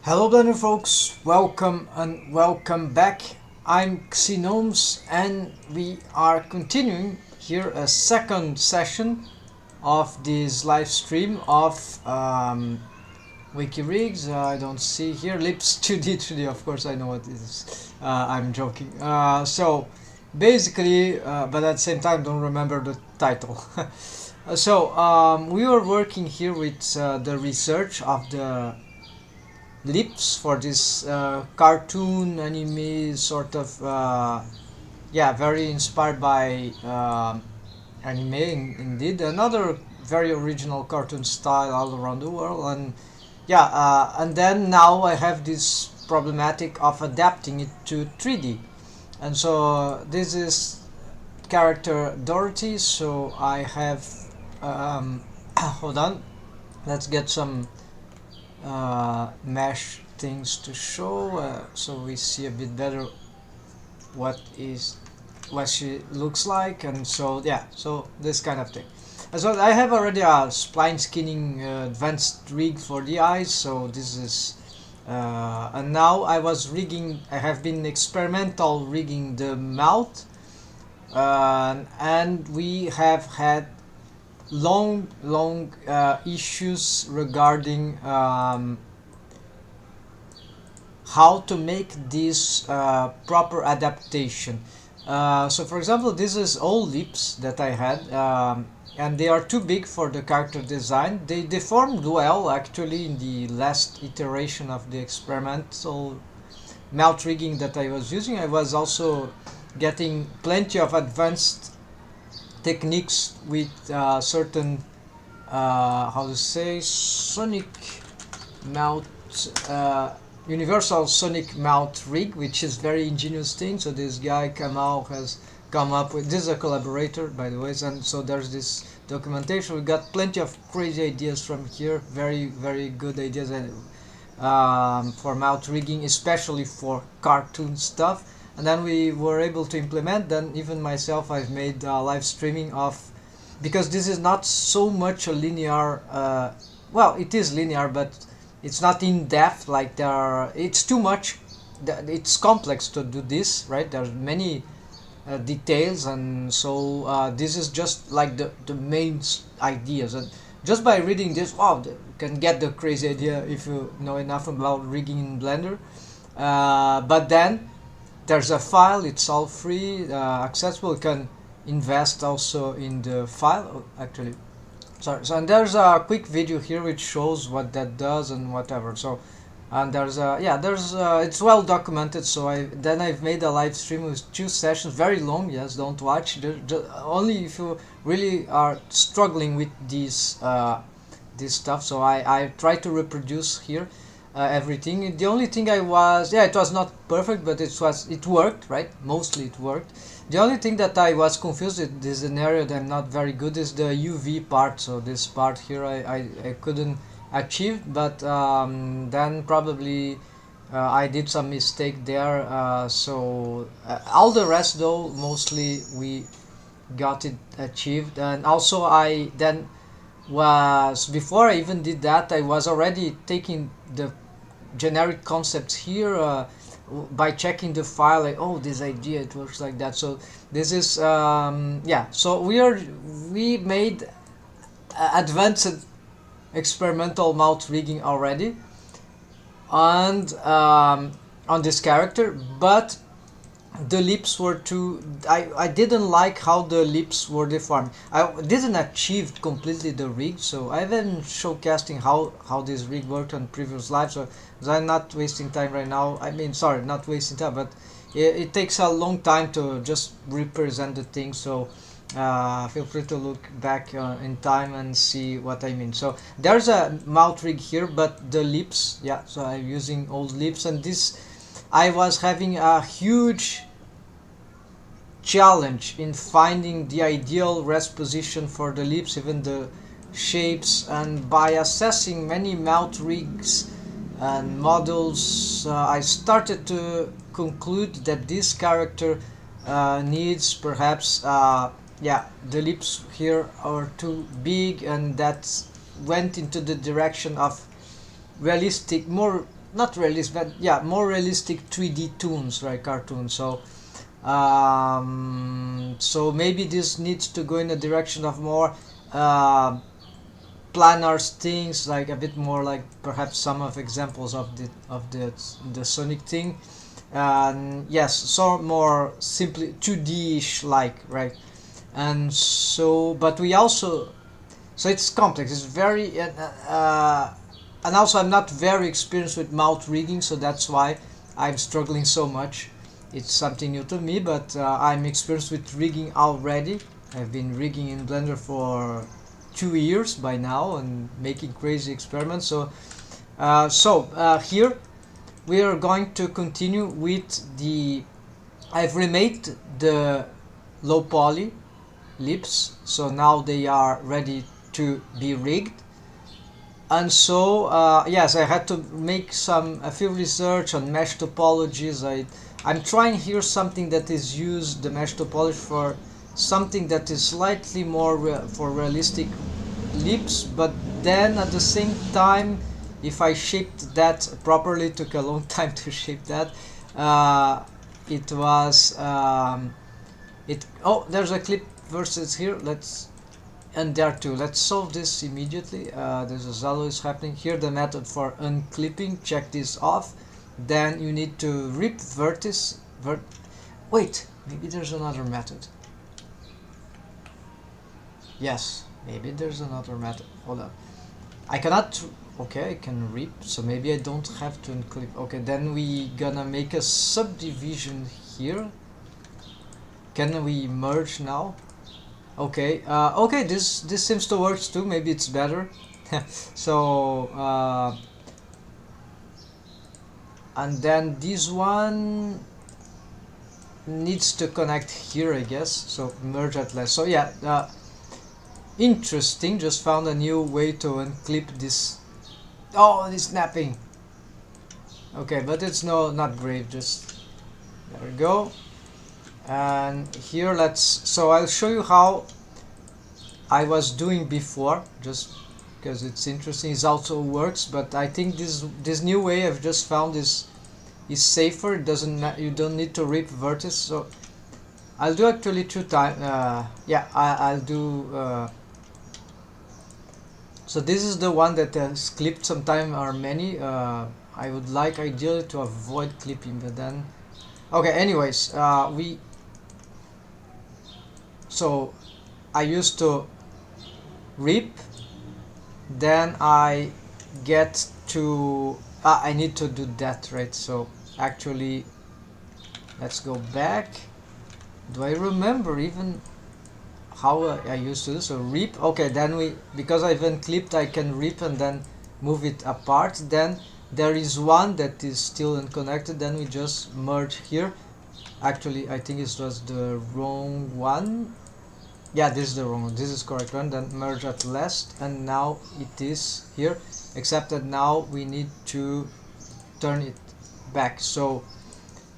Hello Blender folks, welcome and welcome back. I'm Gnomes and we are continuing here a second session of this live stream of WikiRigs. I don't see here, Lips 2D 3D, of course I know what it is. I'm joking. So basically, but at the same time don't remember the title. We were working here with the research of the lips for this cartoon anime sort of very inspired by anime indeed, another very original cartoon style all around the world. And then now I have this problematic of adapting it to 3D. And so this is character Dorothy, so I have hold on, let's get some mesh things to show, so we see a bit better what she looks like. And so so this kind of thing. And so I have already a spline skinning advanced rig for the eyes, so this is and now I have been experimental rigging the mouth, and we have had long issues regarding how to make this proper adaptation. So for example, this is all lips that I had, and they are too big for the character design. They deformed well actually in the last iteration of the experimental mouth rigging that I was using. I was also getting plenty of advanced techniques with certain how to say sonic mouth, universal sonic mouth rig, which is very ingenious thing. So this guy Caon has come up with this, is a collaborator by the way, and so there's this documentation. We got plenty of crazy ideas from here, very good ideas, and for mouth rigging, especially for cartoon stuff. And then we were able to implement. Then even myself, I've made live streaming of, because this is not so much a linear, well, it is linear, but it's not in depth like it's too much, it's complex to do this, right? There's many details, and so this is just like the main ideas. And just by reading this, wow, you can get the crazy idea if you know enough about rigging in Blender. But then there's a file, it's all free, accessible. You can invest also in the file actually. So and there's a quick video here which shows what that does and whatever. So and there's it's well documented. So I've made a live stream with 2 sessions, very long. Yes, don't watch, only if you really are struggling with this stuff. So I try to reproduce here everything. The only thing it was not perfect, but it worked, right? Mostly it worked. The only thing that I was confused with, this an area that I'm not very good, is the UV part. So this part here I couldn't achieve, but then probably I did some mistake there. All the rest though, mostly we got it achieved. And also before I even did that, I was already taking the generic concepts here by checking the file, like, oh, this idea, it works like that. So this is so we made advanced experimental mouth rigging already, and on this character, but the lips were too, I didn't like how the lips were deformed. I didn't achieve completely the rig, so I've been showcasing how this rig worked on previous lives. So I'm not wasting time right now. I mean, sorry, not wasting time, but it takes a long time to just represent the thing. So feel free to look back in time and see what I mean. So there's a mouth rig here, but the lips, so I'm using old lips. And this, I was having a huge challenge in finding the ideal rest position for the lips, even the shapes. And by assessing many mouth rigs and models, I started to conclude that this character needs perhaps the lips here are too big, and that went into the direction of realistic, more not realistic, but yeah, more realistic 3D toons, right? Cartoons. So maybe this needs to go in a direction of more planar things, like a bit more like perhaps some of examples of the Sonic thing. And yes, so more simply 2D-ish like, right? And so, but we also, so it's complex, it's very and also I'm not very experienced with mouth rigging, so that's why I'm struggling so much. It's something new to me, but I'm experienced with rigging already. I've been rigging in Blender for 2 years by now and making crazy experiments. So here we are going to continue with the, I've remade the low poly lips, so now they are ready to be rigged. And so yes, I had to make a few research on mesh topologies. I'm trying here something that is used, the mesh topology, for something that is slightly more for realistic lips, but then at the same time, if I shaped that properly, it took a long time to shape that. It was oh, there's a clip versus here. And there too, let's solve this immediately. There's a always happening here. The method for unclipping, check this off. Then you need to rip vertex. Wait, maybe there's another method. Yes, maybe there's another method. Hold on. I cannot. Okay, I can rip, so maybe I don't have to unclip. Okay, then we gonna make a subdivision here. Can we merge now? Okay, okay, this seems to work too. Maybe it's better. So and then this one needs to connect here, I guess. So merge at last. So yeah, interesting. Just found a new way to unclip this. Oh, this snapping. Okay, but it's not great. Just there we go. And here so I'll show you how I was doing before, just because it's interesting. It also works, but I think this new way I've just found is safer. It doesn't, you don't need to rip vertex. So I'll do actually 2 times. Yeah, I'll do. So this is the one that has clipped sometime or many. I would like ideally to avoid clipping, but then okay. Anyways, so I used to rip, then I get to I need to do that, right? So actually, let's go back. Do I remember even how I used to do? So rip. Okay, then because I've unclipped, I can rip and then move it apart. Then there is one that is still unconnected, then we just merge here. Actually, I think it was the wrong one. Yeah, this is the wrong one. This is correct one. Then merge at last, and now it is here, except that now we need to turn it back. So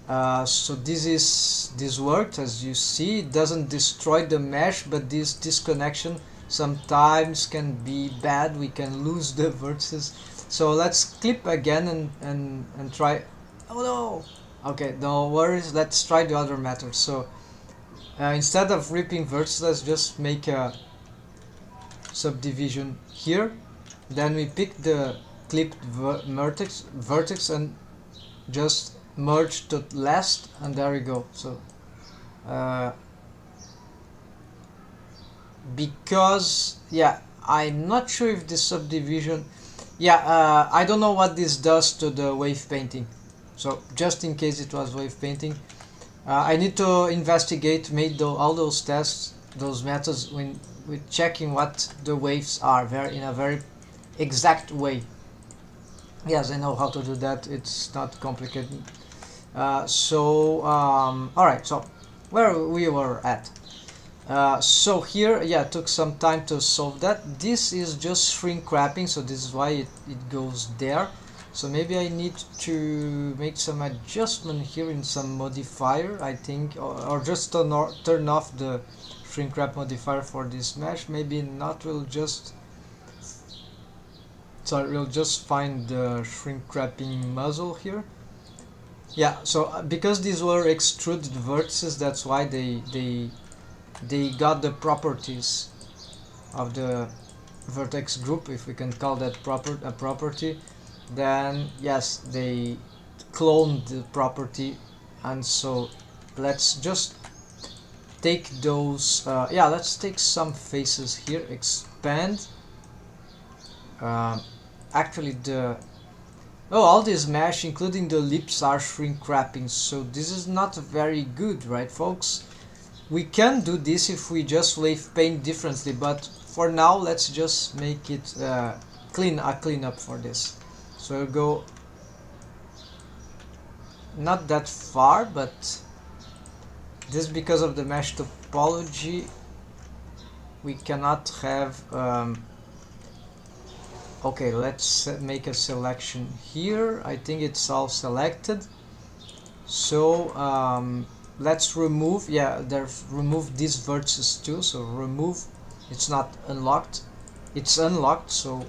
so this worked. As you see, it doesn't destroy the mesh, but this disconnection sometimes can be bad. We can lose the vertices. So let's clip again and try. Oh no. Okay, no worries. Let's try the other method. So instead of ripping vertices, let's just make a subdivision here. Then we pick the clipped vertex and just merge to last, and there we go. So because yeah, I'm not sure if this subdivision, yeah, I don't know what this does to the wave painting. So just in case it was wave painting, I need to investigate, make all those tests, those methods with checking what the waves are in a very exact way. Yes, I know how to do that. It's not complicated. Alright, so where we were at. So here, yeah, it took some time to solve that. This is just shrink wrapping, so this is why it goes there. So maybe I need to make some adjustment here in some modifier, I think, or just turn off the shrink wrap modifier for this mesh. Maybe not, will just So we'll just find the shrink wrapping muzzle here. Yeah, so because these were extruded vertices, that's why they got the properties of the vertex group, if we can call that a property. Then yes, they cloned the property, and so let's just take those. Yeah, let's take some faces here. Expand. Uh, Actually, all these mesh, including the lips, are shrink wrapping. So this is not very good, right, folks? We can do this if we just wave paint differently, but for now let's just make it clean up for this. So we'll go not that far, but this, because of the mesh topology, we cannot have okay, let's make a selection here. I think it's all selected, so let's remove, yeah, remove these vertices too. So remove, it's not unlocked, it's unlocked. So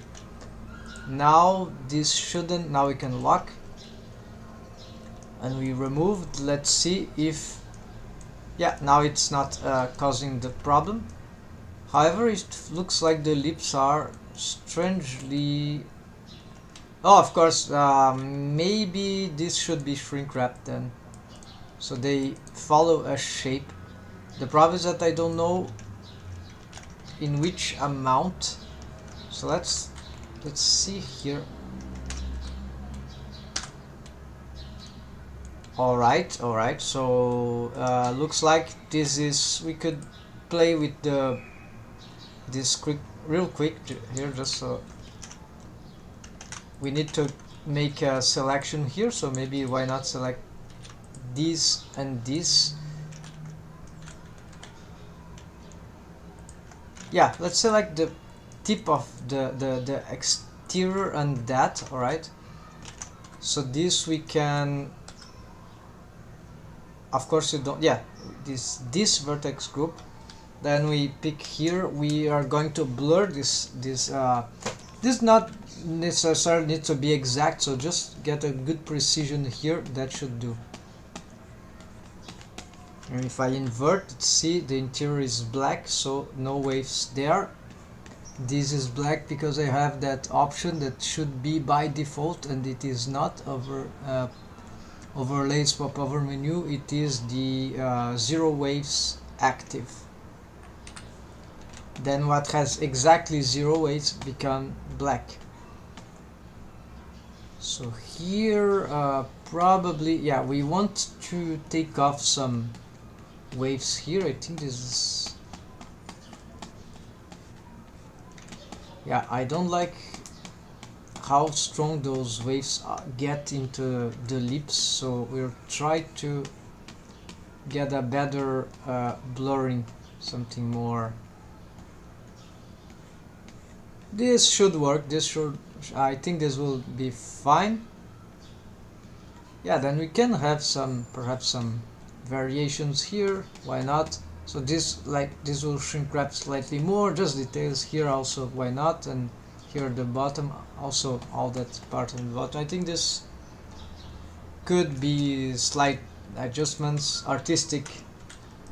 now this shouldn't, now we can lock, and we removed. Let's see if, yeah, now it's not causing the problem. However, it looks like the lips are strangely, oh, of course, maybe this should be shrink wrapped then, so they follow a shape. The problem is that I don't know in which amount. So let's see here. All right, so looks like this is, we could play with this real quick here, just so we need to make a selection here. So maybe why not select these and this. Yeah, let's select the tip of the exterior and that. All right, so this we can, of course you don't, yeah, this vertex group. Then we pick here, we are going to blur this not necessarily need to be exact, so just get a good precision here. That should do. And if I invert, see, the interior is black, so no waves there. This is black because I have that option that should be by default, and it is not. Over overlays pop-over menu, it is the zero waves active. Then what has exactly zero waves become black. So here probably, yeah, we want to take off some waves here. I think this is, yeah, I don't like how strong those waves get into the lips, so we'll try to get a better blurring, something more. This should work. This should, I think this will be fine. Yeah, then we can have some, perhaps some variations here. Why not? So this, like, this will shrink wrap slightly more. Just details here also. Why not? And here at the bottom also, all that part of the bottom. I think this could be slight adjustments, artistic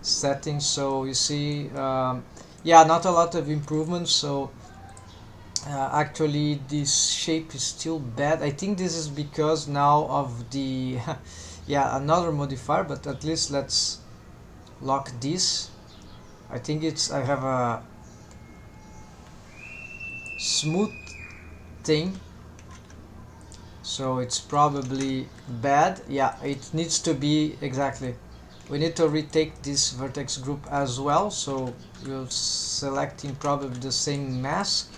settings. So you see, yeah, not a lot of improvements. So actually this shape is still bad. I think this is because now of the yeah, another modifier, but at least let's lock this. I think it's, I have a smooth thing, so it's probably bad. Yeah, it needs to be, exactly, we need to retake this vertex group as well. So we'll selecting probably the same mask.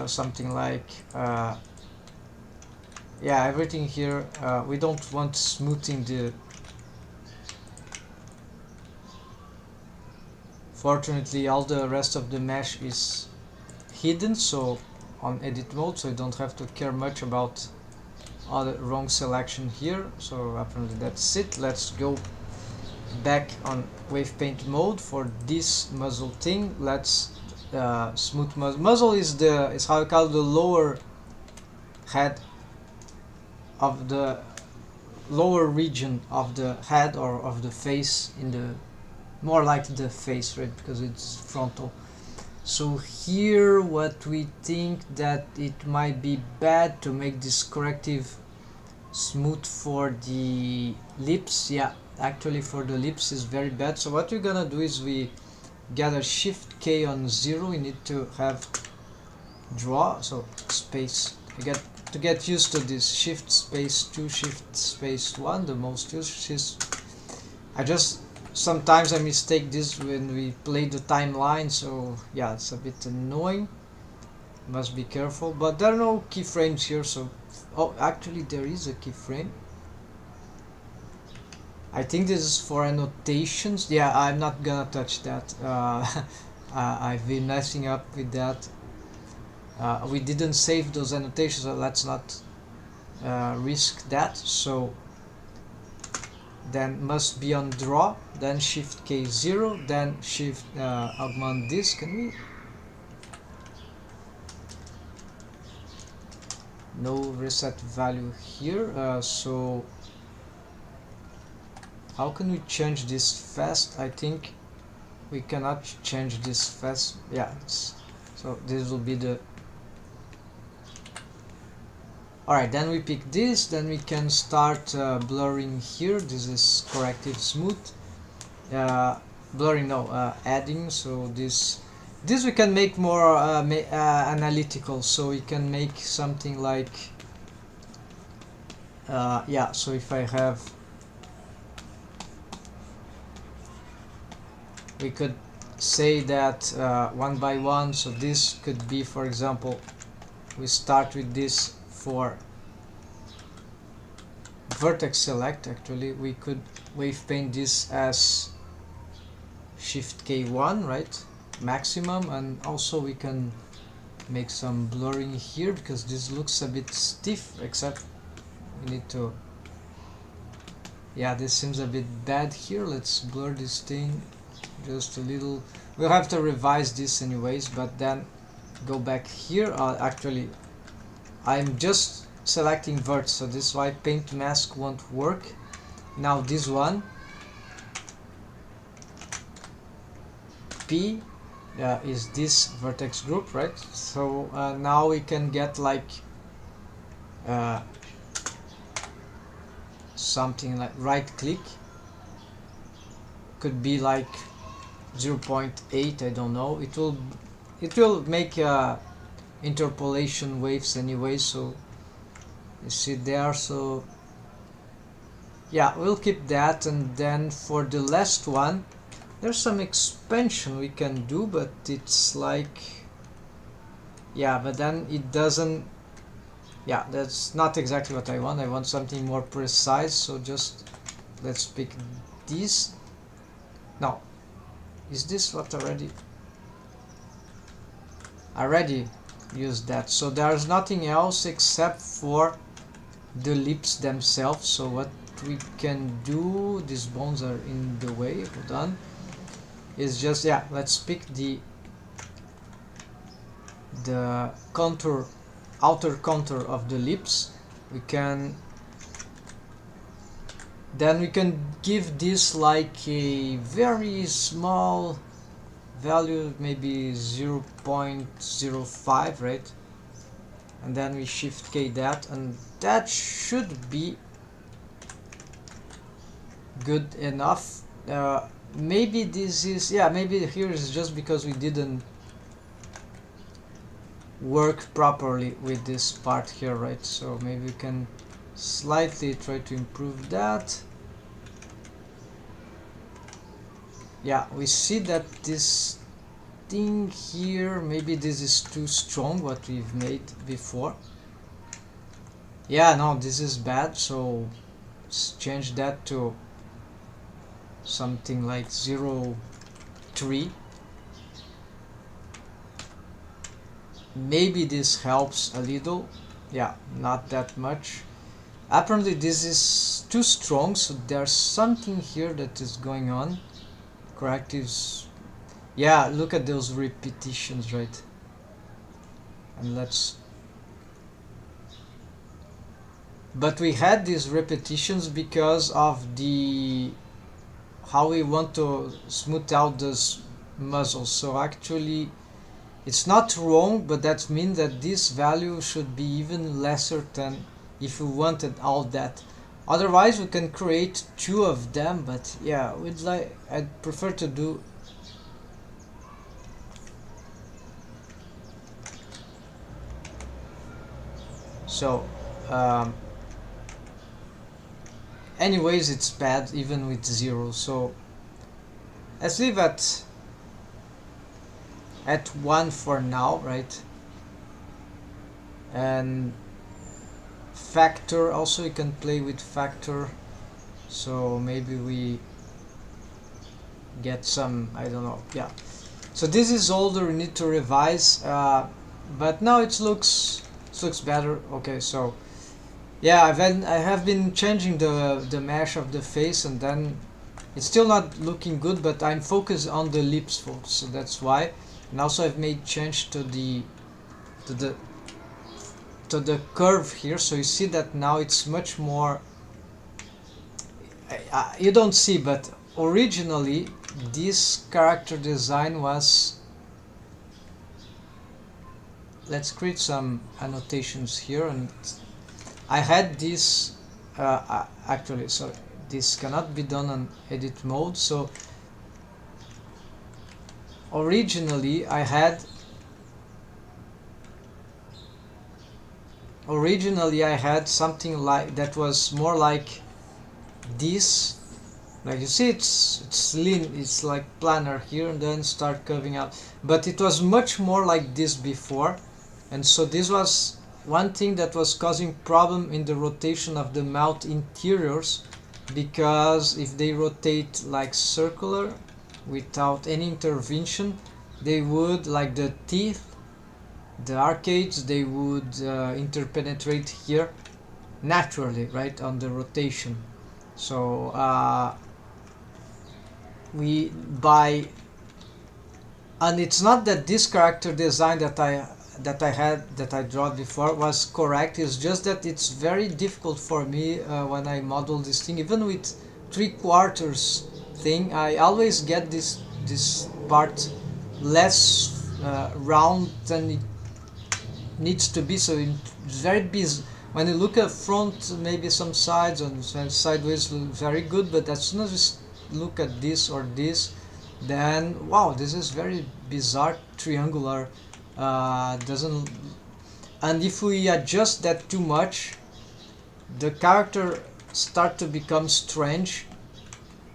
Something like, yeah, everything here, we don't want smoothing the, fortunately all the rest of the mesh is hidden, so on edit mode, so you don't have to care much about all the wrong selection here. So apparently that's it. Let's go back on wave paint mode for this muzzle thing. Let's smooth muzzle is how I call the lower head of the lower region of the head or of the face, in the more like the face, right, because it's frontal. So here what we think that it might be bad to make this corrective smooth for the lips. Yeah, actually for the lips is very bad. So what we're gonna do is we get a shift K on 0. We need to have draw, so space. To get used to this shift space 2, shift space 1, the most used is, sometimes I mistake this when we play the timeline, so yeah, it's a bit annoying. Must be careful, but there are no keyframes here, so oh, actually there is a keyframe. I think this is for annotations. Yeah, I'm not gonna touch that. I've been messing up with that. We didn't save those annotations, so let's not risk that. So then must be on draw, then shift K0, then shift augment this. Can we? No reset value here, so how can we change this fast? I think we cannot change this fast. Yeah, so this will be the. Alright, then we pick this, then we can start blurring here. This is corrective smooth. Blurring, no, adding. So this we can make more analytical. So we can make something like, yeah. So if I have, we could say that one by one. So this could be, for example, we start with this for vertex select. Actually, we could wave paint this as shift K1, right, maximum, and also we can make some blurring here because this looks a bit stiff, except we need to, yeah, this seems a bit bad here. Let's blur this thing just a little. We'll have to revise this anyways, but then go back here. Actually, I'm just selecting vert, so this is why paint mask won't work. Now this one, P, is this vertex group, right? So now we can get like something like right click, could be like 0.8, I don't know. It will make interpolation waves anyway, so you see there. So yeah, we'll keep that. And then for the last one, there's some expansion we can do, but it's like, yeah, but then it doesn't, yeah, that's not exactly what I want. I want something more precise, so just let's pick this. Now, is this what already used that? So there's nothing else except for the lips themselves. So what we can do, these bones are in the way, hold on, is just, yeah, let's pick the contour, outer contour of the lips. We can then we can give this like a very small value, maybe 0.05, right? And then we shift K that, and that should be good enough. Maybe this is, yeah, maybe here is just because we didn't work properly with this part here, right? So maybe we can slightly try to improve that. Yeah, we see that this thing here, maybe this is too strong, what we've made before. Yeah, no, this is bad, so let's change that to something like 0.3. Maybe this helps a little. Yeah, not that much. Apparently this is too strong, so there's something here that is going on. Correctives. Yeah, look at those repetitions, right? And let's but we had these repetitions because of the how we want to smooth out those muscles. So actually it's not wrong, but that means that this value should be even lesser than if we wanted all that. Otherwise we can create two of them, but yeah, I'd prefer to do so. Anyways, it's bad even with 0, so let's leave at 1 for now, right? And factor, also we can play with factor, so maybe we get some, I don't know, yeah. So this is all that we need to revise, but now it looks better. Okay, so yeah, I have been changing the mesh of the face, and then it's still not looking good, but I'm focused on the lips, folks, so that's why. And also I've made change to the curve here, so you see that now it's much more, you don't see, but originally this character design was, let's create some annotations here, and I had this actually, sorry, this cannot be done on edit mode. So originally I had something like that, was more like this, like you see it's lean, it's like planar here, and then start curving out, but it was much more like this before. And so this was one thing that was causing problem in the rotation of the mouth interiors, because if they rotate like circular without any intervention, they would, like the teeth, the arcades, they would interpenetrate here naturally, right, on the rotation. So and it's not that this character design that I draw before was correct, it's just that it's very difficult for me when I model this thing, even with 3/4 thing, I always get this part less round than it needs to be. So it's very busy. When you look at front, maybe some sides and sideways look very good, but as soon as you look at this or this, then wow, this is very bizarre, triangular, doesn't. And if we adjust that too much, the character start to become strange,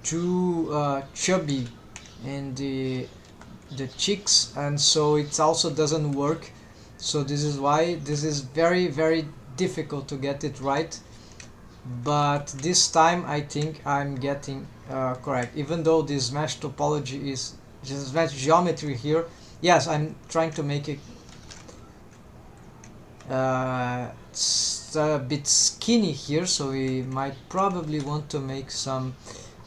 too chubby in the cheeks, and so it also doesn't work. So this is why this is very, very difficult to get it right, but this time I think I'm getting correct, even though this mesh topology is just mesh geometry here. Yes, I'm trying to make it it's a bit skinny here, so we might probably want to make some.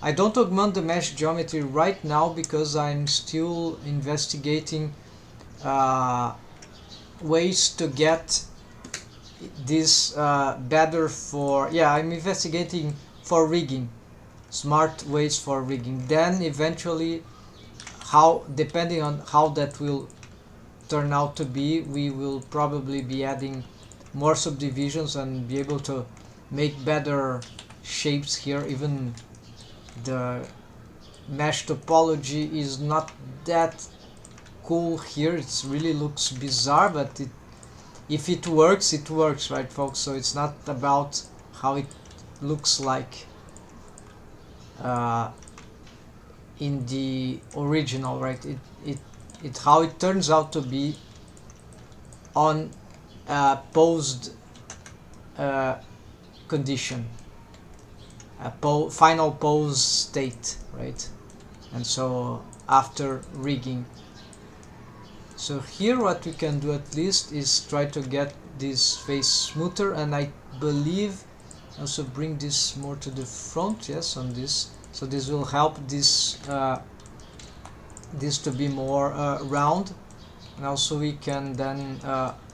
I don't augment the mesh geometry right now because I'm still investigating ways to get this better for, yeah, I'm investigating for rigging, smart ways for rigging. Then eventually, how, depending on how that will turn out to be, we will probably be adding more subdivisions and be able to make better shapes here. Even the mesh topology is not that cool here, it really looks bizarre, but if it works, it works, right, folks? So it's not about how it looks like in the original, right? It how it turns out to be on posed condition, final pose state, right? And so after rigging. So here what we can do at least is try to get this face smoother, and I believe also bring this more to the front, yes, on this. So this will help this this to be more round, and also we can then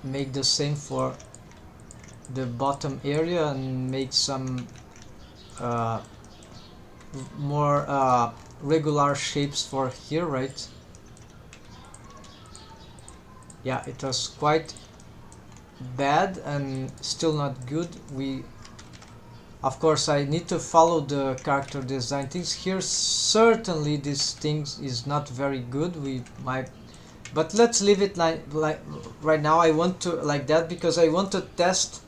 make the same for the bottom area and make some more regular shapes for here, right? Yeah, it was quite bad and still not good. Of course, I need to follow the character design things here. Certainly this thing is not very good. But let's leave it like right now. I want to like that because I want to test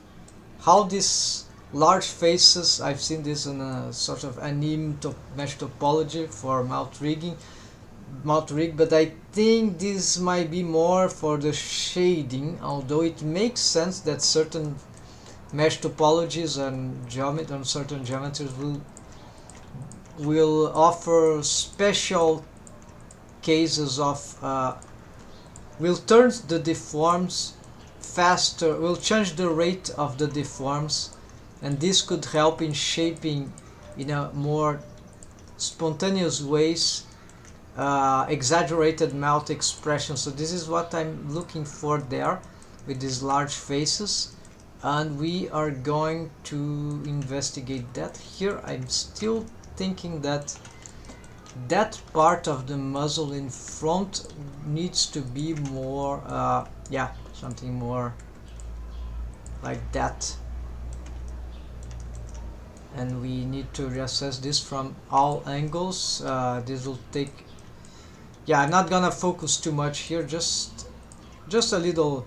how these large faces, I've seen this in a sort of anime mesh topology for mouth rig, but I think this might be more for the shading, although it makes sense that certain mesh topologies and certain geometries will offer special cases of will turn the deforms faster, will change the rate of the deforms, and this could help in shaping in a more spontaneous ways exaggerated mouth expression. So this is what I'm looking for there with these large faces, and we are going to investigate that. Here I'm still thinking that that part of the muzzle in front needs to be more yeah, something more like that, and we need to reassess this from all angles. This will take, yeah, I'm not gonna focus too much here, just a little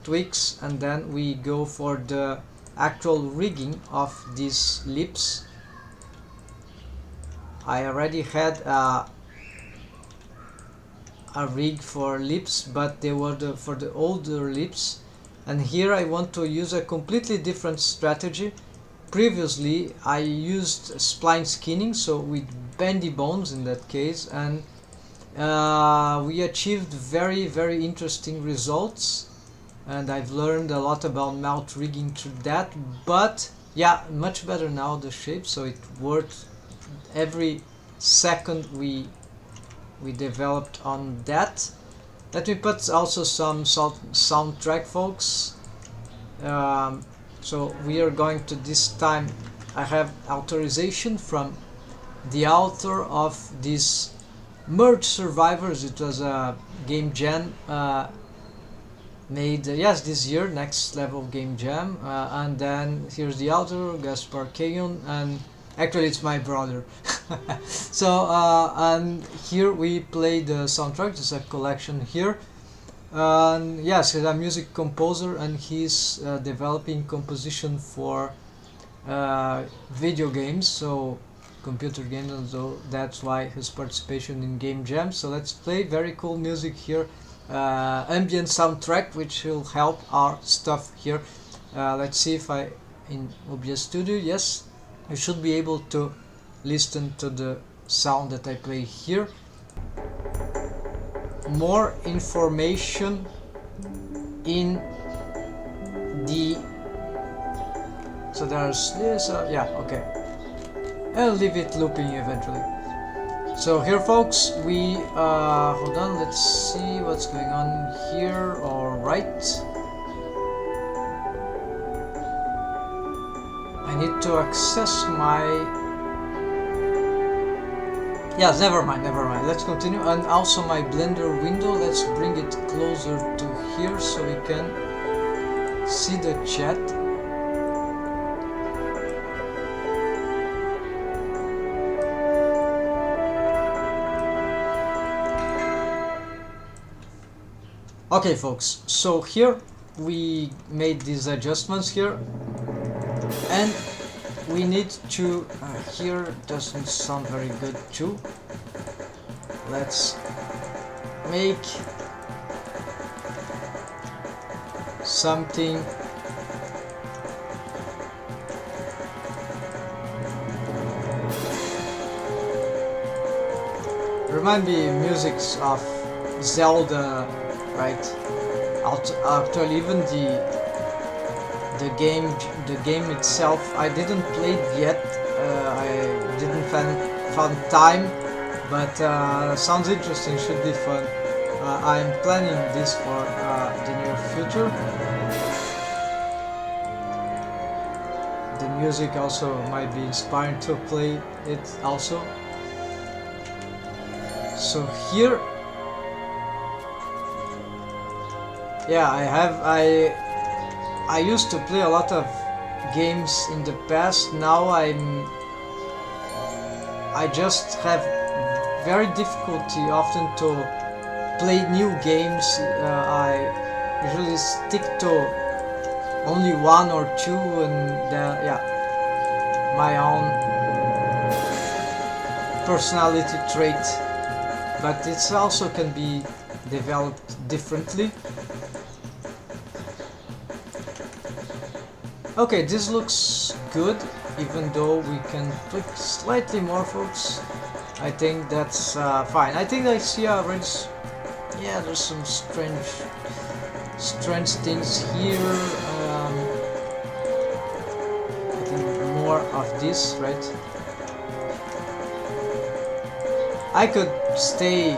tweaks, and then we go for the actual rigging of these lips. I already had a rig for lips, but they were for the older lips, and here I want to use a completely different strategy. Previously I used spline skinning, so with bendy bones in that case, and we achieved very interesting results, and I've learned a lot about mouth rigging through that. But yeah, much better now the shape, so it worked every second we developed on that. Let me put also some soundtrack, folks. So we are going to, this time I have authorization from the author of this Merge Survivors. It was a game jam made yes, this year, next level game jam, and then here's the author, Gaspar, Caon, and actually it's my brother. So and here we play the soundtrack. There's a collection here, and yes, he's a music composer, and he's developing composition for video games, so computer games, and so that's why his participation in game jam. So let's play very cool music here, ambient soundtrack, which will help our stuff here. Let's see if I in OBS Studio, yes, you should be able to listen to the sound that I play here. More information in the, so there's this, yeah, okay, I'll leave it looping eventually. So here, folks, we hold on, let's see what's going on here. All right, I need to access my, yeah, never mind, let's continue. And also my Blender window, let's bring it closer to here so we can see the chat. Okay, folks, so here we made these adjustments here, and we need to here doesn't sound very good too. Let's make something remind me musics of Zelda, right? Actually, even the game itself, I didn't play it yet. I didn't find time, but sounds interesting. Should be fun. I'm planning this for the near future. music also might be inspiring to play it also. So here, yeah, I used to play a lot of games in the past. Now I just have very difficulty often to play new games. I usually stick to only one or two, and yeah, my own personality trait, but it also can be developed differently. Okay, this looks good, even though we can click slightly more, folks. I think that's fine. I think I see already. Yeah, there's some strange things here. I think more of this, right? I could stay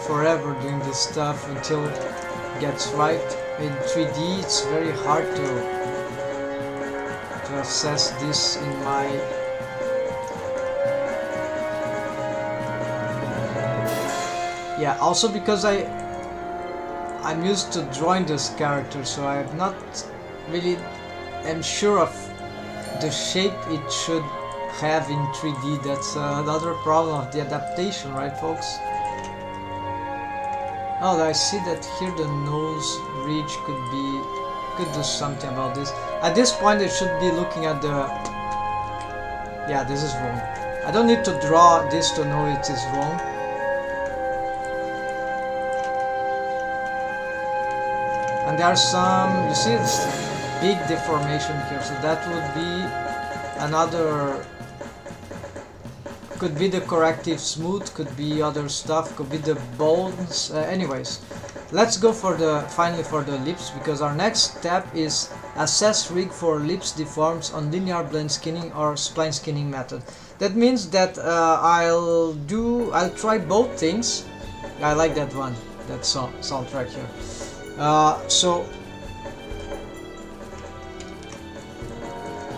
forever doing this stuff until it gets right. In 3D, it's very hard to assess this in my also because I'm used to drawing this character, so I'm not really am sure of the shape it should have in 3D. That's another problem of the adaptation, right, folks? Oh, I see that here the nose ridge could do something about this. At this point I should be looking at the... Yeah, this is wrong. I don't need to draw this to know it is wrong. And there are some, you see, it's big deformation here, so that would be another, could be the corrective smooth, could be other stuff, could be the bones. Anyways, let's go for finally for the lips, because our next step is assess rig for lips deforms on linear blend skinning or spline skinning method. That means that I'll try both things. I like that one, that soundtrack here. So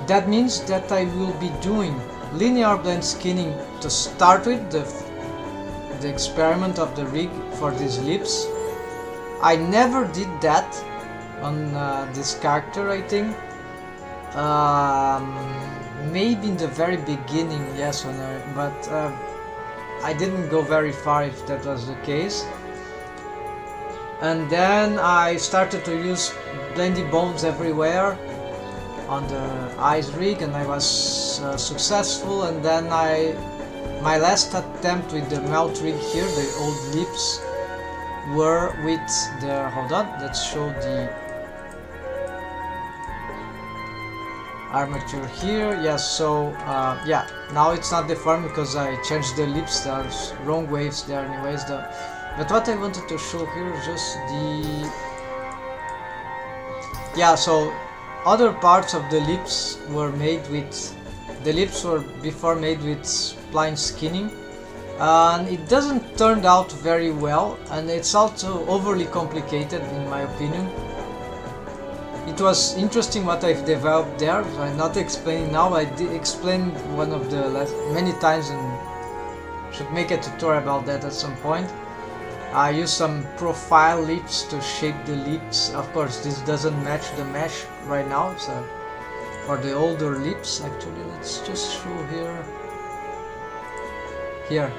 that means that I will be doing linear blend skinning to start with, the experiment of the rig for these lips. I never did that on this character, I think. Maybe in the very beginning, yes, but I didn't go very far if that was the case. And then I started to use blendy bones everywhere on the eyes rig, and I was successful. And then my last attempt with the mouth rig here, the old lips, were with the, hold on, let's show the armature here. Yes, so yeah, now it's not deformed because I changed the lips. There's wrong waves there anyways. But what I wanted to show here is just the... Yeah, so other parts of the lips were made with... The lips were before made with spline skinning. And it doesn't turn out very well, and it's also overly complicated in my opinion. It was interesting what I've developed there. I'm not explaining now. I did explain one of the many times, and should make a tutorial about that at some point. I use some profile lips to shape the lips. Of course, this doesn't match the mesh right now, so for the older lips, actually, let's just show here.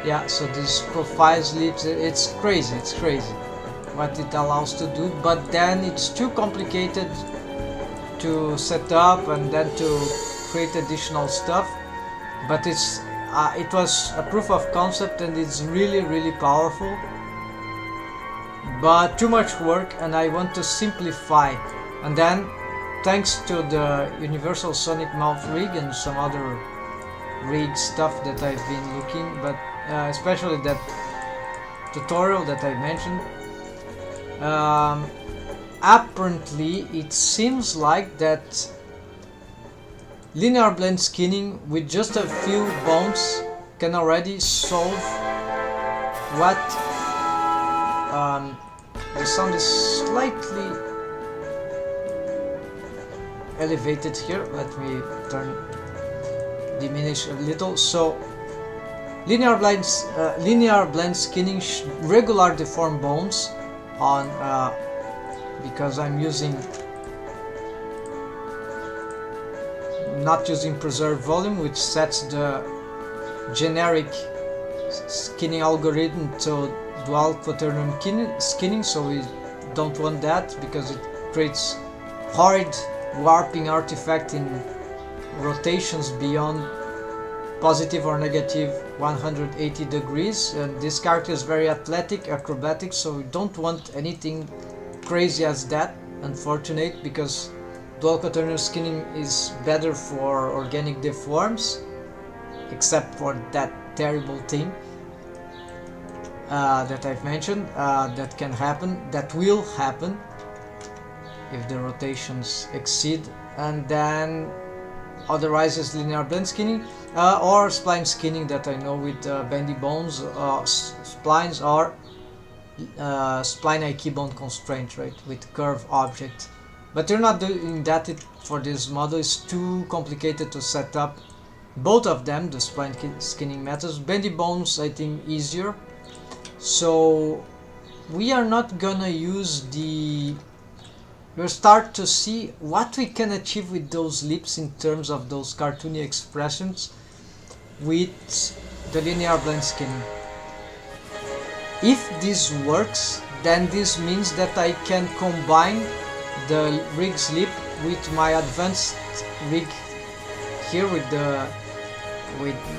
Yeah, so this profiles lips, it's crazy what it allows to do, but then it's too complicated to set up and then to create additional stuff. But it was a proof of concept, and it's really powerful, but too much work, and I want to simplify. And then thanks to the Universal Sonic Mouth rig and some other rig stuff that I've been looking, but especially that tutorial that I mentioned, apparently it seems like that linear blend skinning with just a few bones can already solve what the sound is slightly... elevated here. Let me diminish a little. So linear blend skinning regular deformed bones on because I'm not using preserved volume, which sets the generic skinning algorithm to dual quaternion skinning, so we don't want that because it creates horrid warping artifact in rotations beyond positive or negative 180 degrees, and this character is very athletic, acrobatic, so we don't want anything crazy as that, unfortunate, because dual quaternion skinning is better for organic deforms, except for that terrible thing that I've mentioned, that can happen, that will happen if the rotations exceed. And then authorizes linear blend skinning or spline skinning that I know with bendy bones, splines, or spline IK bone constraint, right, with curve object. But you're not doing that for this model. It's too complicated to set up both of them, the spline skinning methods. Bendy bones I think easier. So we are not gonna use we'll start to see what we can achieve with those lips in terms of those cartoony expressions with the linear blend skinning. If this works, then this means that I can combine the rigs lip with my advanced rig here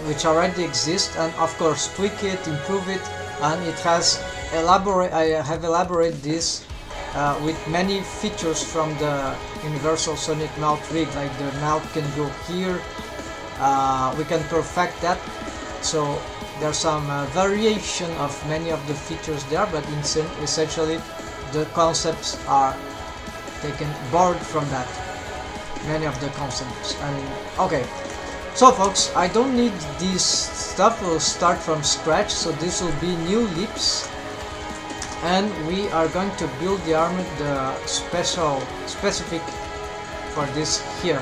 which already exists, and of course tweak it, improve it, and it has I have elaborated this with many features from the universal sonic mouth rig, like the mouth can go here, we can perfect that, so there's some variation of many of the features there, but essentially the concepts are borrowed from that, many of the concepts. And okay, so folks, I don't need this stuff, we'll start from scratch, so this will be new lips, and we are going to build the armor, the specific for this here.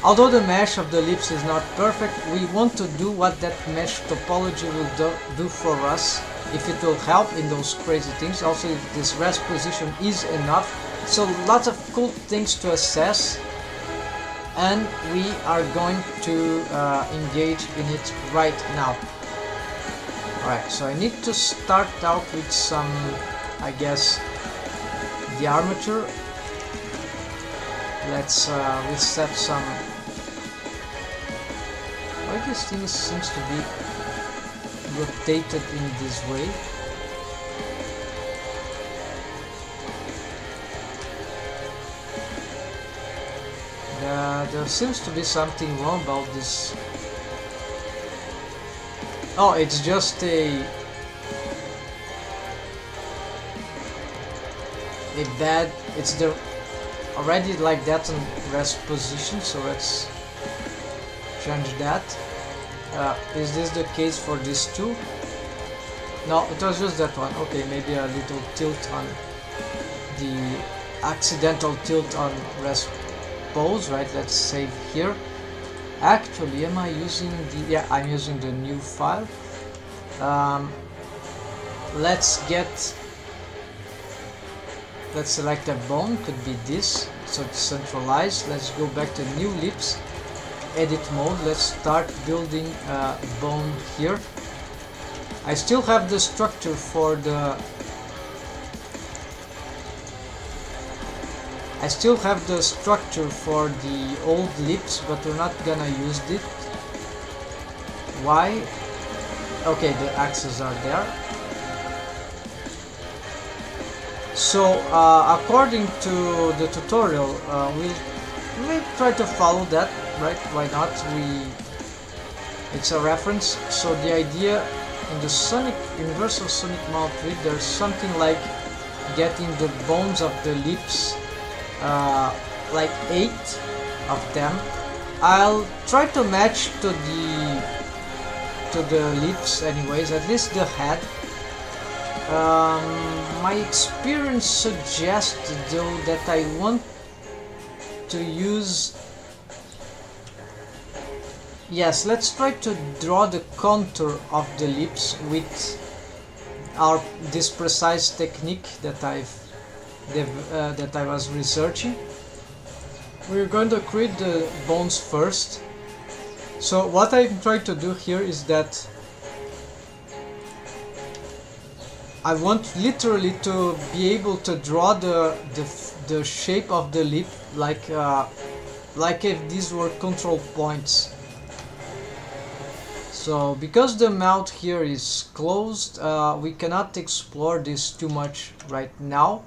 Although the mesh of the lips is not perfect, we want to do what that mesh topology will do for us, if it will help in those crazy things. Also, if this rest position is enough, so lots of cool things to assess, and we are going to engage in it right now. Alright, so I need to start out with some, I guess, the armature. Let's reset some. Why this thing seems to be rotated in this way? There seems to be something wrong about this. Oh, it's just a bad. It's already like that in rest position, so let's change that. Is this the case for this too? No, it was just that one. Okay, maybe a little tilt on the accidental tilt on rest pose, right? Let's save here. Actually, am I using yeah, I'm using the new file. Let's select a bone, could be this, so it's centralized. Let's go back to new lips, edit mode. Let's start building a bone here. I still have the structure for the old lips, but we're not gonna use it. Why? Okay, the axes are there. So according to the tutorial, we'll try to follow that, right? Why not? It's a reference. So the idea in the universal sonic mouth rig, there's something like getting the bones of the lips, like 8 of them. I'll try to match to the lips anyways, at least the head. My experience suggests though that I want to use... Yes, let's try to draw the contour of the lips with this precise technique that I was researching. We're going to create the bones first. So what I'm trying to do here is that I want literally to be able to draw the shape of the lip like if these were control points. So because the mouth here is closed, we cannot explore this too much right now.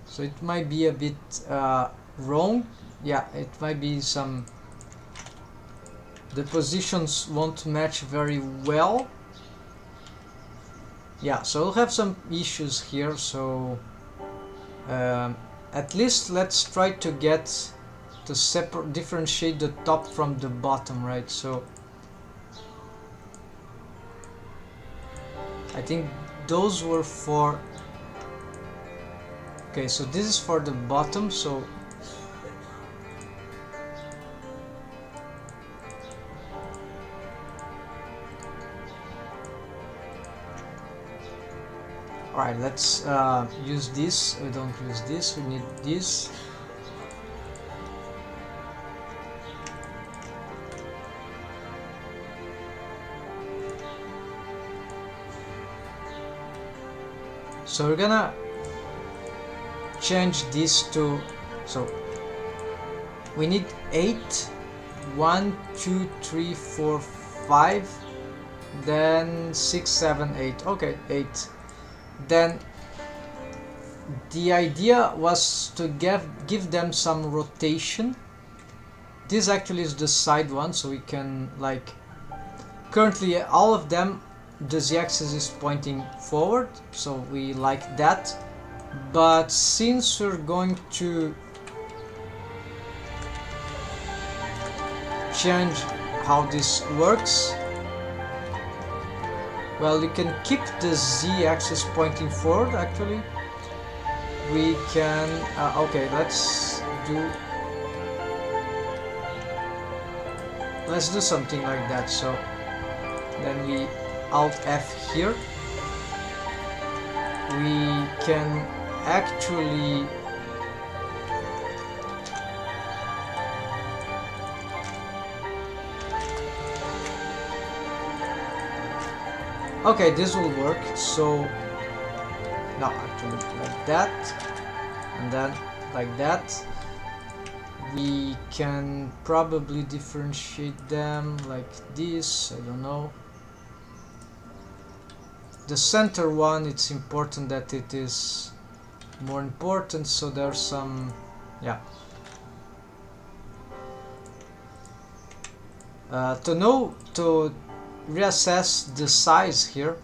So it might be a bit wrong. Yeah, it might be some... The positions won't match very well. Yeah, so we'll have some issues here. So at least let's try to get to differentiate the top from the bottom, right? So I think those were for... Okay, so this is for the bottom, so... Alright, let's use this. We don't use this, we need this. So we're gonna change this to... So we need 8. 1, 2, 3, 4, 5. Then 6, 7, 8. Okay, 8. Then the idea was to give them some rotation. This actually is the side one, so we can like... Currently all of them, the z-axis is pointing forward, so we like that. But since we're going to change how this works, well, you can keep the z-axis pointing forward. Actually, we can... okay, let's do something like that. So then we Alt F here. We can actually okay, this will work. So no, actually like that, and then like that. We can probably differentiate them like this. I don't know. The center one, it's important that it is more important, so there's some... yeah. To reassess the size here,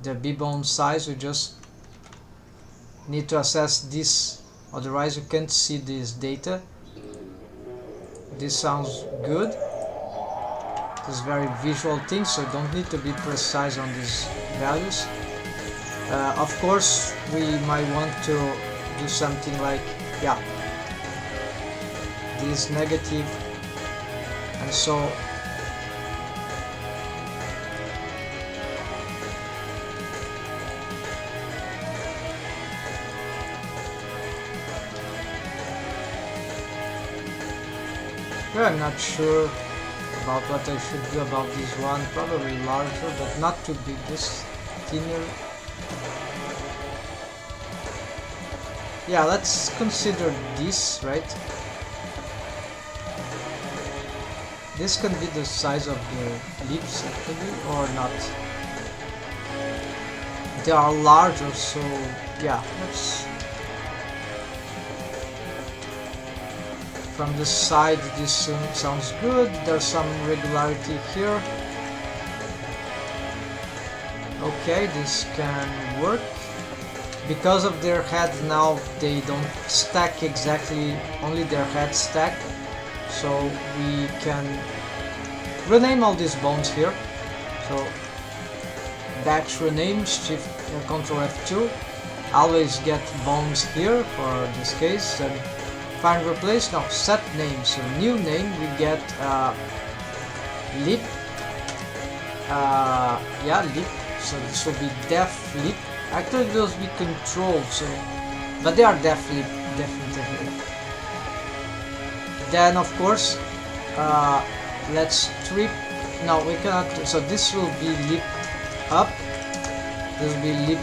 the b-bone size, we just need to assess this, otherwise you can't see this data. This sounds good. This is very visual thing, so don't need to be precise on these values. Of course, we might want to do something like, yeah, this negative, and so I'm not sure about what I should do about this one. Probably larger, but not too big. This thinner. Yeah, let's consider this, right? This can be the size of the lips actually, or not. They are larger, so yeah, let's... From the side, this sounds good. There's some regularity here. Okay, this can work. Because of their head now, they don't stack exactly, only their head stack. So we can rename all these bones here. So batch rename, shift Ctrl F2. Always get bones here for this case. And find replace, no, set name. So new name, we get lip, yeah, lip. So this will be def lip. Actually those will be controlled, so, but they are def lip, definitely. Then of course, let's strip. No, we cannot. So this will be lip up, this will be lip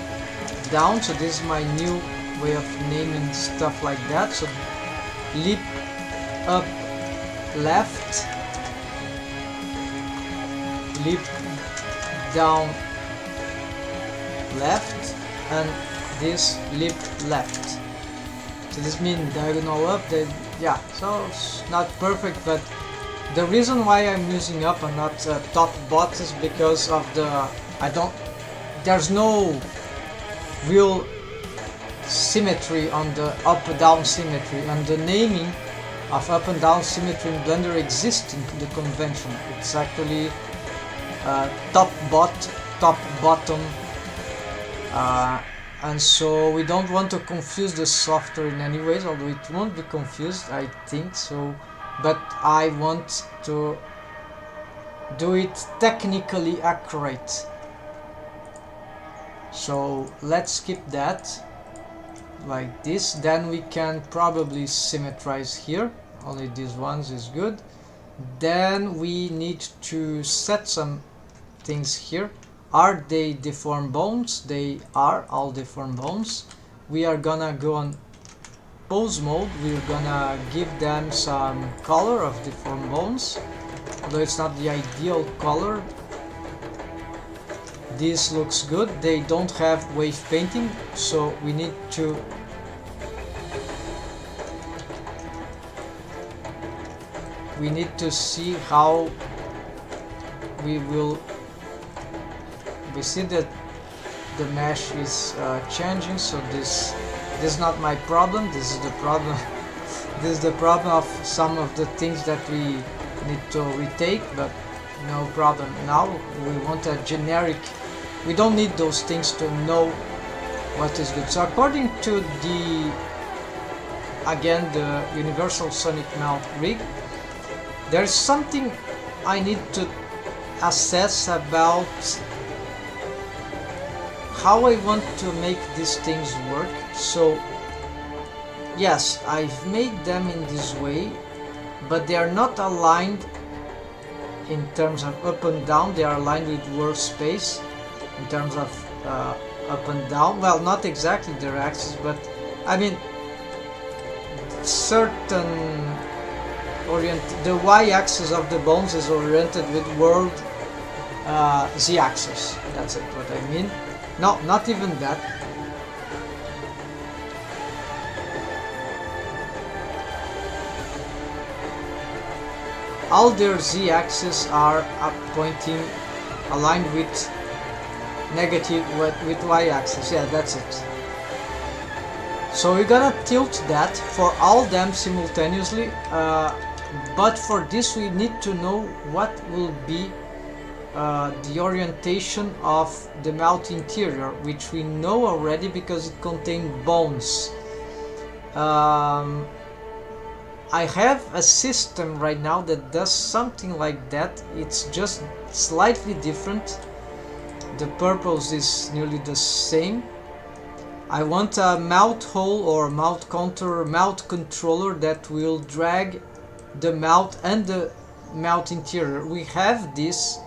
down. So this is my new way of naming stuff like that. So lip up left, lip down left, and this lip left. So this means diagonal up, yeah, so it's not perfect, but the reason why I'm using up and not top bot is because of the, there's no real symmetry on the up and down symmetry, and the naming of up and down symmetry in Blender exists in the convention. It's actually top bottom, and so we don't want to confuse the software in any ways, although it won't be confused, I think so, but I want to do it technically accurate. So let's skip that like this. Then we can probably symmetrize here, only these ones is good. Then we need to set some things here. Are they deformed bones? They are all deformed bones. We are gonna go on pose mode. We're gonna give them some color of deformed bones, although it's not the ideal color. This looks good. They don't have wave painting, so we need to see how we will. We see that the mesh is changing, so this is not my problem. This is the problem. This is the problem of some of the things that we need to retake, but no problem. Now we want a generic. We don't need those things to know what is good. So according to the Universal Sonic Mount rig, there's something I need to assess about how I want to make these things work. So yes, I've made them in this way, but they are not aligned in terms of up and down. They are aligned with world space in terms of up and down. Well, not exactly their axis, but I mean certain the y-axis of the bones is oriented with world z-axis. That's it, what I mean. No, not even that. All their z-axis are pointing aligned with negative with y-axis. Yeah, that's it. So we're gonna tilt that for all them simultaneously, but for this we need to know what will be the orientation of the mouth interior, which we know already because it contains bones. I have a system right now that does something like that. It's just slightly different. The purpose is nearly the same. I want a mouth hole or mouth contour, mouth controller that will drag the mouth and the mouth interior. We have this.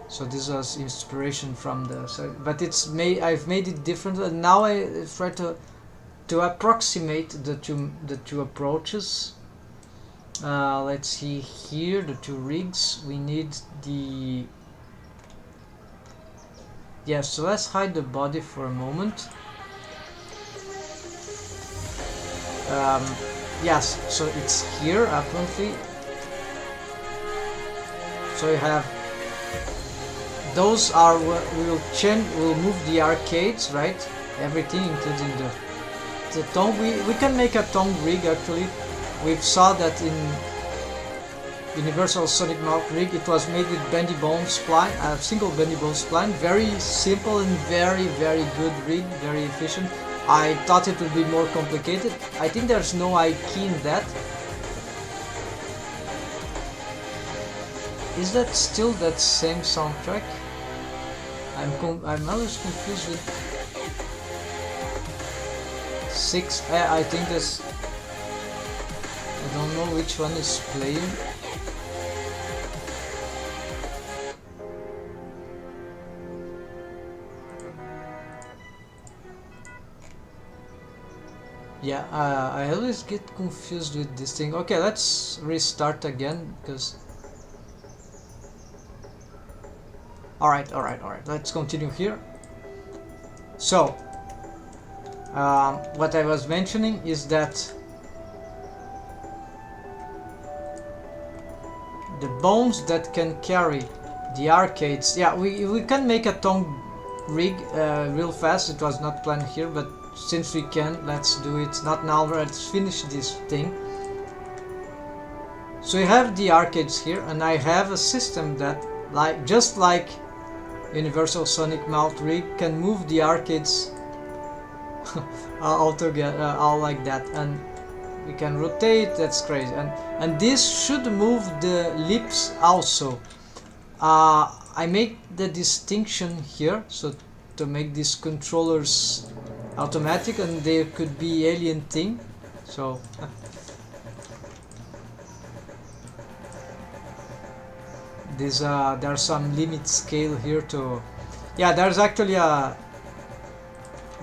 So this was inspiration from the, but I've made it different, and now I try to approximate the two approaches. Let's see here, the two rigs. We need the, yes. So let's hide the body for a moment. Yes. So it's here apparently. So you have. Those are we'll move the arcades, right? Everything, including the tongue. We can make a tongue rig actually. We saw that in Universal Sonic Mouth rig. It was made with bendy bone spline, a single bendy bone spline. Very simple and very good rig, very efficient. I thought it would be more complicated. I think there's no I key in that. Is that still that same soundtrack? I'm always confused with 6. I think this. I don't know which one is playing. Yeah, I always get confused with this thing. Okay, let's restart again because. Alright, let's continue here. So, what I was mentioning is that the bones that can carry the arcades, yeah, we can make a tongue rig real fast. It was not planned here, but since we can, let's do it. Not now, let's finish this thing. So we have the arcades here, and I have a system that, just like Universal Sonic Mouth Rig, can move the arcades all together, all like that, and we can rotate. That's crazy. And this should move the lips also. I make the distinction here, so to make these controllers automatic, and they could be alien thing. So this there's some limit scale here to, yeah, there's actually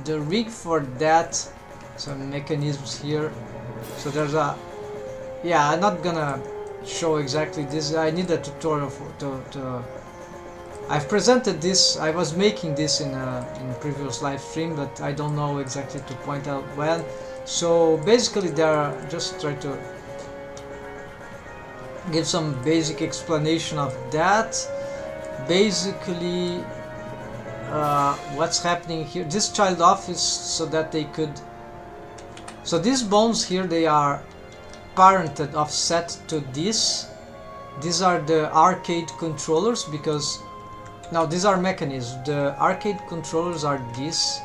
the rig for that, some mechanisms here. So there's a, yeah, I'm not gonna show exactly this. I need a tutorial to I've presented this, I was making this in previous live stream, but I don't know exactly to point out when. So basically they're just try to give some basic explanation of that. Basically what's happening here, this child office, so that they could, so these bones here, they are parented offset to this. These are the arcade controllers, because now these are mechanisms. The arcade controllers are these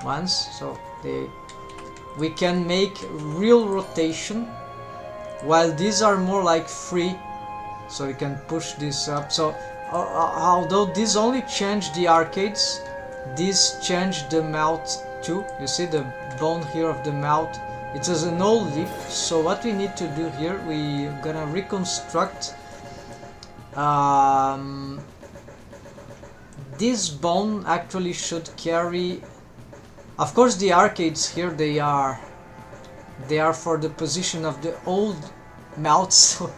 ones, so we can make real rotation, while these are more like free, so we can push this up. So although these only change the arcades, these change the mouth too. You see the bone here of the mouth, it is an old lip. So what we need to do here, we gonna reconstruct this bone actually should carry, of course, the arcades here, they are for the position of the old mouth, so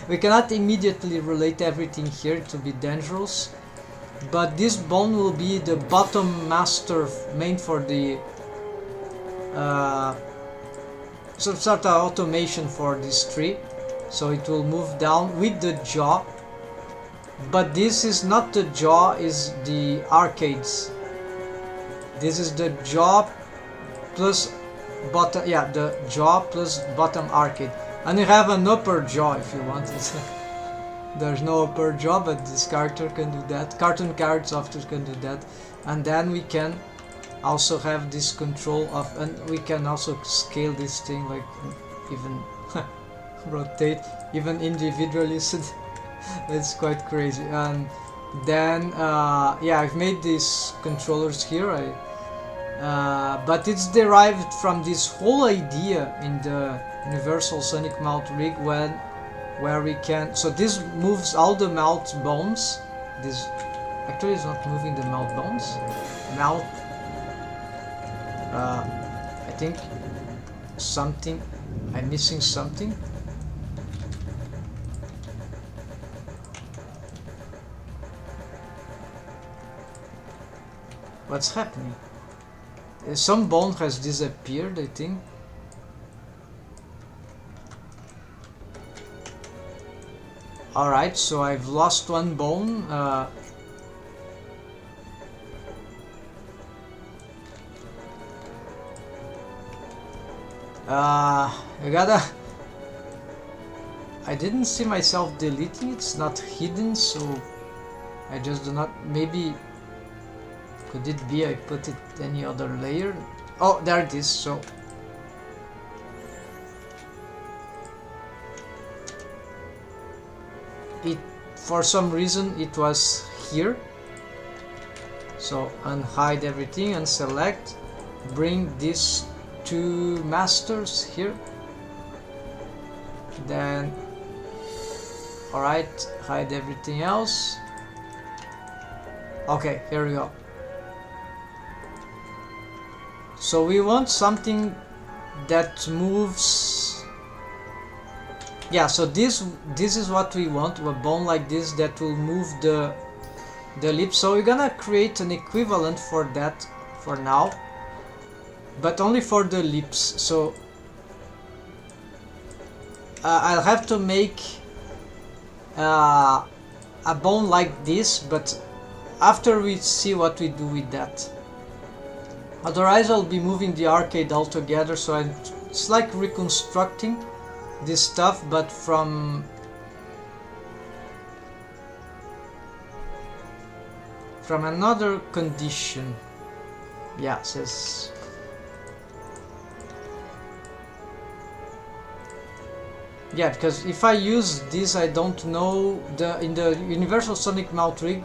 we cannot immediately relate everything here to be dangerous. But this bone will be the bottom master main for the some sort of automation for this tree, so it will move down with the jaw. But this is not the jaw, is the arcades. This is the jaw plus bottom, yeah, the jaw plus bottom arcade. And you have an upper jaw if you want it. There's no upper jaw, but this character can do that. Cartoon characters often can do that. And then we can also have this control of, and we can also scale this thing, like even rotate even individually. So that's quite crazy. And then yeah, I've made these controllers here, but it's derived from this whole idea in the Universal Sonic Mouth Rig, where we can, so this moves all the mouth bones. This actually is not moving the mouth bones. Mouth, I think something, I'm missing something. What's happening? Some bone has disappeared, I think. Alright, so I've lost one bone. I gotta... I didn't see myself deleting it, it's not hidden, so I just do not... Maybe... Could it be I put it any other layer? Oh, there it is. So it, for some reason it was here. So unhide everything and select, bring these two masters here, then alright, hide everything else. Okay, here we go. So we want something that moves. Yeah, so this is what we want, a bone like this that will move the lips. So we're gonna create an equivalent for that for now, but only for the lips. So I'll have to make a bone like this, but after we see what we do with that. Otherwise I'll be moving the arcade altogether, so it's like reconstructing this stuff, but from another condition. Yeah, says yeah, because if I use this, I don't know in the Universal Sonic Mount Rig.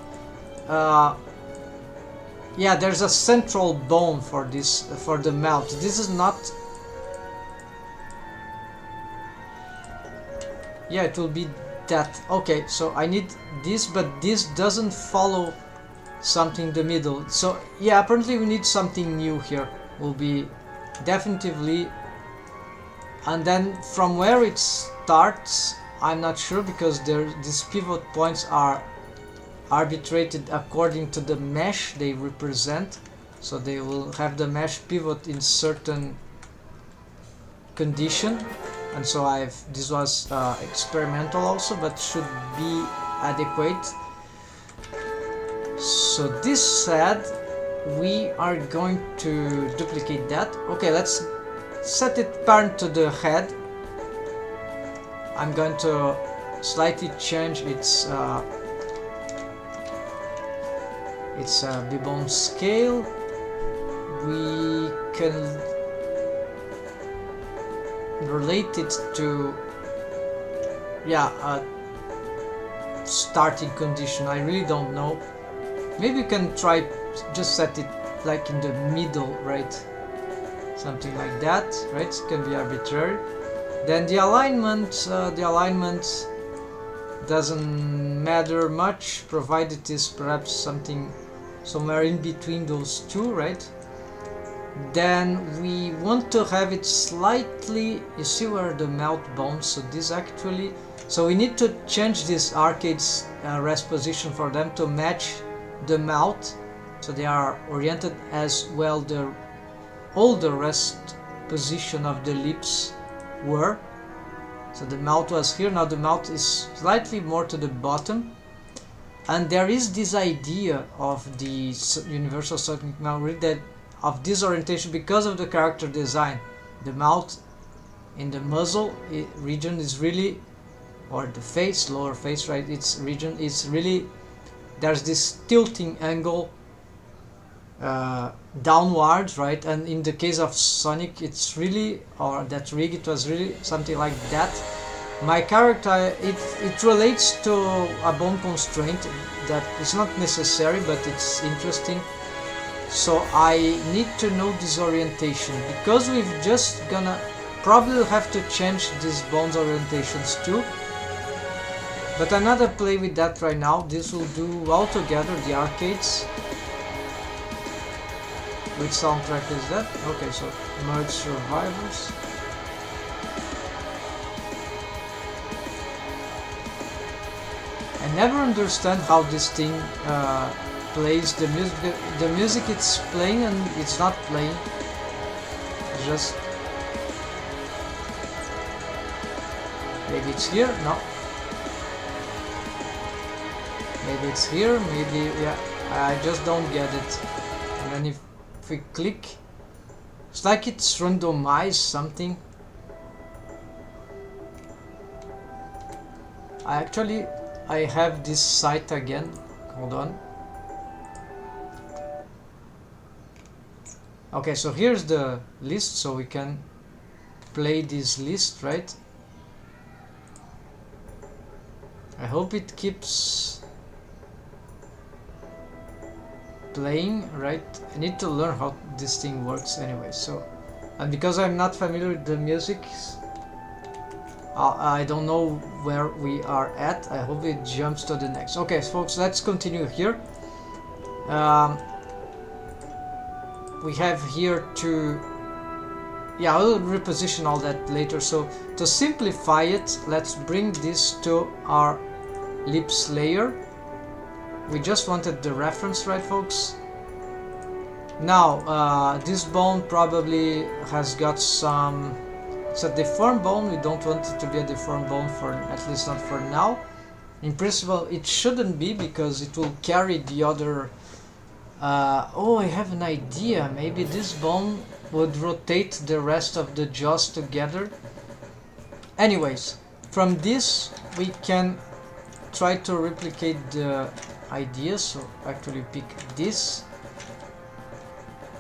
Yeah, there's a central bone for this, for the mount. This is not. Yeah, it will be that. Okay, so I need this, but this doesn't follow something in the middle. So yeah, apparently we need something new here. Will be definitively. And then from where it starts, I'm not sure, because these pivot points are arbitrated according to the mesh they represent. So they will have the mesh pivot in certain condition. And so this was experimental also, but should be adequate. So this said, we are going to duplicate that. Okay, let's set it parent to the head. I'm going to slightly change its B-bone scale. We can relate it to, yeah, a starting condition. I really don't know. Maybe you can try just set it like in the middle, right? Something like that, right? It can be arbitrary. Then the alignment doesn't matter much, provided it is perhaps something somewhere in between those two, right? Then we want to have it slightly, you see where the mouth bones, so this actually, so we need to change this arcade's rest position for them to match the mouth, so they are oriented as well all the rest position of the lips were. So the mouth was here, now the mouth is slightly more to the bottom. And there is this idea of the Universal Sonic Mount Rig that of this orientation because of the character design. The mouth in the muzzle region is really, or the face, lower face, right, its region is really, there's this tilting angle downwards, right? And in the case of Sonic, it's really, or that rig, it was really something like that. My character, it relates to a bone constraint that is not necessary, but it's interesting. So I need to know this orientation, because we've just gonna probably have to change these bones orientations too. But I'm not gonna play with that right now. This will do altogether the arcades. Which soundtrack is that? Okay, so Merge Survivors. I never understand how this thing plays the music. The music it's playing and it's not playing. It's just maybe it's here. No. Maybe it's here. Maybe, yeah. I just don't get it. And then if we click, it's like it's randomized something. I have this site again. Hold on. Okay, so here's the list, so we can play this list, right? I hope it keeps playing, right? I need to learn how this thing works anyway, so, and because I'm not familiar with the music, I don't know where we are at. I hope it jumps to the next. Okay, folks, let's continue here. We have here to, yeah, I'll reposition all that later. So to simplify it, let's bring this to our ellipse layer. We just wanted the reference, right, folks? Now, this bone probably has got some, it's a deformed bone. We don't want it to be a deformed bone, for at least not for now. In principle, it shouldn't be, because it will carry the other. Oh, I have an idea. Maybe this bone would rotate the rest of the jaws together. Anyways, from this we can try to replicate the idea. So actually pick this.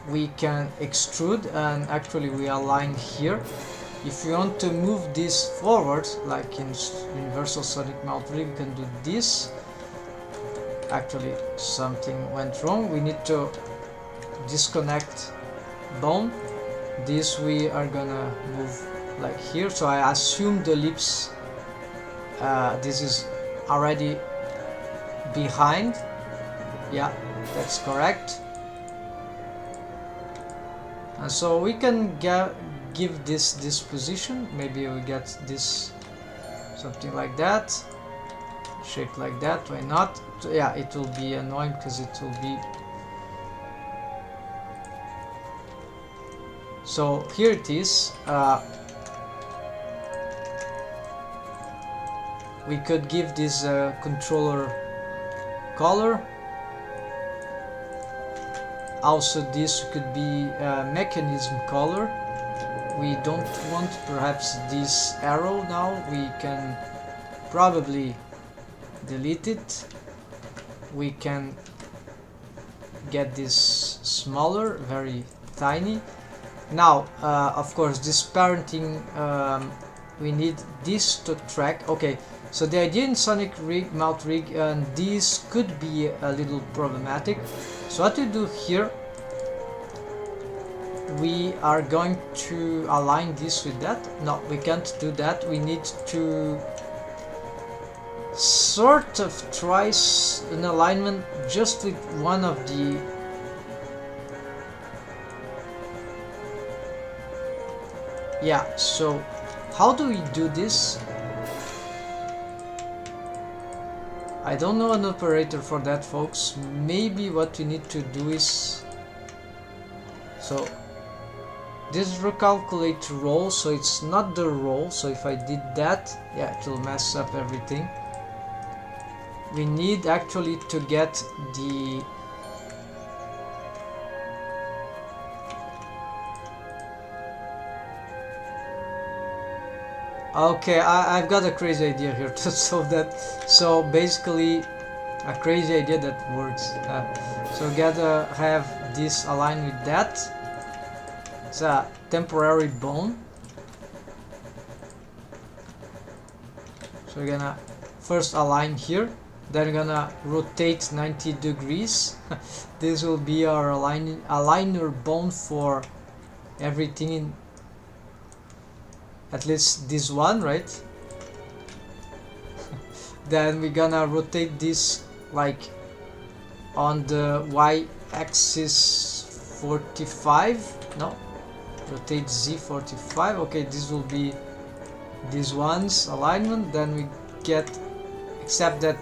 We can extrude, and actually we align here. If you want to move this forward, like in Universal Sonic Mount Rig, you can do this. Actually, something went wrong. We need to disconnect bone. This we are gonna move like here. So I assume the ellipse, this is already behind. Yeah, that's correct. And so we can give this position. Maybe we get this something like that, shaped like that. Why not? Yeah, it will be annoying because it will be. So here it is. We could give this controller color. Also, this could be mechanism color. We don't want perhaps this arrow now. We can probably delete it. We can get this smaller, very tiny. Now, of course, this parenting, we need this to track. Okay, so the idea in Sonic Rig, Mount Rig, and this could be a little problematic. So what we do here, we are going to align this with that. No, we can't do that. We need to sort of try an alignment just with one of the so how do we do this? I don't know an operator for that, folks. Maybe what we need to do is, so this recalculate roll, so it's not the roll. So if I did that, yeah, it will mess up everything. We need actually to get the okay, I've got a crazy idea here to solve that. So basically a crazy idea that works. So we gotta have this aligned with that. It's a temporary bone. So we're gonna first align here, then we're gonna rotate 90 degrees. This will be our aligner bone for everything in at least this one, right? Then we're gonna rotate this like on the y-axis 45. No, rotate z 45. Okay, this will be this one's alignment. Then we get, except that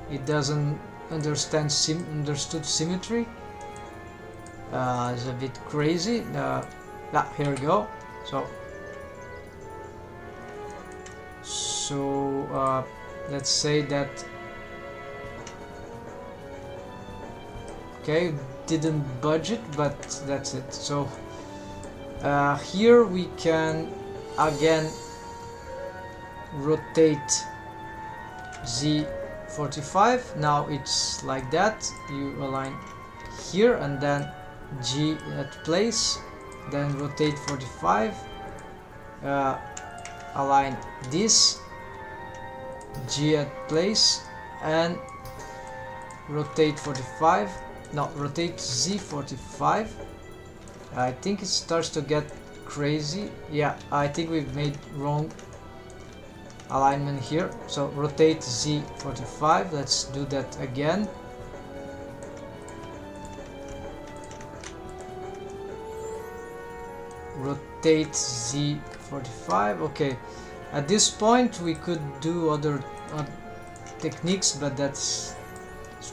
it doesn't understood symmetry. It's a bit crazy. Here we go. So let's say that, okay, didn't budget, but that's it. So here we can again rotate Z45. Now it's like that. You align here, and then G at place, then rotate 45, align this, G at place, and rotate 45, no, rotate Z 45. I think it starts to get crazy. Yeah, I think we've made wrong alignment here, so rotate Z 45, let's do that again. Rotate Z 45. Okay, at this point we could do other techniques, but it's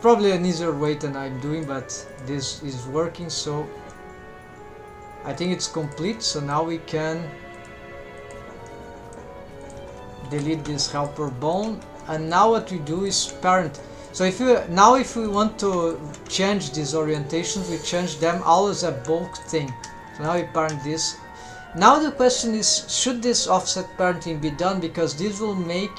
probably an easier way than I'm doing, but this is working, so I think it's complete. So now we can delete this helper bone, and now what we do is parent. So if we want to change these orientations, we change them all as a bulk thing. So now we parent this. Now the question is, should this offset parenting be done, because this will make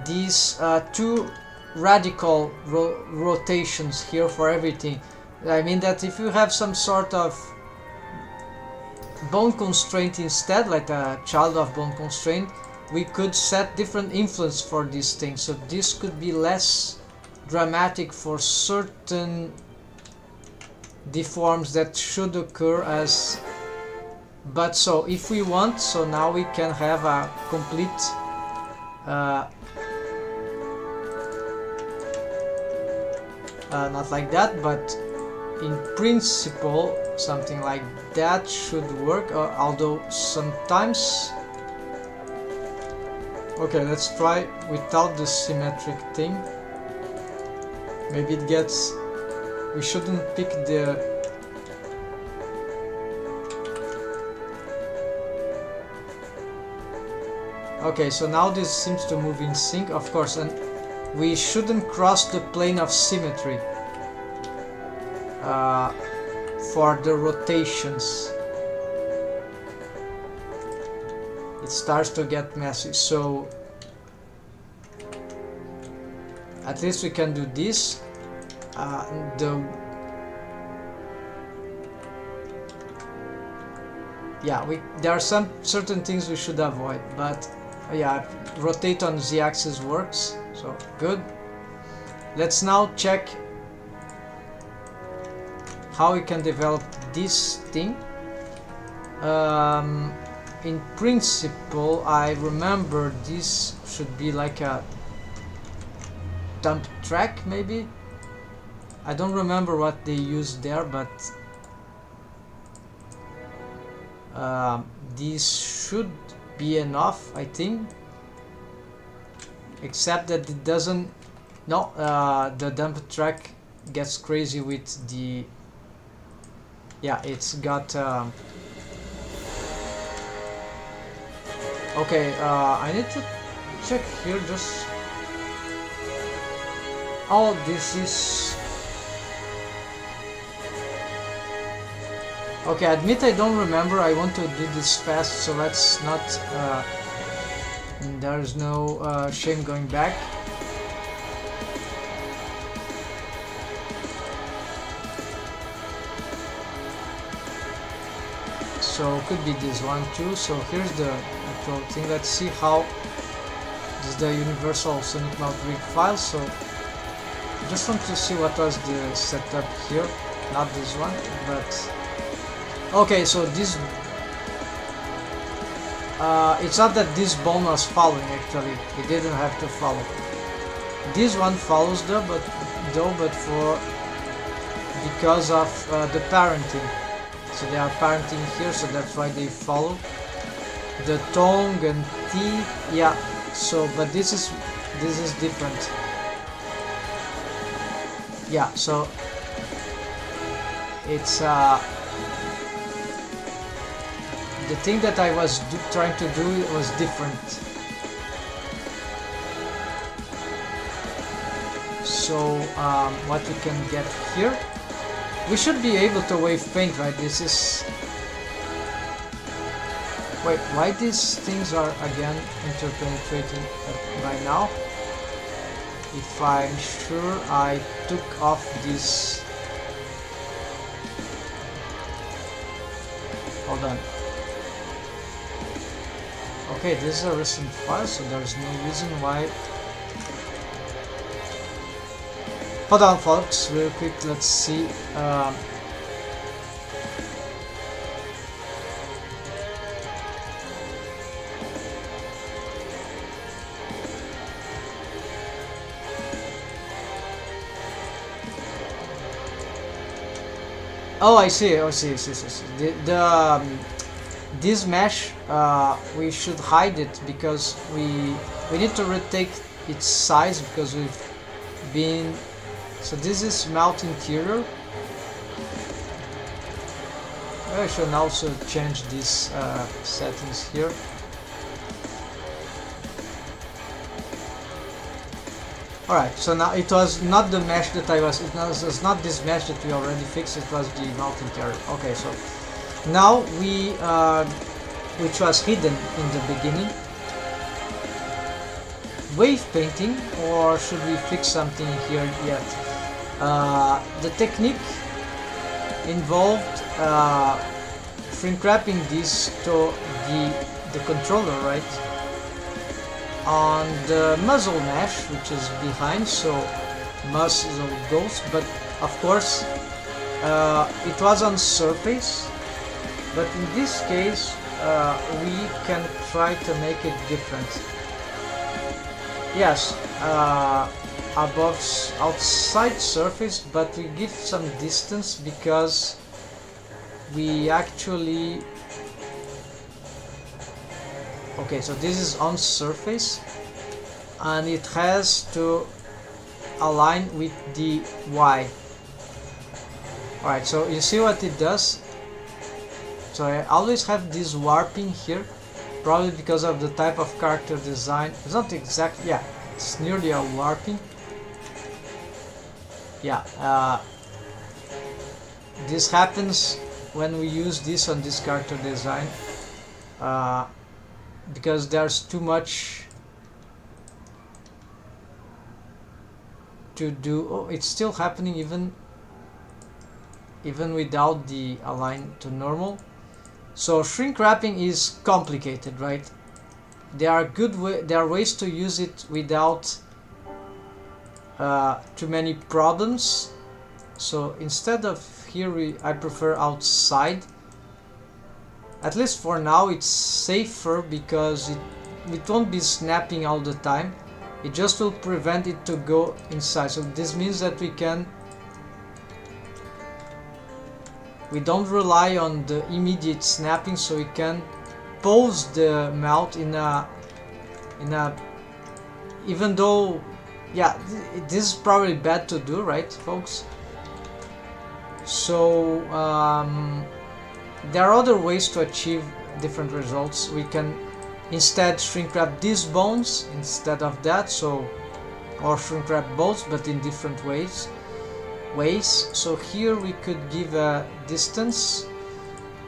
these two radical rotations here for everything. I mean that if you have some sort of bone constraint instead, like a child of bone constraint, we could set different influence for these things, so this could be less dramatic for certain deforms that should occur as. But so if we want, so now we can have a complete not like that, but in principle something like that should work, although sometimes. Okay, let's try without the symmetric thing. Maybe it gets. We shouldn't pick the. Okay, so now this seems to move in sync, of course, and we shouldn't cross the plane of symmetry for the rotations. It starts to get messy, so at least we can do this. There are some certain things we should avoid, but yeah, rotate on z-axis works, so good. Let's now check how we can develop this thing. In principle, I remember this should be like a dump track, maybe. I don't remember what they used there, but this should be enough, I think, except that it doesn't. No, the dump track gets crazy with the. Yeah, it's got. Okay, I need to check here just. Oh, this is. Okay, I admit I don't remember. I want to do this fast, so let's not. There's no shame going back. So could be this one too. So here's the actual thing. Let's see how this is the universal sonic mount rig file. So I just want to see what was the setup here. Not this one, but. Okay, so this it's not that this bone was following, actually. It didn't have to follow. This one follows but for because of the parenting. So they are parenting here, so that's why they follow. The tongue and teeth, yeah. So but this is different. Yeah, so it's the thing that I was trying to do was different. So what we can get here, we should be able to wave paint, right? This is. Wait, why these things are again interpenetrating by now? If I'm sure I took off this hold on. Okay, this is a recent file, so there's no reason why. Hold on, folks, real quick, let's see. Oh, I see. Oh, see. This mesh, we should hide it because we need to retake its size because we've been. So this is mount interior. I should also change these settings here. Alright, so now it was not the mesh that it was not this mesh that we already fixed, it was the mount interior. Okay, so now we, which was hidden in the beginning, wave painting, or should we fix something here yet? The technique involved shrink wrapping this to the controller, right? On the muzzle mesh, which is behind, so muzzle goes, but of course it was on surface, but in this case we can try to make it different. Yes, above outside surface, but we give some distance because we actually. Okay, so this is on surface and it has to align with the Y. Alright, so you see what it does? So I always have this warping here, probably because of the type of character design. It's not exactly, yeah, it's nearly a warping. Yeah, this happens when we use this on this character design. Because there's too much to do. Oh, it's still happening even without the align to normal. So shrink wrapping is complicated, right? There are ways to use it without too many problems. So instead of here, I prefer outside. At least for now it's safer because it won't be snapping all the time. It just will prevent it to go inside. So this means that we don't rely on the immediate snapping, so we can pose the mount in a even though, yeah, this is probably bad to do, right, folks? So there are other ways to achieve different results. We can instead shrink wrap these bones instead of that, so, or shrink wrap both but in different ways. So here we could give a distance,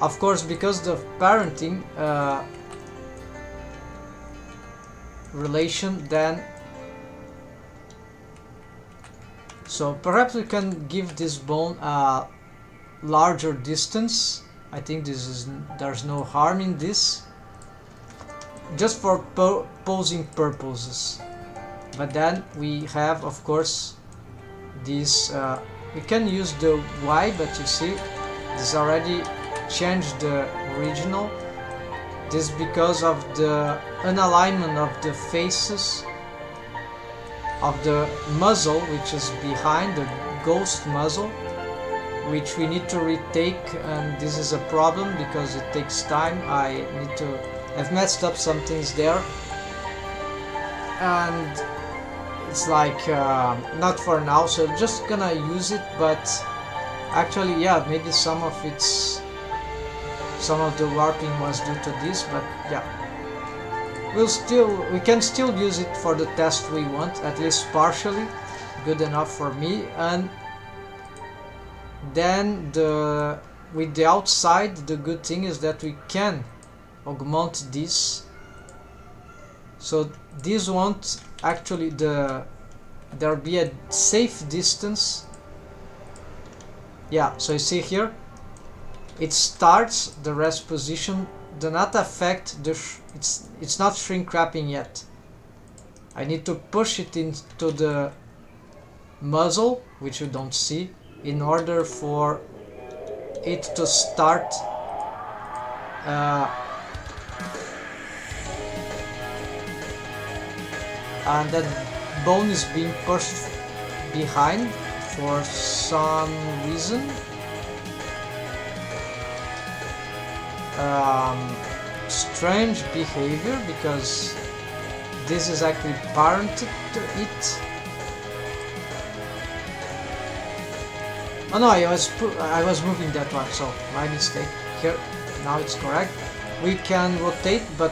of course, because the parenting relation, then so perhaps we can give this bone a larger distance. I think there's no harm in this, just for posing purposes. But then we have, of course, this. We can use the Y, but you see, this already changed the original. This is because of the unalignment of the faces of the muzzle, which is behind the ghost muzzle, which we need to retake, and this is a problem because it takes time. I've messed up some things there, and it's like not for now, so just gonna use it. But actually, yeah, maybe some of the warping was due to this, but yeah, we can still use it for the test we want, at least partially good enough for me. And then with the outside, the good thing is that we can augment this, so this won't actually, there'll be a safe distance. Yeah, so you see here, it starts the rest position, do not affect the it's not shrink wrapping yet. I need to push it into the muzzle, which you don't see, in order for it to start and that bone is being pushed behind for some reason. Strange behavior, because this is actually parented to it. Oh no, I was moving that one, so my mistake. Here, now it's correct. We can rotate, but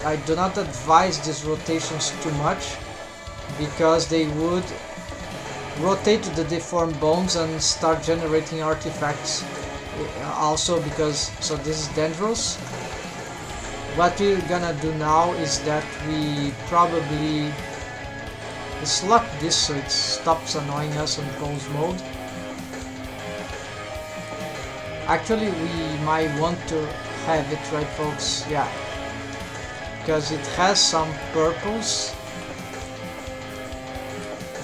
I do not advise these rotations too much, because they would rotate the deformed bones and start generating artifacts. Also, because so this is dangerous. What we're gonna do now is that we probably lock this so it stops annoying us on pose mode. Actually, we might want to have it, right folks? Yeah, because it has some purpose,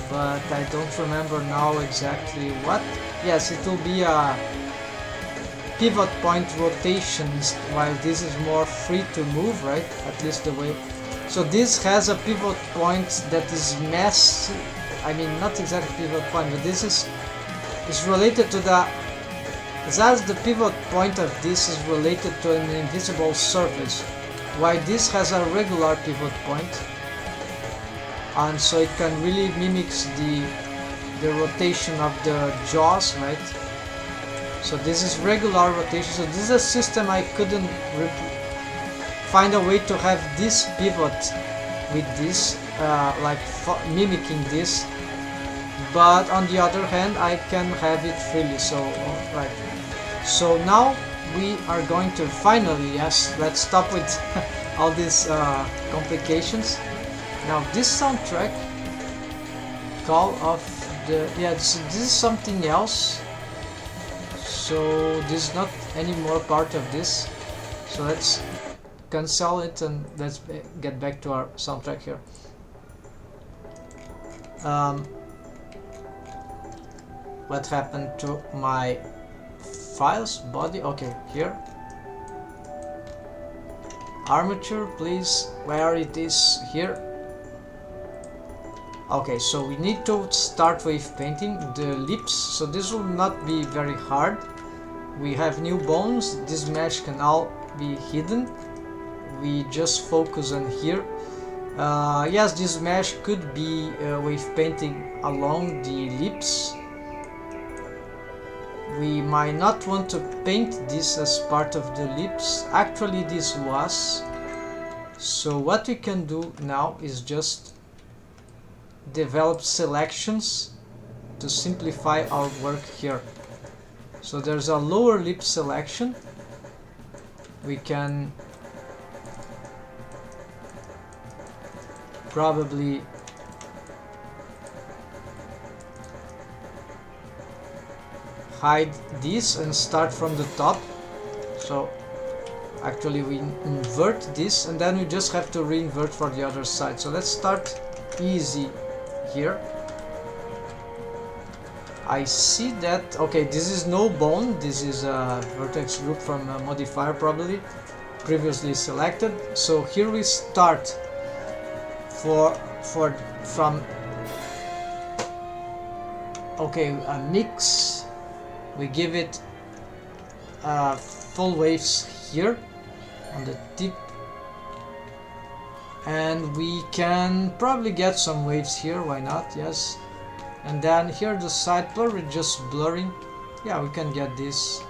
but I don't remember now exactly what. Yes, it will be a pivot point rotations, while this is more free to move, right? At least the way. So this has a pivot point that is messy. I mean, not exactly pivot point, but this is related to the. As the pivot point of this is related to an invisible surface, while this has a regular pivot point, and so it can really mimic the rotation of the jaws, right? So this is regular rotation. So this is a system I couldn't find a way to have this pivot with this, like mimicking this. But on the other hand, I can have it freely. So right. So now we are going to finally, yes, let's stop with all these complications. Now this soundtrack call of the this is something else. So this is not any more part of this. So let's cancel it and let's get back to our soundtrack here. What happened to my files? Body? Okay, here. Armature, please. Where it is? Here. Okay, so we need to start with painting the lips. So this will not be very hard. We have new bones. This mesh can all be hidden. We just focus on here. Yes, this mesh could be with painting along the lips. We might not want to paint this as part of the lips. Actually, this was. So what we can do now is just develop selections to simplify our work here. So there's a lower lip selection. We can probably hide this and start from the top. So actually we invert this and then we just have to reinvert for the other side. So let's start easy here. I see that, okay, this is no bone, this is a vertex group from a modifier probably previously selected. So here we start from okay, a mix. We give it full waves here on the tip, and we can probably get some waves here, why not? Yes. And then here the side blur with just blurring. Yeah, we can get this.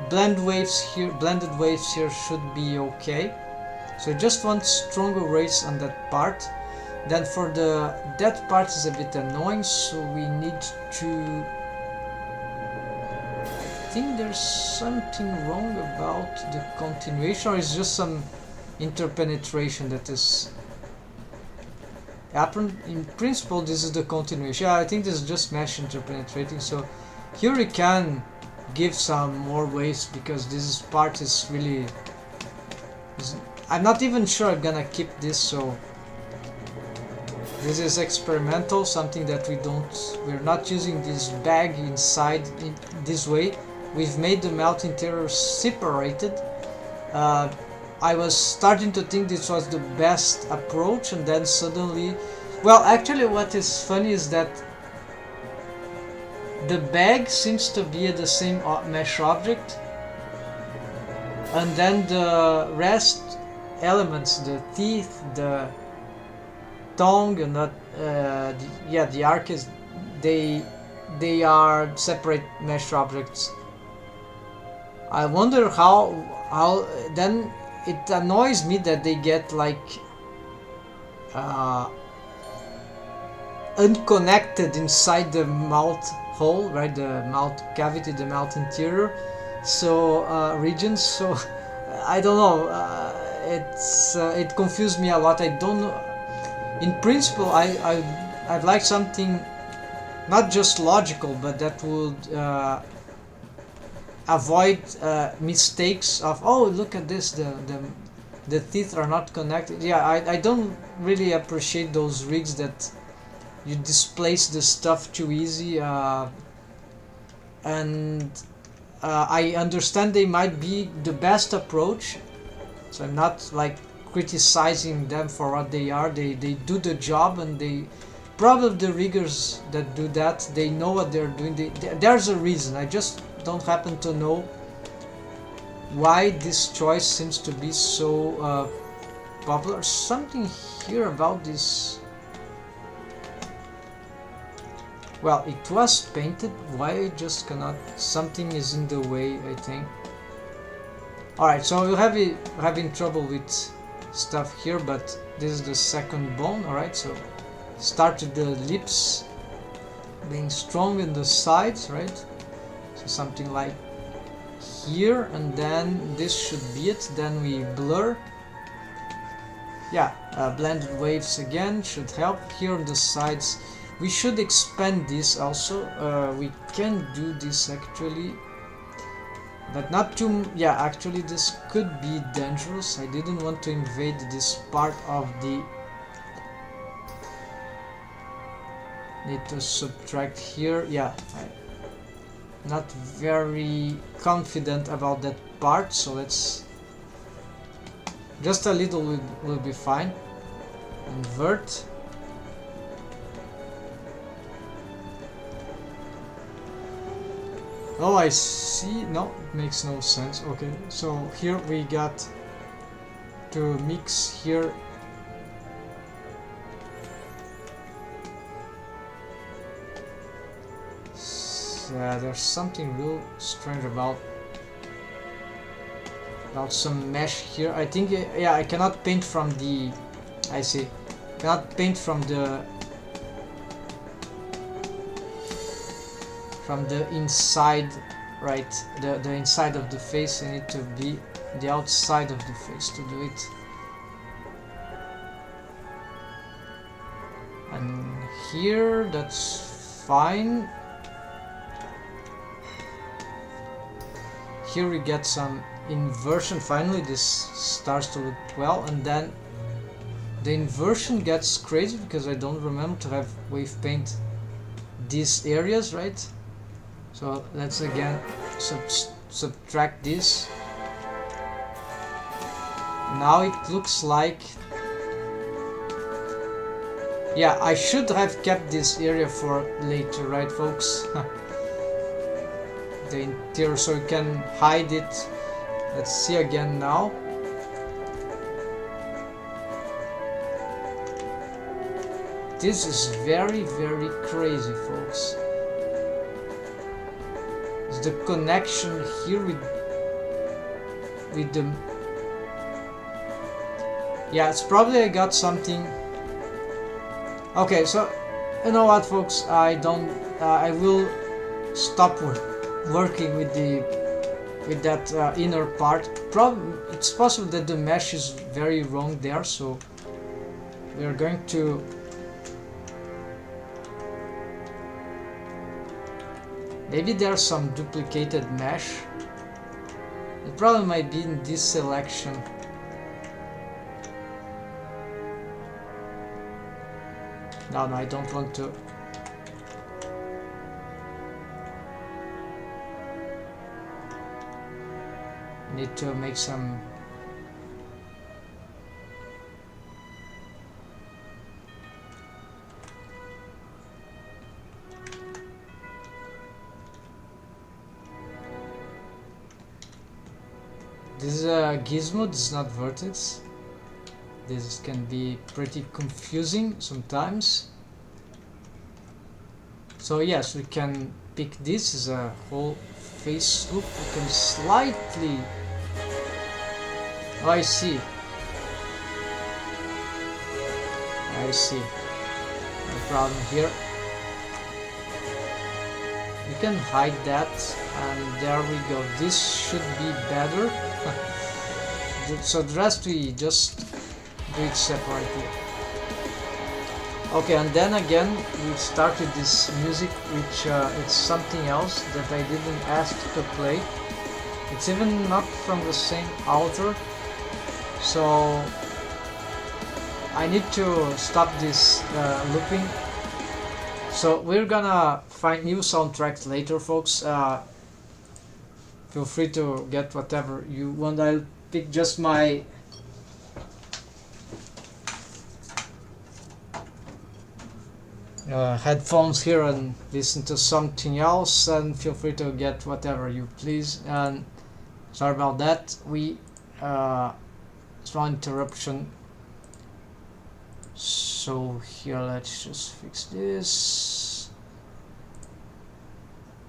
Blended waves here should be okay. So I just want stronger waves on that part. Then for that part is a bit annoying, so we need to. I think there's something wrong about the continuation, or it's just some interpenetration that is. In principle, this is the continuation. Yeah, I think this is just mesh interpenetrating. So here we can give some more waves, because this part is really I'm not even sure I'm gonna keep this, so this is experimental, something that we're not using this bag inside in this way. We've made the melt interior separated. I was starting to think this was the best approach, and then suddenly, well, actually what is funny is that the bag seems to be the same mesh object, and then the rest elements, the teeth, the tongue, and the arc is, they are separate mesh objects. I wonder how then it annoys me that they get like unconnected inside the mouth hole, right? The mouth cavity, the mouth interior, so regions. So I don't know. It confused me a lot. I don't know. In principle, I'd like something not just logical, but that would avoid mistakes of, oh, look at this, the teeth are not connected. Yeah, I don't really appreciate those rigs that you displace the stuff too easy, and I understand they might be the best approach, so I'm not like criticizing them for what they are. They do the job, and they probably, the riggers that do that, they know what they're doing. There's a reason. I just don't happen to know why this choice seems to be so popular. Something here about this. Well, it was painted. Why I just cannot? Something is in the way, I think. Alright, so we're having trouble with stuff here, but this is the second bone. Alright, so start with the lips being strong in the sides, right? So something like here, and then this should be it. Then we blur. Yeah, blended waves again should help. Here on the sides, we should expand this also. We can do this actually, but not too. Yeah, actually this could be dangerous. I didn't want to invade this part of the. Need to subtract here. Yeah, I'm not very confident about that part, so let's just a little will be fine. Invert. Oh, I see. No, it makes no sense. Okay, so here we got to mix here. There's something real strange about some mesh here. I think, yeah, I cannot paint from the. I see. Cannot paint from the inside, right? The inside of the face. I need to be the outside of the face to do it. And here, that's fine. Here we get some inversion. Finally, this starts to look well, and then the inversion gets crazy because I don't remember to have wave paint these areas, right? So let's again subtract this. Now it looks like, yeah, I should have kept this area for later, right, folks? The interior, so you can hide it. Let's see again now. This is very, very crazy, folks. It's the connection here with the. Yeah, it's probably I got something. Okay, so you know what, folks? I don't. I will stop working with that inner part. It's possible that the mesh is very wrong there, so we are going to Maybe there's some duplicated mesh. The problem might be in this selection. No, I don't want to. Need to make some. This is a gizmo, this is not vertex. This can be pretty confusing sometimes. So yes, we can pick this as a whole face loop. We can slightly... Oh, I see. I see. No problem here. We can hide that, and there we go. This should be better. So the rest we just do it separately. Okay, and then again we started this music, which it's something else that I didn't ask to play. It's even not from the same author, so I need to stop this looping. So we're gonna find new soundtracks later, folks. Feel free to get whatever you want. I'll pick just my headphones here and listen to something else, and feel free to get whatever you please. And sorry about that. We small interruption. So here, let's just fix this.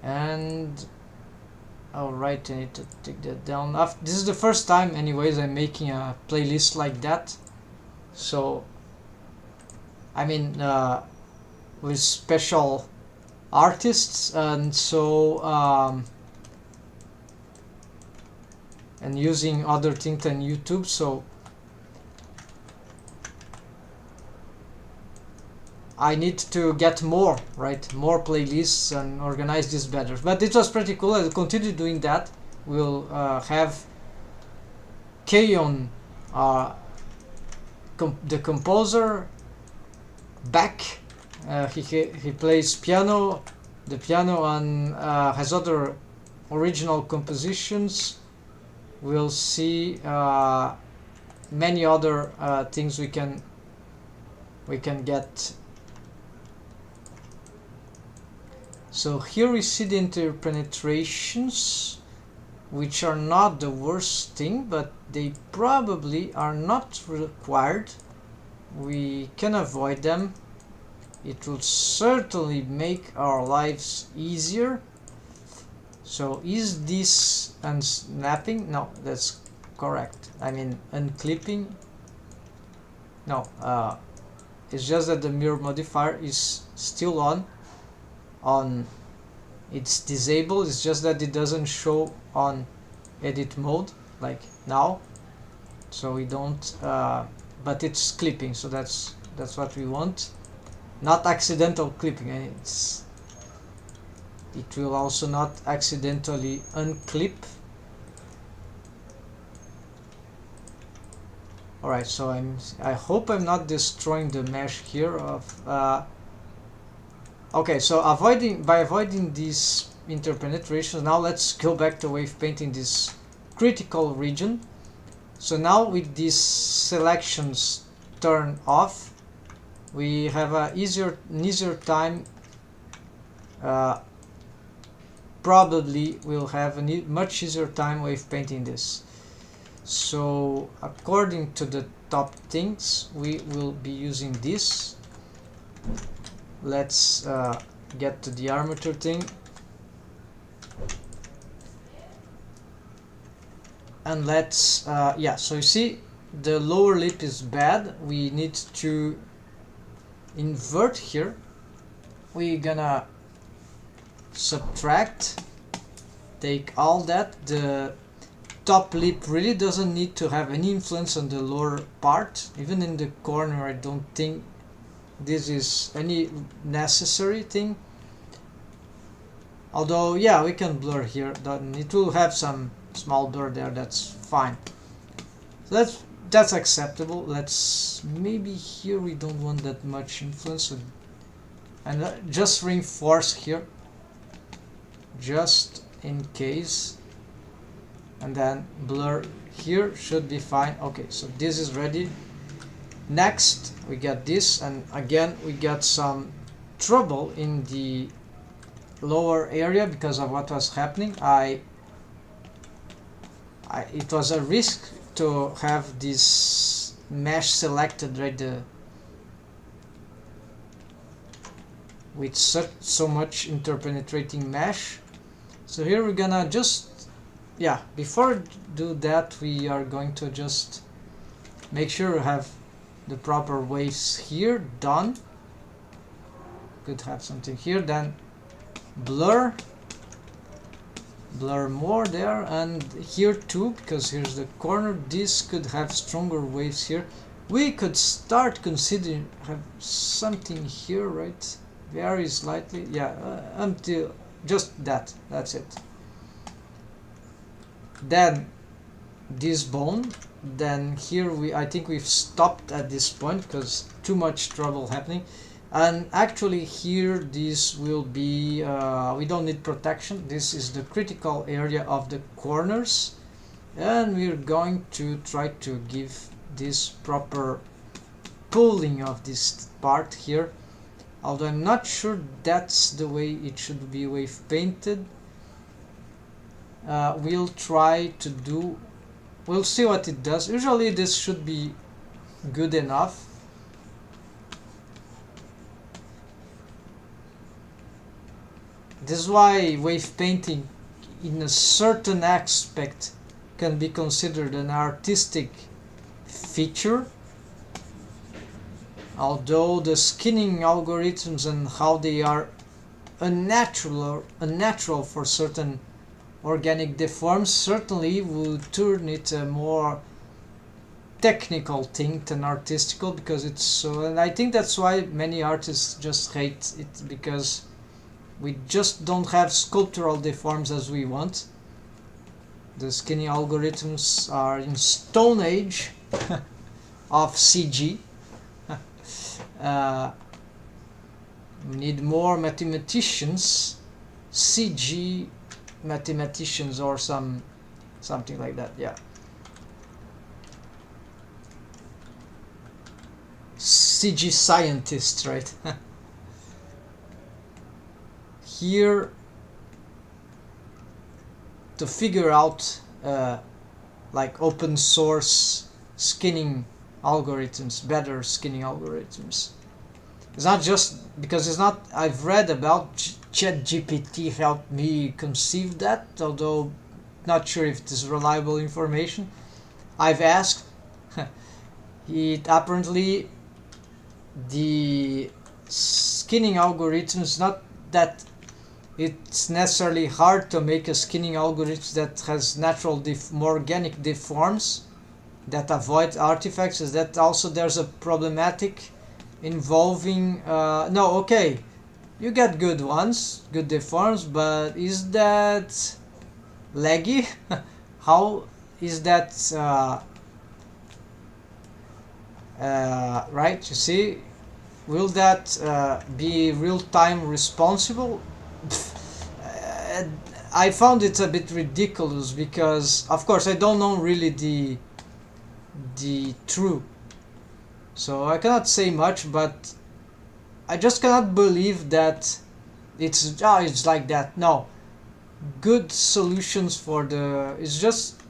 And alright, I need to take that down. This is the first time anyways I'm making a playlist like that. So I mean with special artists, and so and using other things than YouTube. So I need to get more more playlists and organize this better. But it was pretty cool. I'll continue doing that. We'll have Caon, the composer, back. He plays piano, the piano, and has other original compositions. We'll see many other things we can get. So here we see the interpenetrations, which are not the worst thing, but they probably are not required. We can avoid them. It will certainly make our lives easier. So is this unsnapping? No, that's correct. I mean unclipping. No, it's just that the mirror modifier is still on. It's disabled. It's just that it doesn't show on edit mode like now. So we don't. But it's clipping. So that's what we want. Not accidental clipping. It will also not accidentally unclip. Alright, so I hope I'm not destroying the mesh here of okay, so by avoiding these interpenetrations, now let's go back to wave painting this critical region. So now with these selections turned off, we have an easier time. Probably we'll have a much easier time wave painting this. So according to the top things, we will be using this. Let's get to the armature thing. And let's yeah, so you see the lower lip is bad. We need to invert here. We're gonna subtract, take all that. The top lip really doesn't need to have any influence on the lower part. Even in the corner, I don't think this is any necessary thing. Although, yeah, we can blur here. It will have some small blur there. That's fine. So that's acceptable. Let's maybe here we don't want that much influence, and just reinforce here, just in case, and then blur here should be fine. Okay, so this is ready. Next, we got this, and again we got some trouble in the lower area because of what was happening. It was a risk to have this mesh selected right there with so much interpenetrating mesh. So here we're gonna just, yeah, before do that we are going to just make sure we have the proper waves here done. Could have something here, then blur more there, and here too, because here's the corner. This could have stronger waves here. We could start considering have something here, right? Very slightly, yeah, until just that's it. Then this bone, then here I think we've stopped at this point because too much trouble happening. And actually here this will be, we don't need protection. This is the critical area of the corners, and we're going to try to give this proper pulling of this part here, although I'm not sure that's the way it should be wave painted. We'll try to do, we'll see what it does. Usually this should be good enough. This is why wave painting in a certain aspect can be considered an artistic feature, although the skinning algorithms and how they are unnatural for certain organic deforms certainly would turn it a more technical thing than artistical, because it's so, and I think that's why many artists just hate it, because we just don't have sculptural deforms as we want. The skinny algorithms are in Stone Age of CG. We need more mathematicians, CG mathematicians, or something like that. Yeah, CG scientists, right? Here to figure out like open source skinning algorithms, better skinning algorithms. It's not just because it's not, I've read about ChatGPT helped me conceive that, although not sure if it is reliable information. I've asked. It apparently, the skinning algorithms, not that it's necessarily hard to make a skinning algorithm that has natural more organic deforms that avoid artifacts, is that also there's a problematic involving no, okay, you get good ones, good deforms, but is that laggy? How is that right? You see, will that be real-time responsible? I found it a bit ridiculous because, of course, I don't know really the truth, so I cannot say much. But I just cannot believe that it's like that. No, good solutions for it's just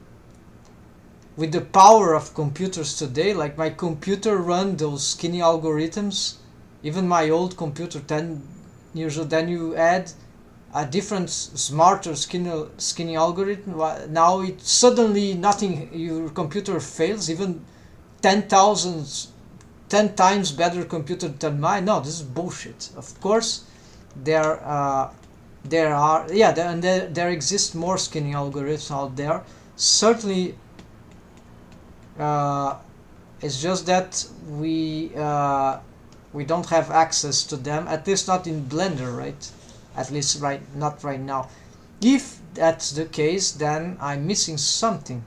with the power of computers today. Like my computer run those skinny algorithms, even my old computer 10 years old. Then you add a different smarter skinny algorithm, now it suddenly nothing, your computer fails, even 10 times better computer than mine. No, this is bullshit. Of course there are there exist more skinning algorithms out there, certainly. It's just that we don't have access to them, at least not in Blender, right? at least not right now. If that's the case, then I'm missing something.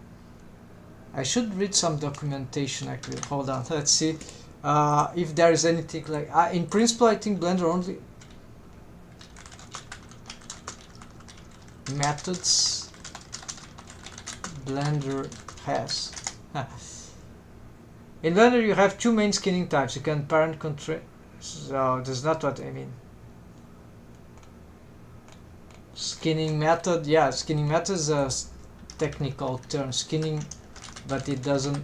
I should read some documentation actually. Hold on, let's see if there is anything like in principle I think Blender only methods Blender has. In Blender you have two main skinning types. You can parent control. So that's not what I mean. Skinning method, yeah, skinning method is a technical term, skinning, but it doesn't.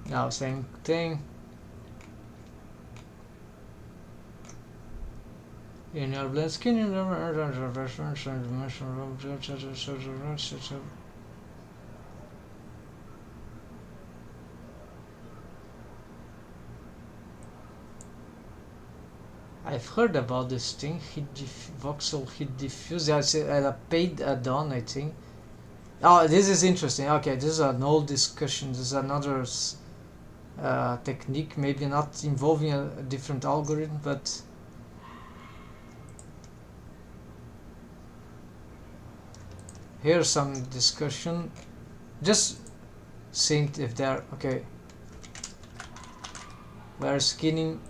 Now same thing. In your blend skinning, I've heard about this thing, voxel heat diffuse. Yeah, it's a paid add-on, I think. Oh, this is interesting. Okay, this is an old discussion. This is another technique, maybe not involving a different algorithm, but here's some discussion. Just think if they're okay. Where skinning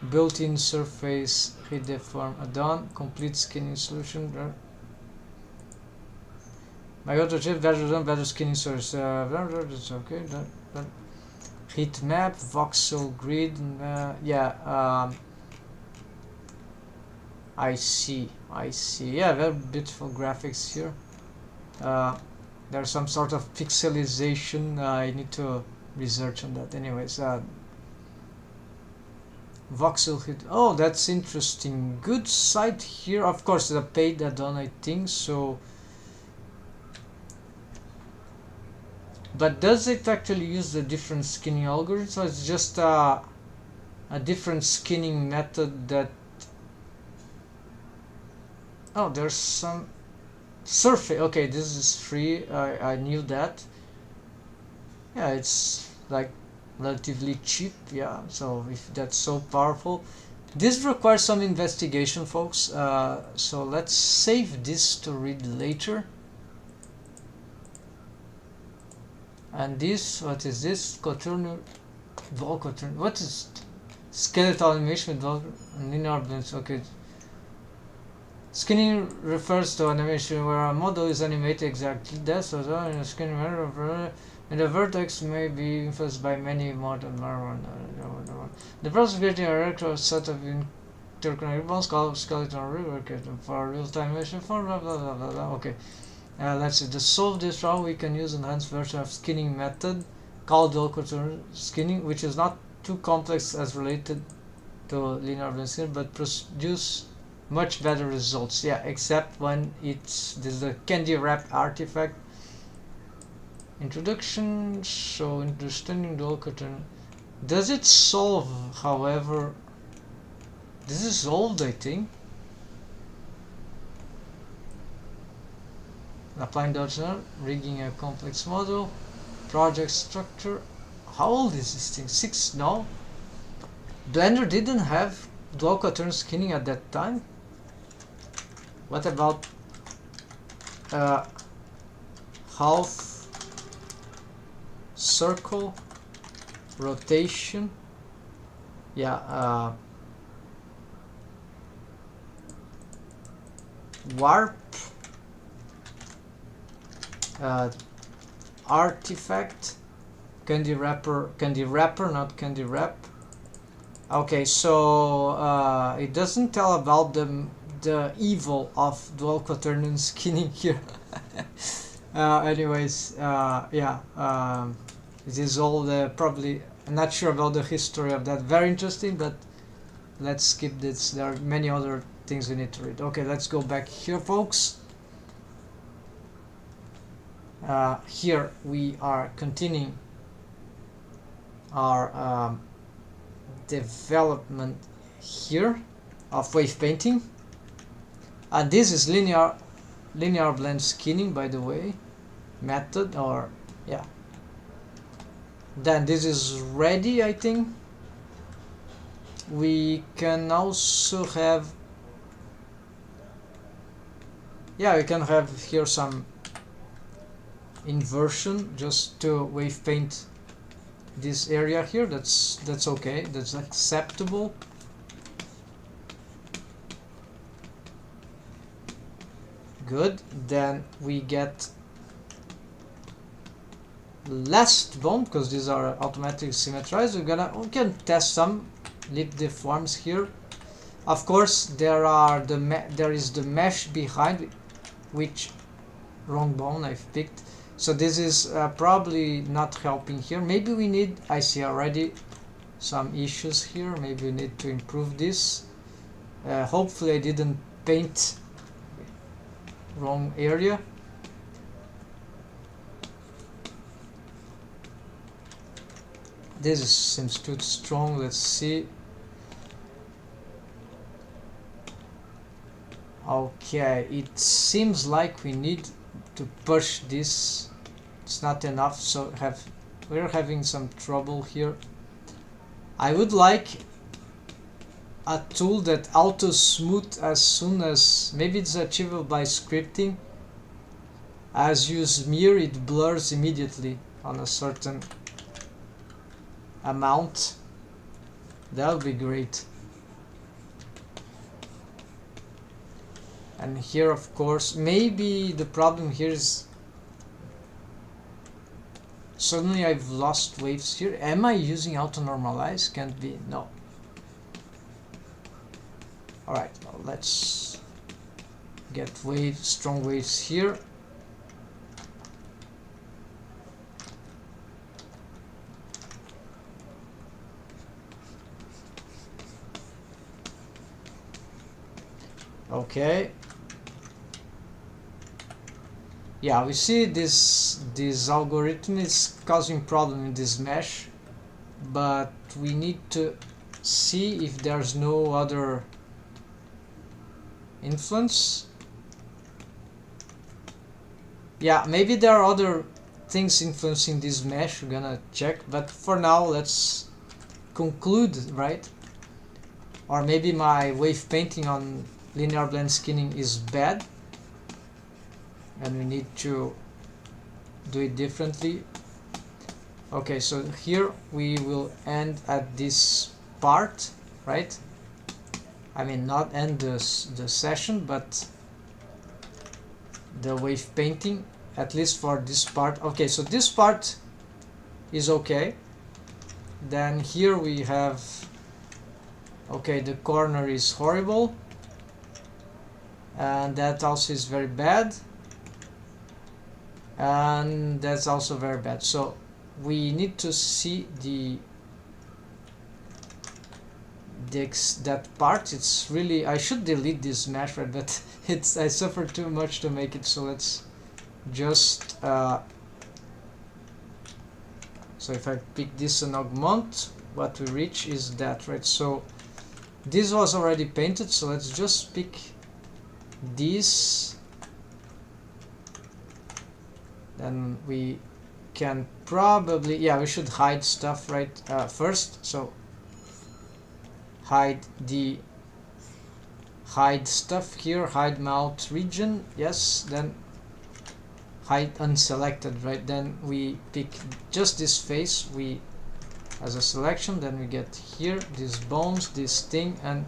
built-in surface heat deform add-on, complete skinning solution. My auto chip better skinning source. It's okay. Heat map, voxel grid. Yeah. I see. Yeah, very beautiful graphics here. There's some sort of pixelization. I need to research on that. Anyways, voxel hit. Oh, that's interesting. Good site here. Of course, the paid add-on, I think so. But does it actually use the different skinning algorithms, or it's just a different skinning method that? Oh, there's some surface. Okay, this is free. I knew that. Yeah, it's like relatively cheap. Yeah, so if that's so powerful, this requires some investigation, folks. So let's save this to read later. And this, what is this? Cartoony, what is skeletal animation with linear blends? Okay. Skinning refers to animation where a model is animated exactly that, so in a skinning manner, and the vertex may be influenced by many modern environment. The process of creating a rectangular set of interconnected bonds called skeletal rework for real-time animation form. Blah blah blah blah blah. Okay. Let's see. To solve this problem, we can use enhanced version of skinning method called dual skinning, which is not too complex as related to linear blend skinning, but produce much better results. Yeah, except when this is the candy wrap artifact. Introduction. So understanding dual curtain. Does it solve? However, this is old, I think. Applying Dodger, rigging a complex model, project structure. How old is this thing? 6? No. Blender didn't have dual pattern skinning at that time. What about half circle rotation? Yeah. Warp. Artifact, candy wrapper, not candy wrap. Okay, so it doesn't tell about the evil of dual quaternion skinning here. Anyways, yeah, it is all probably. I'm not sure about the history of that. Very interesting, but let's skip this. There are many other things we need to read. Okay, let's go back here, folks. Here we are continuing our development here of wave painting, and this is linear blend skinning, by the way, method, or yeah, Then this is ready, I think. We can also have, yeah, we can have here some inversion just to wave paint this area here. That's okay, that's acceptable. Good. Then we get last bone, because these are automatically symmetrized. We can test some lip deforms here. Of course, there is the mesh behind, which wrong bone I've picked. So this is probably not helping here. Maybe we need, I see already some issues here. Maybe we need to improve this. Hopefully I didn't paint wrong area. This seems too strong. Let's see. Okay, it seems like we need to push this. It's not enough, so we're having some trouble here. I would like a tool that auto smooth as soon as, maybe it's achievable by scripting. As you smear, it blurs immediately on a certain amount. That would be great. And here, of course, maybe the problem here is suddenly I've lost waves here. Am I using auto normalize? Can't be. No. Alright, well, let's get strong waves here. Okay. Yeah, we see this algorithm is causing problem in this mesh, but we need to see if there's no other influence. Yeah, maybe there are other things influencing this mesh. We're gonna check, but for now let's conclude, right? Or maybe my wave painting on linear blend skinning is bad and we need to do it differently. Okay, so here we will end at this part, right? I mean, not end the session, but the wave painting, at least for this part. Okay, so this part is okay. Then here we have, okay, the corner is horrible, and that also is very bad, and that's also very bad. So we need to see that part. It's really, I should delete this mesh, right? But I suffered too much to make it. So let's just so if I pick this and augment, what we reach is that, right? So this was already painted, so let's just pick this. Then we can probably, yeah, we should hide stuff, right? First, so hide stuff here, hide mouth region, yes. Then hide unselected, right? Then we pick just this face as a selection. Then we get here these bones, this thing, and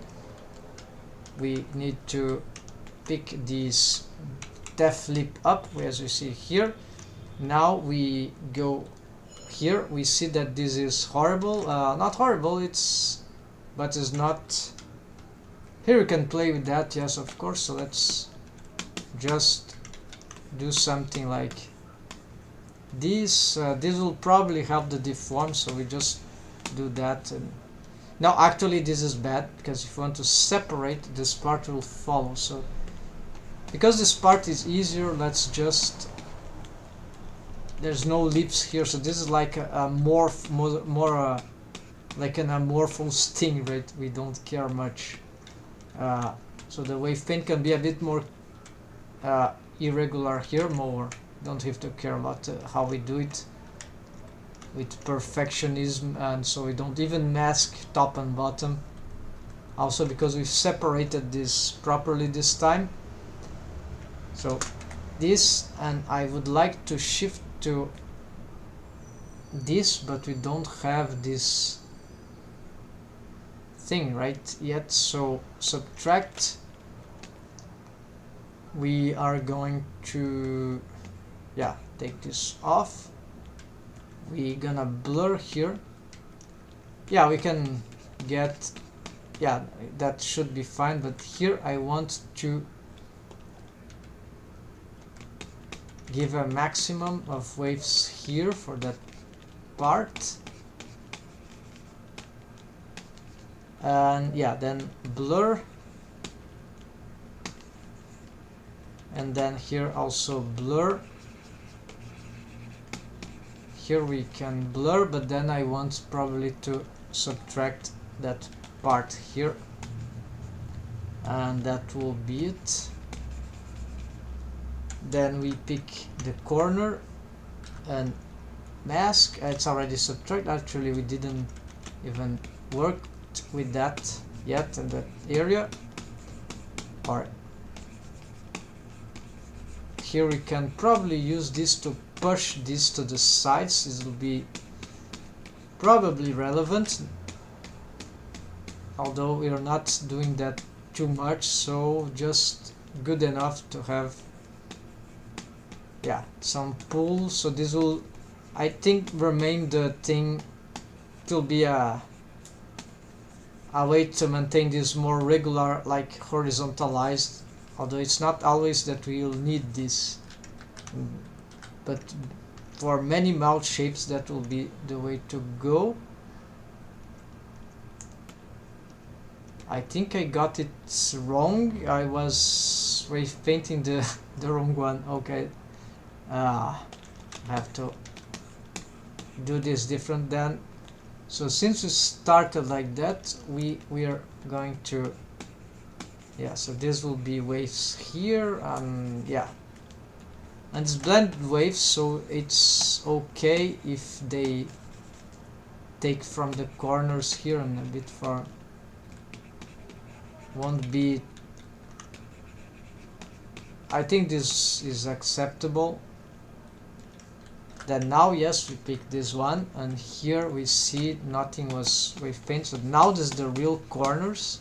we need to pick this def lip up, as you see here. Now we go here, we see that this is horrible, not horrible, but it's not. Here you can play with that, yes, of course. So let's just do something like this. This will probably help the deform, so we just do that. And now actually this is bad, because if you want to separate, this part will follow. So because this part is easier, let's just, there's no lips here, so this is like a morph, more like an amorphous thing, right? We don't care much. So the wave paint can be a bit more irregular here, more. Don't have to care a lot how we do it. with perfectionism, and so we don't even mask top and bottom. Also because we separated this properly this time. So this, and I would like to shift to this, but we don't have this thing right yet, so subtract, we are going to take this off. We're gonna blur here. We can get, that should be fine, but here I want to give a maximum of waves here for that part, and then blur, and then here also blur. Here we can blur, but then I want probably to subtract that part here, and that will be it. Then we pick the corner and mask. It's already subtract. Actually, we didn't even work with that yet in that area. Alright. Here we can probably use this to push this to the sides. This will be probably relevant, although we are not doing that too much, so just good enough to have some pull. So this will, I think, remain the thing. It will be a way to maintain this more regular, like horizontalized, although it's not always that we will need this, but for many mouth shapes that will be the way to go. I think I got it wrong. I was wave painting the wrong one. Okay, I have to do this different then. So since we started like that, we are going to so this will be waves here, and it's blended waves, so it's okay if they take from the corners here and a bit far. Won't be, I think this is acceptable. Then now yes, we pick this one, and here we see nothing was wave paint, so now this is the real corners.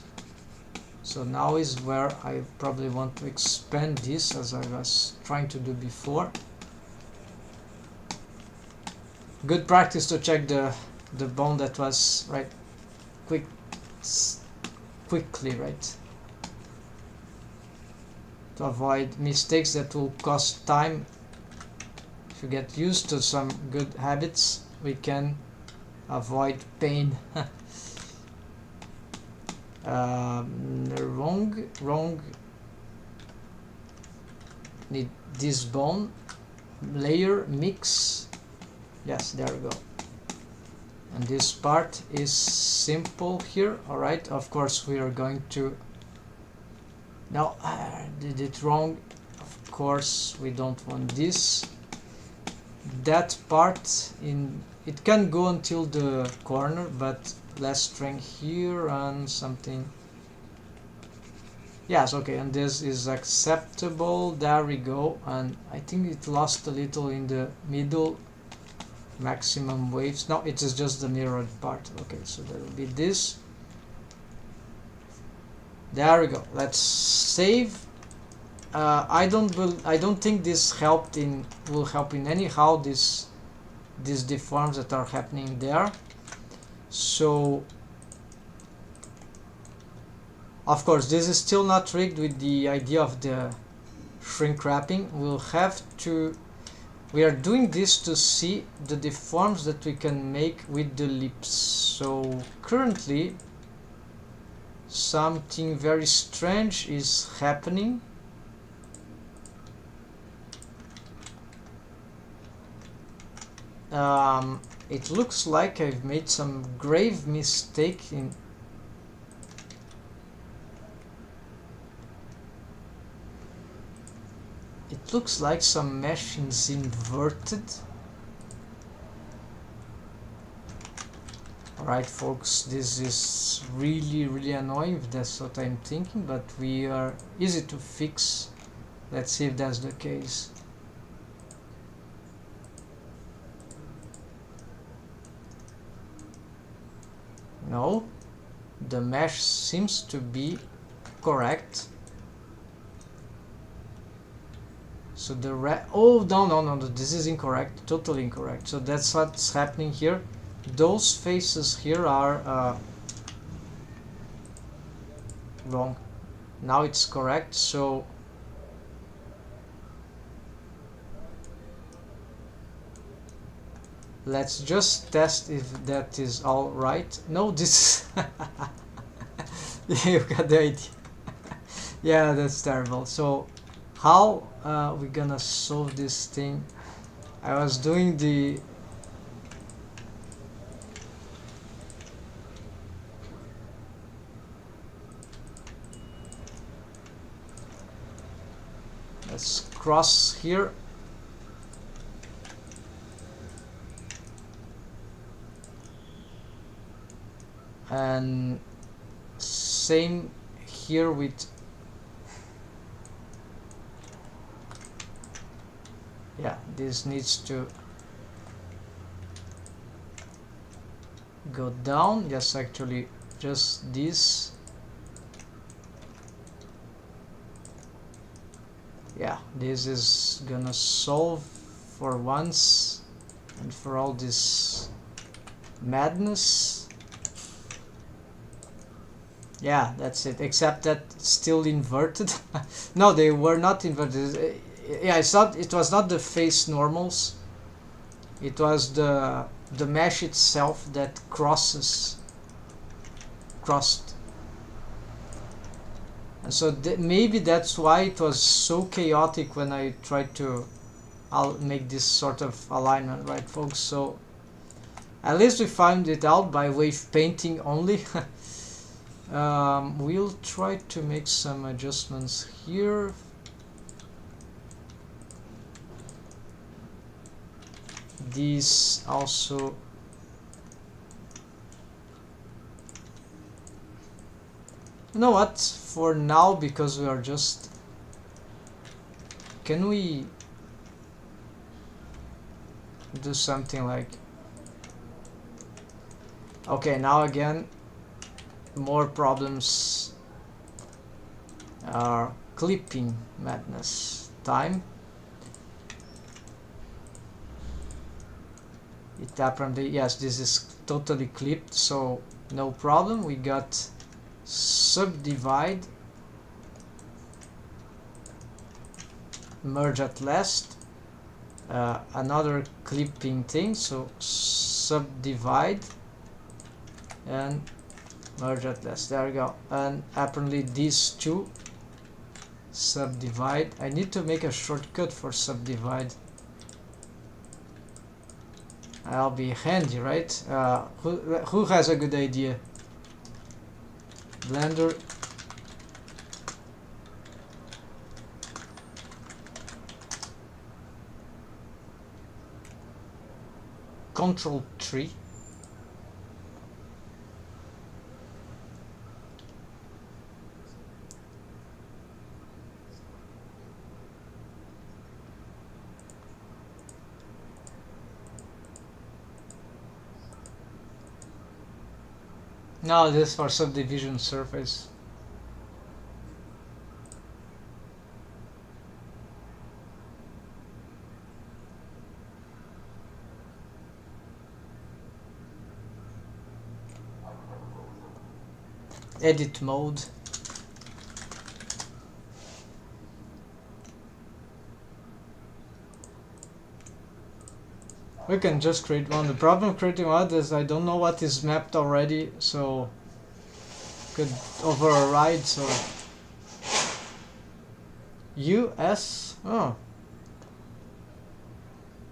So now is where I probably want to expand this, as I was trying to do before. Good practice to check the bone that was right quickly, right? To avoid mistakes that will cost time. If you get used to some good habits, we can avoid pain. Wrong. Need this bone layer mix. Yes, there we go. And this part is simple here. Alright, of course we are going to, no, I did it wrong. Of course we don't want this. That part, it can go until the corner, but less strength here and something. Yes, okay, and this is acceptable. There we go. And I think it lost a little in the middle. Maximum waves. No, it is just the mirrored part. Okay, so there will be this. There we go. Let's save. I don't think this will help in anyhow. These deforms that are happening there. So of course this is still not rigged with the idea of the shrink wrapping. We are doing this to see the deforms that we can make with the lips. So currently something very strange is happening. It looks like I've made some grave mistake in it looks like some mesh is inverted. Alright folks, this is really annoying if that's what I'm thinking, but we are easy to fix. Let's see if that's the case. No, the mesh seems to be correct. So the oh no, this is incorrect, totally incorrect. So that's what's happening here. Those faces here are wrong. Now it's correct. So let's just test if that is all right. No, this you got the idea. Yeah, that's terrible. So how we gonna solve this thing? I was doing the let's cross here. And same here with, yeah, this needs to go down. Yes, actually just this. Yeah, this is gonna solve for once and for all this madness. Yeah, that's it, except that it's still inverted. No, they were not inverted. Yeah, it's not, it was not the face normals, it was the mesh itself that crossed. And so maybe that's why it was so chaotic when I tried to make this sort of alignment, right folks? So at least we found it out by wave painting only. We'll try to make some adjustments here. These also. You know what? For now, because we are just. Can we do something like. Okay, now again. More problems are clipping madness time. It apparently, yes, this is totally clipped, so no problem. We got subdivide, merge at last, another clipping thing, so subdivide and merge at last. There we go. And apparently these two subdivide. I need to make a shortcut for subdivide. I'll be handy, right? Who has a good idea? Blender. Control 3. No, this is for subdivision surface. Edit mode. We can just create one. The problem creating one is I don't know what is mapped already, so could override. So US, oh,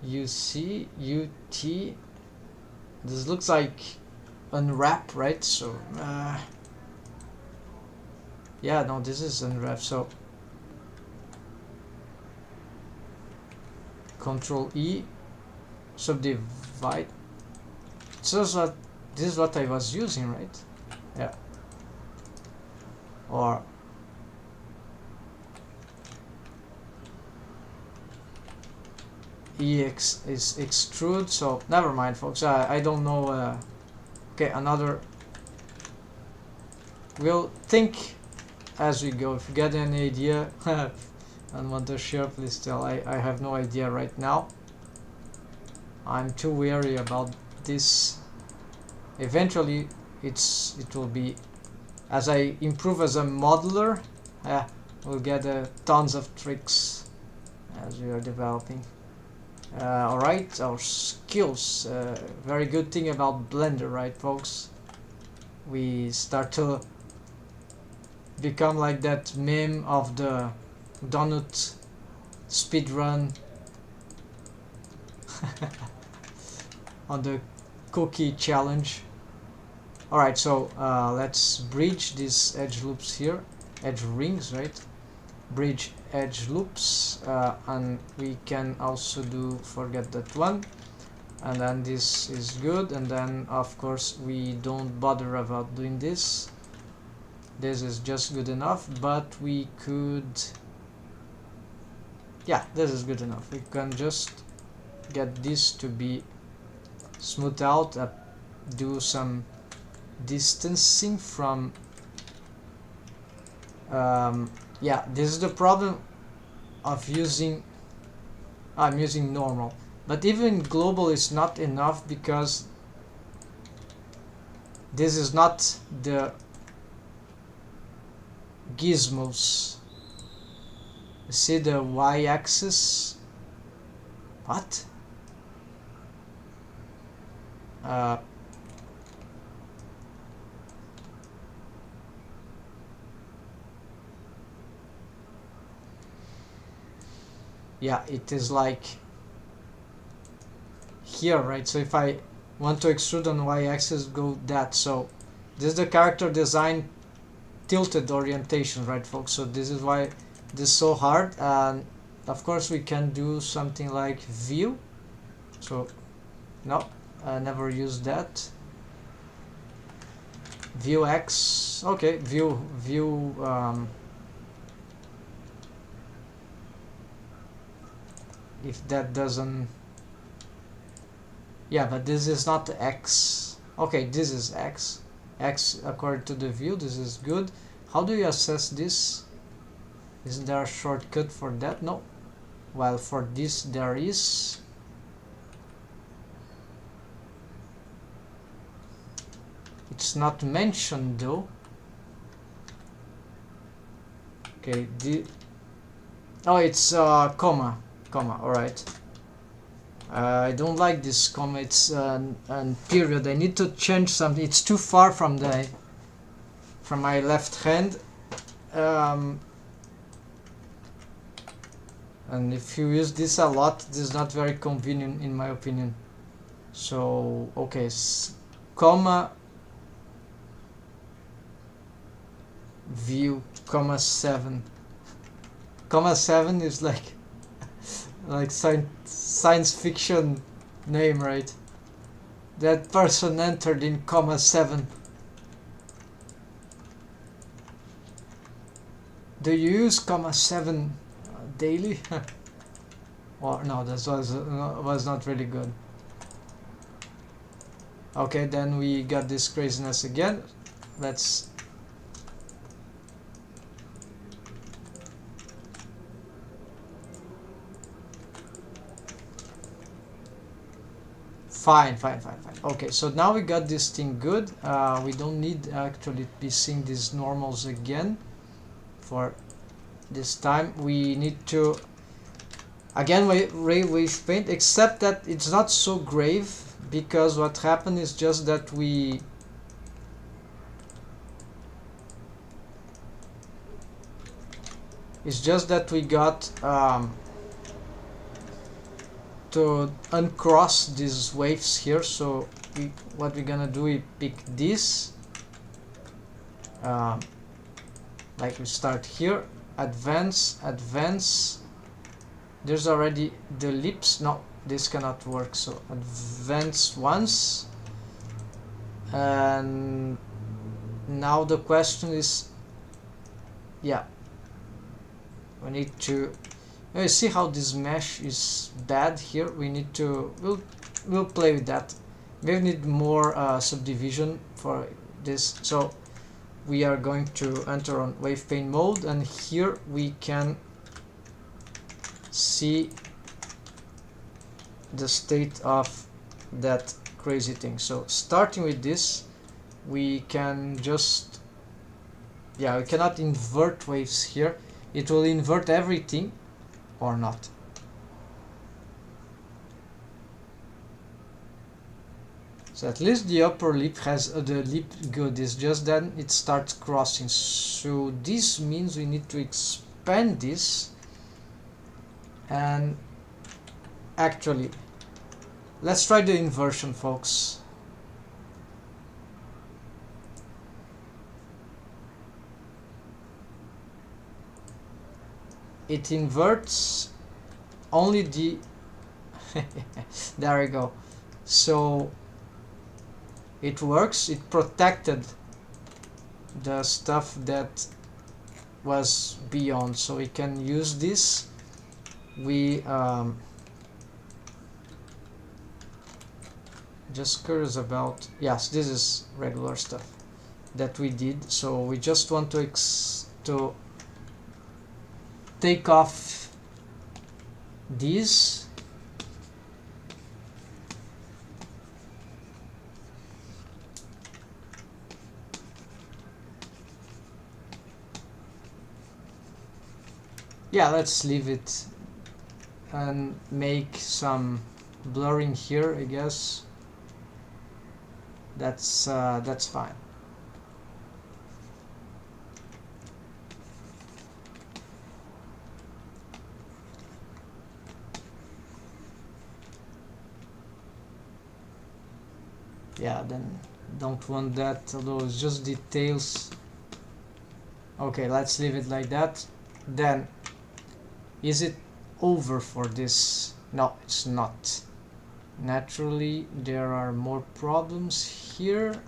UC, UT. This looks like unwrap, right? So yeah, no, this is unwrap. So Control E. Subdivide. So This is what I was using, right? Yeah. Or EX is extrude, so never mind, folks. I don't know. Okay, another. We'll think as we go. If you get any idea and want to share, please tell. I have no idea right now. I'm too wary about this. Eventually, it will be, as I improve as a modeler, we'll get tons of tricks as we are developing. Alright, our skills. Very good thing about Blender, right, folks? We start to become like that meme of the donut speedrun on the cookie challenge. Alright, so let's bridge these edge loops here. Edge rings, right? Bridge edge loops, and we can also forget that one, and then this is good, and then of course we don't bother about doing this. This is just good enough, but we could, yeah, this is good enough. We can just get this to be smoothed out, do some distancing from yeah, this is the problem of using, I'm using normal, but even global is not enough because this is not the gizmos. See the y-axis? What? Yeah, it is like here, right? So if I want to extrude on y-axis, go that. So this is the character design tilted orientation, right, folks? So this is why this is so hard. And of course we can do something like view. So no, I never used that. View X. Okay, view if that doesn't, yeah, but this is not X. Okay, this is X according to the view. This is good. How do you assess this? Isn't there a shortcut for that? No. Well, for this there is. It's not mentioned though. Okay, oh, it's comma. All right. I don't like this comma. It's and period. I need to change something. It's too far from my left hand. And if you use this a lot, this is not very convenient in my opinion. So okay, comma view comma 7. Comma 7 is like science fiction name, right? That person entered in comma 7. Do you use comma 7 daily? Or no, that was not really good. Okay, then we got this craziness again. Let's fine. Okay, so now we got this thing good. We don't need actually be seeing these normals again for this time. We need to again wave paint, except that it's not so grave, because what happened is just that we got to uncross these waves here. So what we're gonna do, we pick this, like we start here, advance. There's already the ellipse. No, this cannot work. So advance once, And now the question is, yeah, we need to see how this mesh is bad here. We need to, we'll play with that. We need more subdivision for this. So we are going to enter on wave pane mode, and here we can see the state of that crazy thing. So starting with this, we can just, yeah, we cannot invert waves here. It will invert everything or not. So at least the upper lip has the lip good, it's just then it starts crossing. So this means we need to expand this, and actually let's try the inversion, folks. It inverts only the there we go. So it works. It protected the stuff that was beyond, so we can use this. We just curious about, yes, this is regular stuff that we did. So we just want to take off these. Yeah, let's leave it and make some blurring here, I guess. That's fine. Yeah, then don't want that, although it's just details. Okay, let's leave it like that. Then, is it over for this? No, it's not. Naturally, there are more problems here.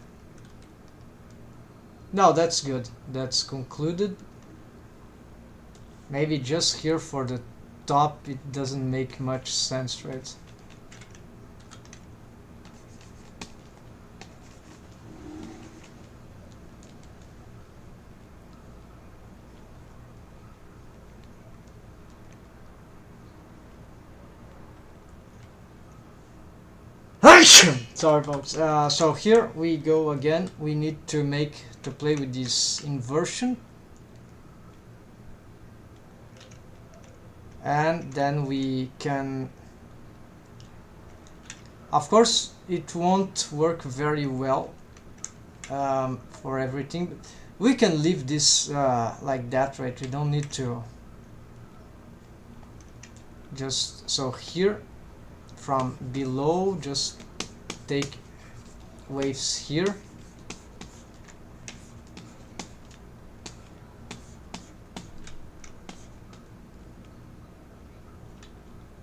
No, that's good. That's concluded. Maybe just here for the top, it doesn't make much sense, right? Sorry folks. So here we go again. We need to play with this inversion, and then we can, of course it won't work very well for everything, but we can leave this like that, right? We don't need to just, so here from below just take waves here.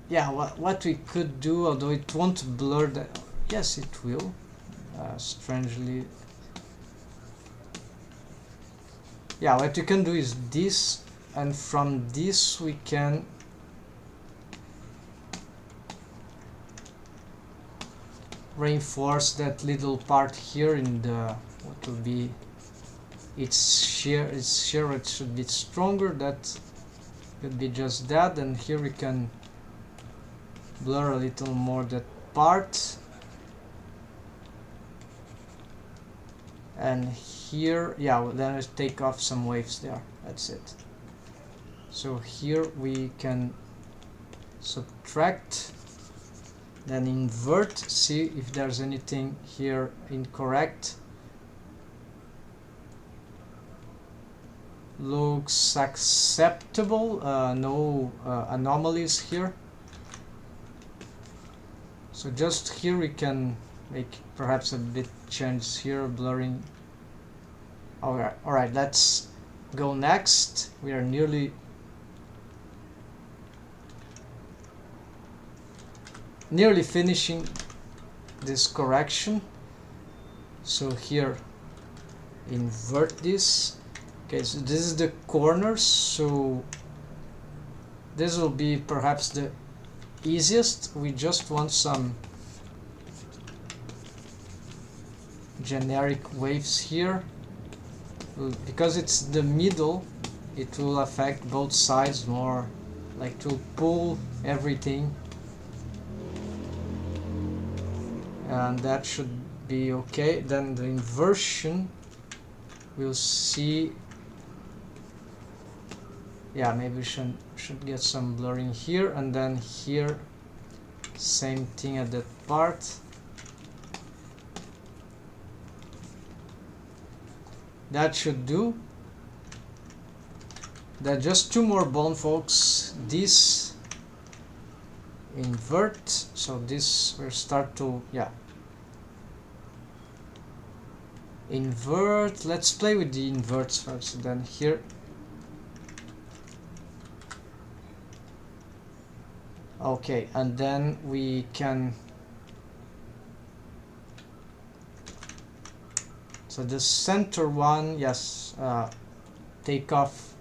Yeah, what we could do, although it won't blur that, yes it will, strangely. Yeah, what you can do is this, and from this we can reinforce that little part here in the, what will be its shear. It should be stronger. That could be just that, and here we can blur a little more that part, and here, yeah, then let's take off some waves there. That's it. So here we can subtract, then invert, see if there's anything here incorrect. Looks acceptable, no anomalies here. So just here we can make perhaps a bit change here, blurring. Alright, let's go next. We are nearly finishing this correction. So here, invert this. Okay, so this is the corners, so this will be perhaps the easiest. We just want some generic waves here. Because it's the middle, it will affect both sides more, like to pull everything, and that should be okay. Then the inversion, we'll see. Yeah, maybe we should get some blurring here, and then here same thing at that part. That should do. Then just two more bone, folks. This invert, so this will start to, yeah, invert. Let's play with the inverts first. Then here, okay, and then we can, so the center one, yes, take off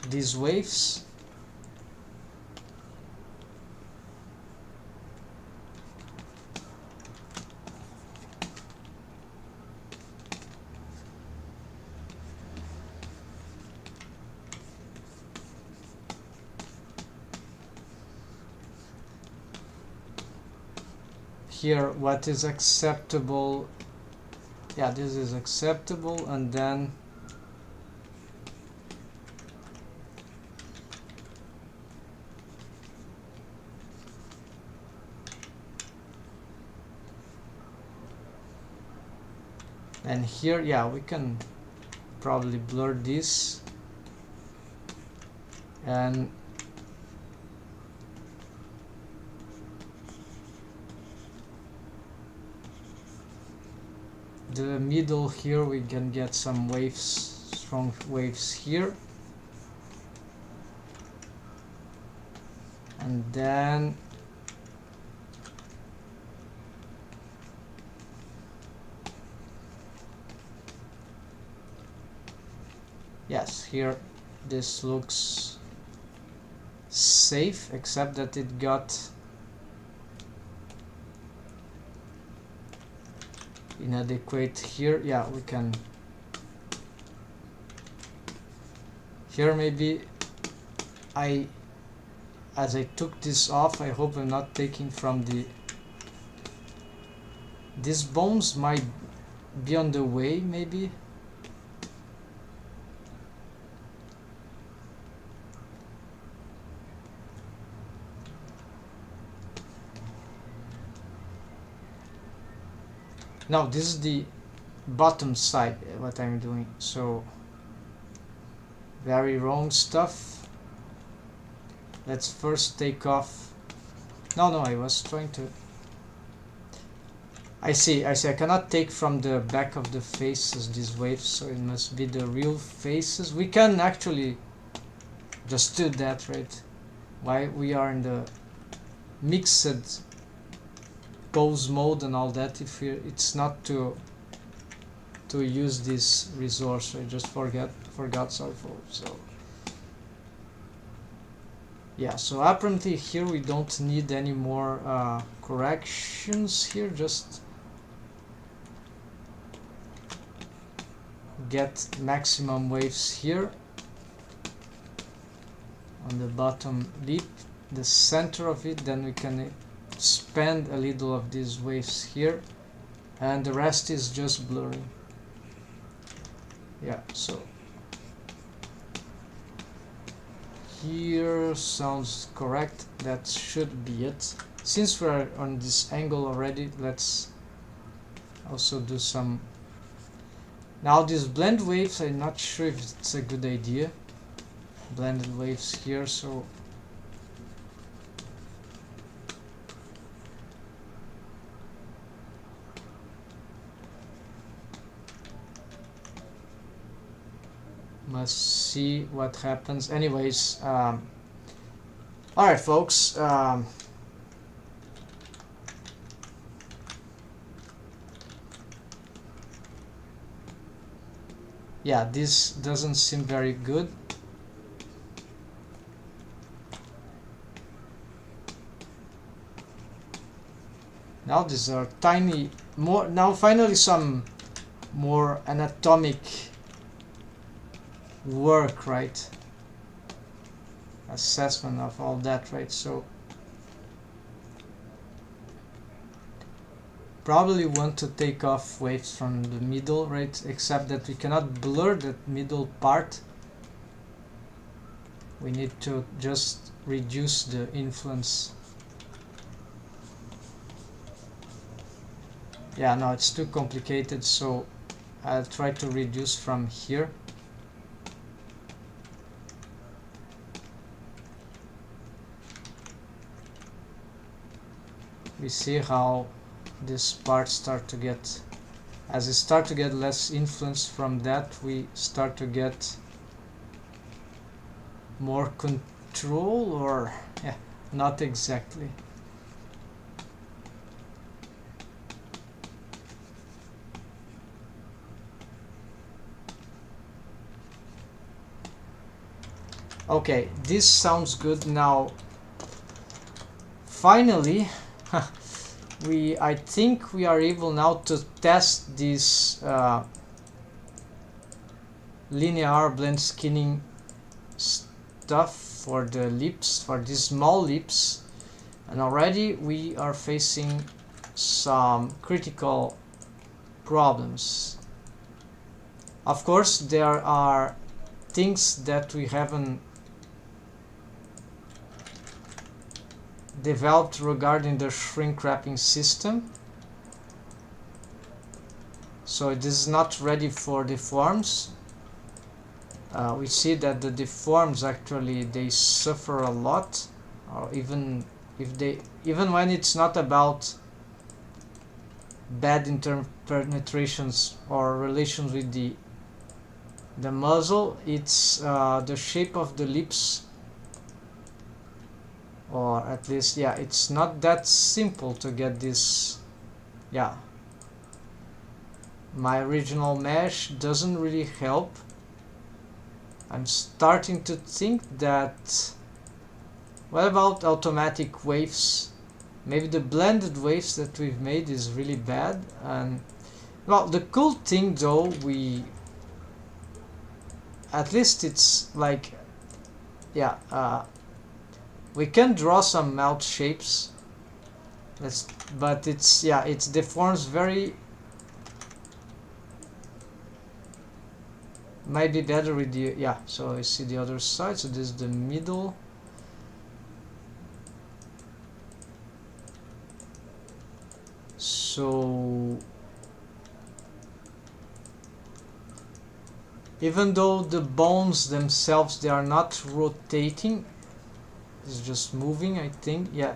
these waves. Here, what is acceptable? Yeah, this is acceptable, and then and here, yeah, we can probably blur this, and the middle here we can get some waves, strong waves here, and then yes, here this looks safe, except that it got inadequate here. Yeah, we can here maybe as I took this off, I hope I'm not taking from these bones might be on the way, maybe. Now this is the bottom side what I'm doing, so very wrong stuff. Let's first take off. No, I was trying to, I see, I cannot take from the back of the faces these waves, so it must be the real faces. We can actually just do that, right? Why we are in the mixed pose mode and all that, if it's not to use this resource. I just forgot, sorry for, so yeah, so apparently here we don't need any more corrections here, just get maximum waves here on the bottom lip, the center of it, then we can spend a little of these waves here, and the rest is just blurring. Yeah, so here sounds correct. That should be it. Since we're on this angle already, let's also do some. Now these blend waves, I'm not sure if it's a good idea. Blended waves here, so must see what happens. Anyways, all right, folks. yeah, this doesn't seem very good. Now these are tiny, more, now finally some more anatomic work, right? Assessment of all that, right? So probably want to take off waves from the middle, right? Except that we cannot blur that middle part. We need to just reduce the influence. Yeah, no, it's too complicated, so I'll try to reduce from here. We see how this part start to get, as we start to get less influence from that, we start to get more control, or yeah, not exactly. Okay, this sounds good. Now finally I think we are able now to test this linear blend skinning stuff for the lips, for these small lips, and already we are facing some critical problems. Of course, there are things that we haven't developed regarding the shrink wrapping system, so it is not ready for deforms. We see that the deforms actually they suffer a lot, or even when it's not about bad interpenetrations or relations with the muzzle, it's the shape of the lips, or at least, yeah, it's not that simple to get this. Yeah, my original mesh doesn't really help. I'm starting to think that, what about automatic waves? Maybe the blended waves that we've made is really bad. And well, the cool thing though, at least it's like, yeah, we can draw some mouth shapes. But it's, yeah, it deforms very, might be better with the, yeah, so I see the other side, so this is the middle. So even though the bones themselves, they are not rotating, it's just moving, I think, yeah,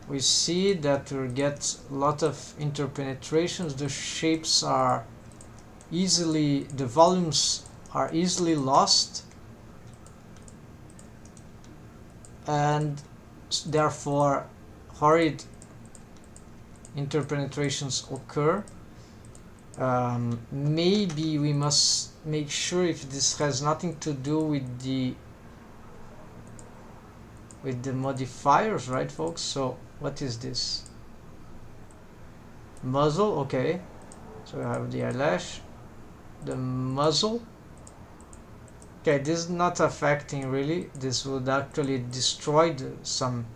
we see that we get a lot of interpenetrations. The shapes are easily, the volumes are easily lost, and therefore horrid interpenetrations occur. Maybe we must make sure if this has nothing to do with the modifiers, right, folks? So what is this? Muzzle, okay. So we have the eyelash, the muzzle. Okay, this is not affecting really. This would actually destroy some.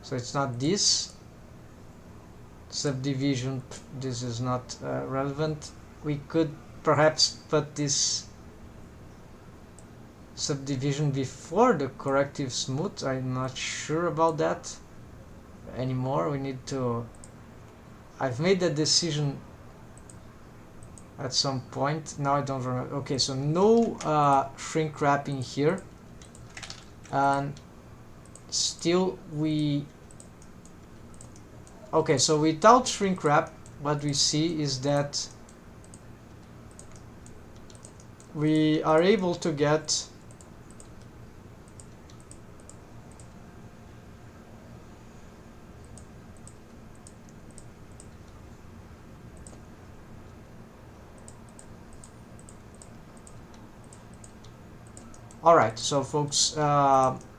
So it's not this subdivision. This is not relevant. We could perhaps put this subdivision before the corrective smooth. I'm not sure about that anymore. We need to, I've made that decision at some point. Now I don't remember. Okay, so no shrink wrapping here, and still we, okay, so without shrink wrap, what we see is that we are able to get Alright, so folks,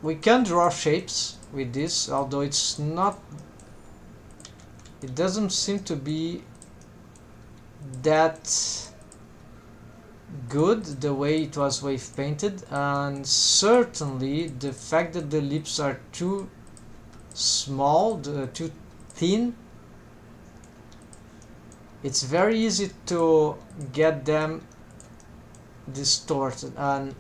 we can draw shapes with this, although it's not, it doesn't seem to be that good the way it was wave painted, and certainly the fact that the lips are too small, too thin, it's very easy to get them distorted. And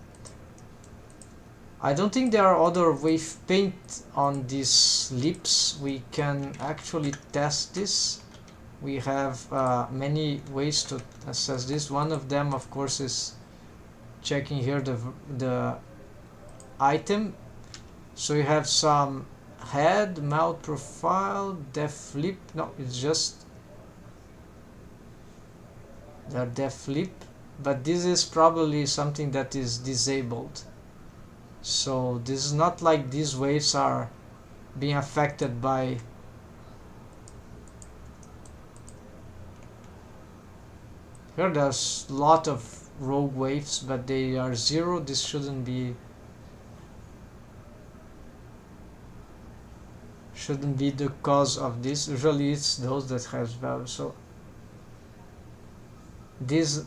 I don't think there are other wave paint on these lips. We can actually test this. We have many ways to assess this. One of them, of course, is checking here the item. So you have some head, mouth profile, depth lip. No, it's just the depth lip. But this is probably something that is disabled. So this is not like these waves are being affected by here. There's a lot of rogue waves, but they are zero. This shouldn't be the cause of this. Usually it's those that have value. So this,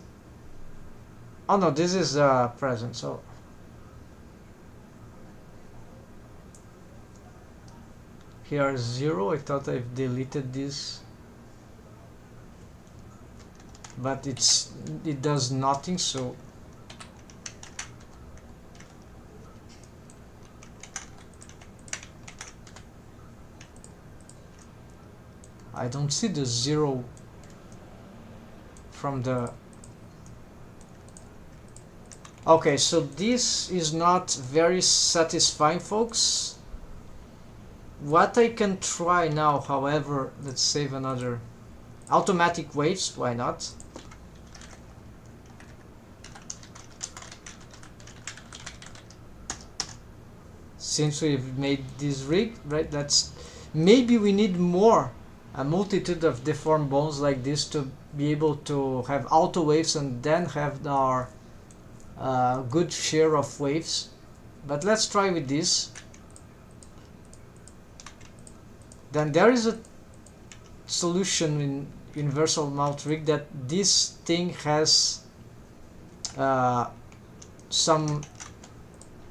oh no, this is present. So here is 0. I thought I've deleted this, but it does nothing. So I don't see the 0 from the. Okay, so this is not very satisfying, folks. What I can try now, however, let's save another automatic waves, why not? Since we've made this rig, right, that's maybe we need more, a multitude of deformed bones like this to be able to have auto waves and then have our good share of waves. But let's try with this. Then there is a solution in universal mouth rig that this thing has some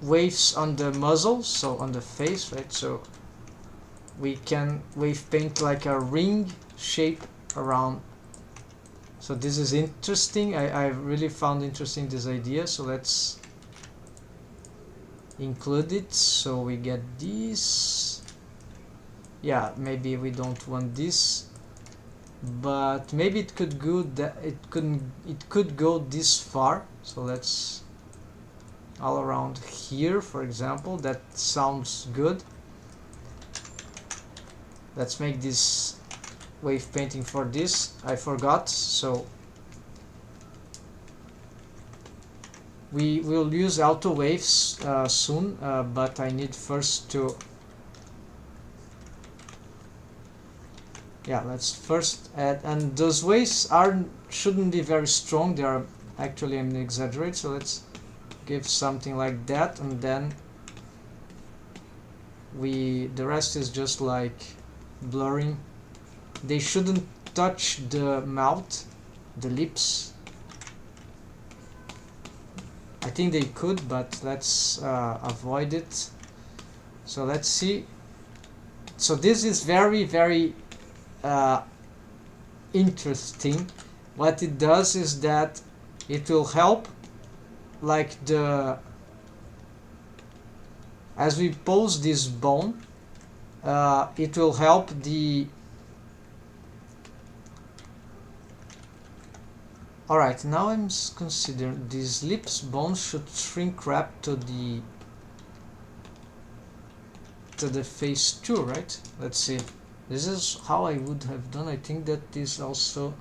waves on the muzzle, so on the face, right? So we can wave paint like a ring shape around. So this is interesting. I really found interesting this idea. So let's include it. So we get this. Yeah, maybe we don't want this, but maybe it could go that it could go this far. So let's all around here, for example. That sounds good. Let's make this wave painting for this. I forgot, so we will use auto waves soon, but I need first to, yeah, let's first add, and those waves shouldn't be very strong. They are actually, I'm gonna exaggerate, so let's give something like that, and then the rest is just like blurring. They shouldn't touch the mouth, the lips. I think they could, but let's avoid it. So let's see. So this is very, very interesting. What it does is that it will help, like as we pose this bone, it will help the. Alright, now I'm considering these lips bones should shrink wrap to the face too, right? Let's see. This is how I would have done. I think that this also.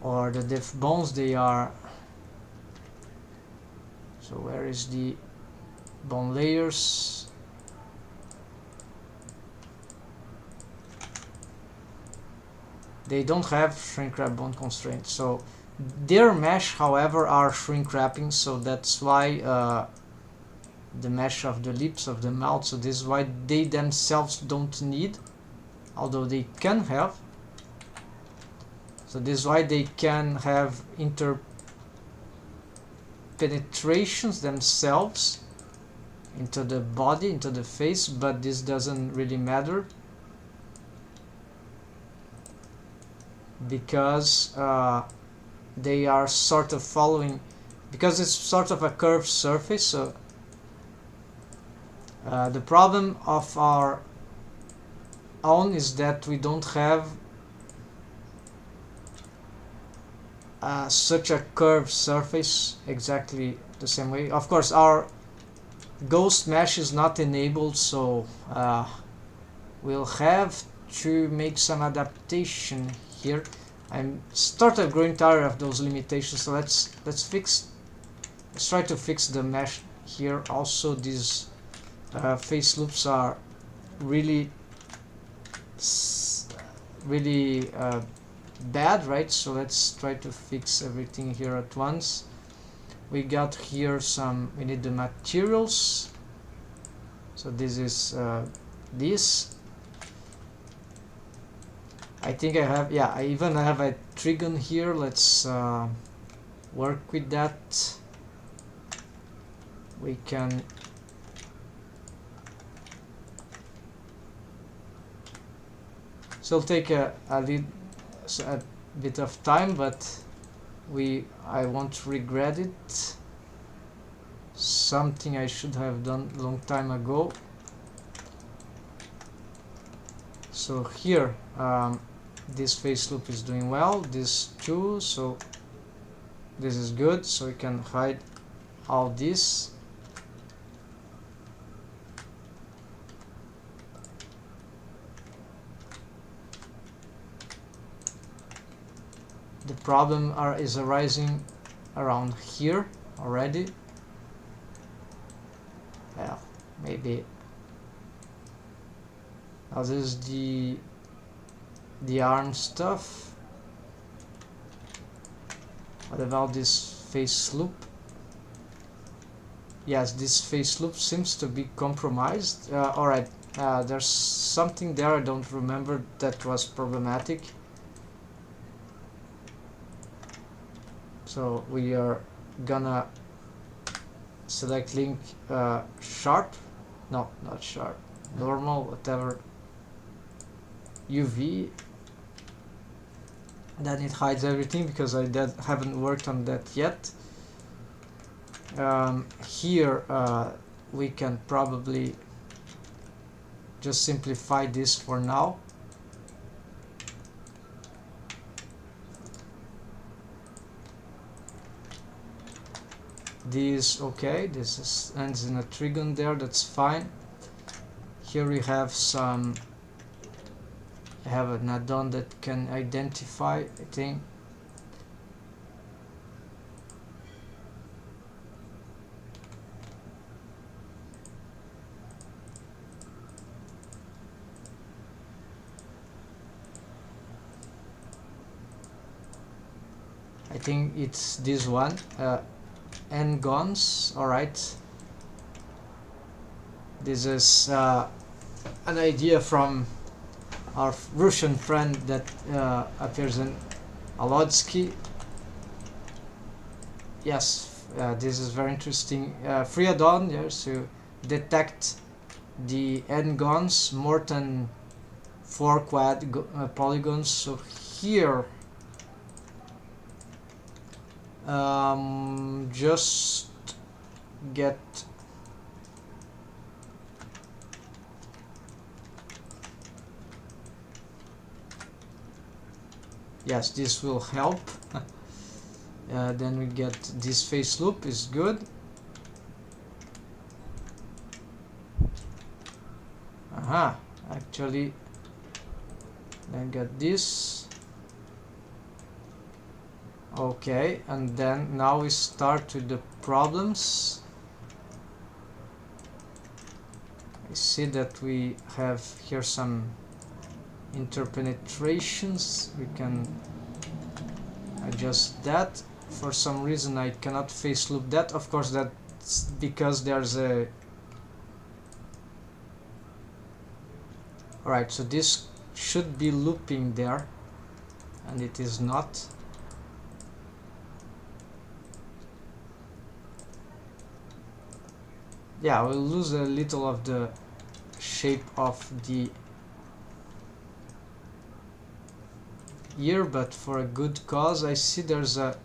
Or the diff bones, they are. So where is the bone layers? they don't have shrink wrap bone constraints. So their mesh, however, are shrink wrapping, so that's why the mesh of the lips of the mouth, so this is why they themselves don't need, although they can have. So this is why they can have interpenetrations themselves into the body, into the face, but this doesn't really matter because they are sort of following, because it's sort of a curved surface. So the problem of our own is that we don't have such a curved surface exactly the same way. Of course, our ghost mesh is not enabled, so we'll have to make some adaptation here. I'm sort of growing tired of those limitations, so let's try to fix the mesh here. Also, these face loops are really bad, right? So let's try to fix everything here at once. We got here we need the materials. So this is this. I think I have, yeah, I even have a trigon here. Let's work with that. We can still take a bit of time, but I won't regret it. Something I should have done a long time ago. So here this face loop is doing well, this too, so this is good. So we can hide all this. The problem is arising around here already. Yeah, maybe. Now this is the arm stuff. What about this face loop? Yes, this face loop seems to be compromised. Alright, there's something there I don't remember that was problematic. So we are gonna select link sharp, no, not sharp, normal, whatever, UV. Then it hides everything because I haven't worked on that yet. Here we can probably just simplify this for now. This, okay, this ends in a trigon there, that's fine. Here we have I have an add-on that can identify, I think. I think it's this one, N-gons, alright. This is an idea from our Russian friend that appears in Alodsky. Yes, this is very interesting. Free add-on, yes, to detect the N-gons more than 4 quad polygons. So here, just get yes, this will help. Then we get this face loop is good. Aha, actually, then get this. Okay, and then now we start with the problems. I see that we have here some interpenetrations. We can adjust that. For some reason I cannot face loop that. Of course that's because there's a... Alright, so this should be looping there and it is not. Yeah, we'll lose a little of the shape of the ear, but for a good cause. I see there's a...